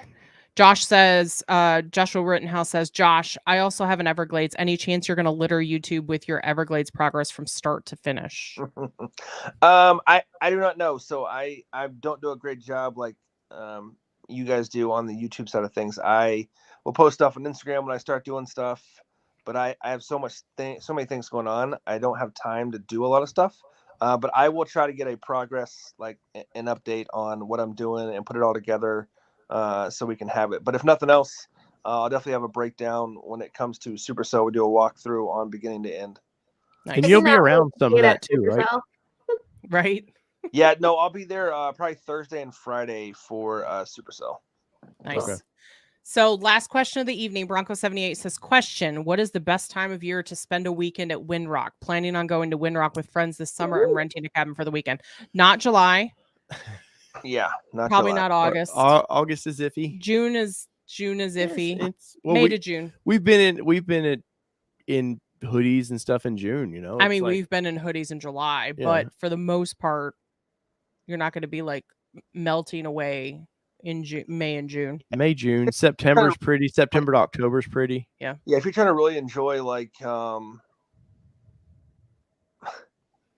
Josh says, Joshua Rittenhouse says, Josh, I also have an Everglades. Any chance you're going to litter YouTube with your Everglades progress from start to finish? I do not know. So I don't do a great job like you guys do on the YouTube side of things. I will post stuff on Instagram when I start doing stuff, but I have so many things going on. I don't have time to do a lot of stuff. But I will try to get a progress, like an update on what I'm doing and put it all together so we can have it. But if nothing else, I'll definitely have a breakdown when it comes to Supercell. We do a walkthrough on beginning to end. Nice. And you'll be around some of that too, right? Right. Yeah, no, I'll be there probably Thursday and Friday for Supercell. Nice. Okay. So last question of the evening, Bronco 78 says, question, what is the best time of year to spend a weekend at Windrock? Planning on going to Windrock with friends this summer and renting a cabin for the weekend. Not July. Yeah. Probably July. Not August. August is iffy. June is iffy. It's May to June. We've been in hoodies and stuff in June, I mean, we've been in hoodies in July, but for the most part, you're not going to be like melting away in May and June. May, June, September's pretty. September to October's pretty. Yeah. Yeah. If you're trying to really enjoy like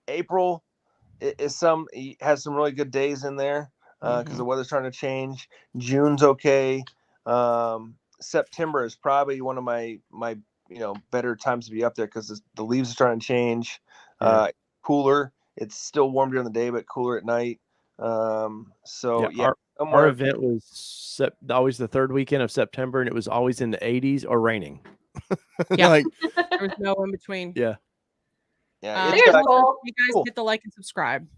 April has some really good days in there because the weather's starting to change. June's okay. September is probably one of my better times to be up there because the leaves are starting to change. Cooler. It's still warm during the day, but cooler at night. Our event was always the third weekend of September, and it was always in the 80s or raining. Yeah, there was no in between. Yeah. Yeah. You guys hit the like and subscribe.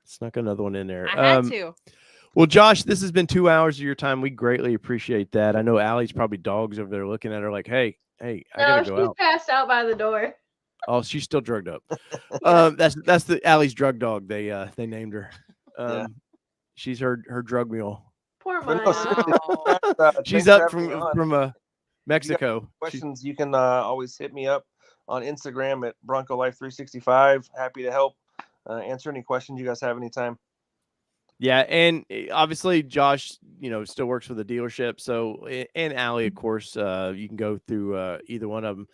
Snuck another one in there. I had to. Well, Josh, this has been 2 hours of your time. We greatly appreciate that. I know Allie's probably dogs over there looking at her like, hey, I gotta go out. She's passed out by the door. Oh, she's still drugged up. That's the Allie's drug dog. They named her. She's her drug mule. Poor Maya. She's up from Mexico. Questions, you can always hit me up on Instagram at Bronco Life 365. Happy to help answer any questions you guys have anytime. Yeah, and obviously Josh, still works for the dealership. So, and Allie, of course, you can go through either one of them.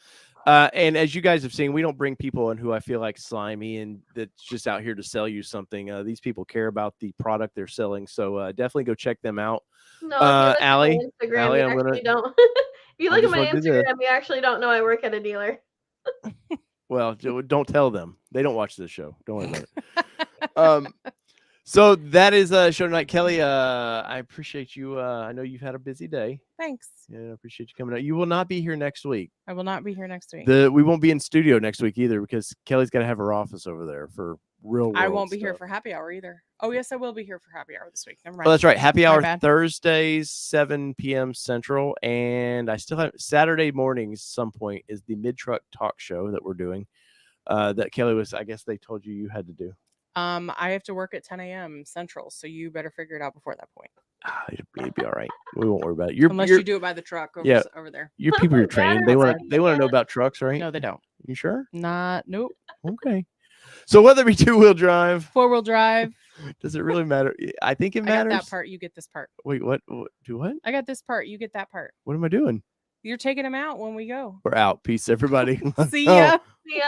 And as you guys have seen, we don't bring people in who I feel like slimy and that's just out here to sell you something. These people care about the product they're selling. So definitely go check them out. No, Allie, Allie, I'm gonna. Don't. If you look at my Instagram, you actually don't know I work at a dealer. Well, don't tell them. They don't watch this show. Don't worry about it. So that is show tonight. Kelly, I appreciate you. I know you've had a busy day. Thanks. Yeah, I appreciate you coming out. You will not be here next week. I will not be here next week. We won't be in studio next week either because Kelly's got to have her office over there for real world I won't be stuff. here for happy hour either. Oh, yes, I will be here for happy hour this week. Never mind. Oh, that's right. Happy hour Thursdays, 7 p.m. Central. And I still have Saturday mornings, some point, is the mid-truck talk show that we're doing. That Kelly was, I guess they told you had to do. I have to work at 10 a.m. Central, so you better figure it out before that point. It'll be all right. We won't worry about it. Unless you do it by the truck over there. Your people are trained. They want to know about trucks, right? No, they don't. You sure? Nope. Okay. So whether it be 2-wheel drive, 4-wheel drive, does it really matter? I think it matters. I got that part. You get this part. Wait, what? Do what? I got this part. You get that part. What am I doing? You're taking them out when we go. We're out. Peace, everybody. See ya. See ya.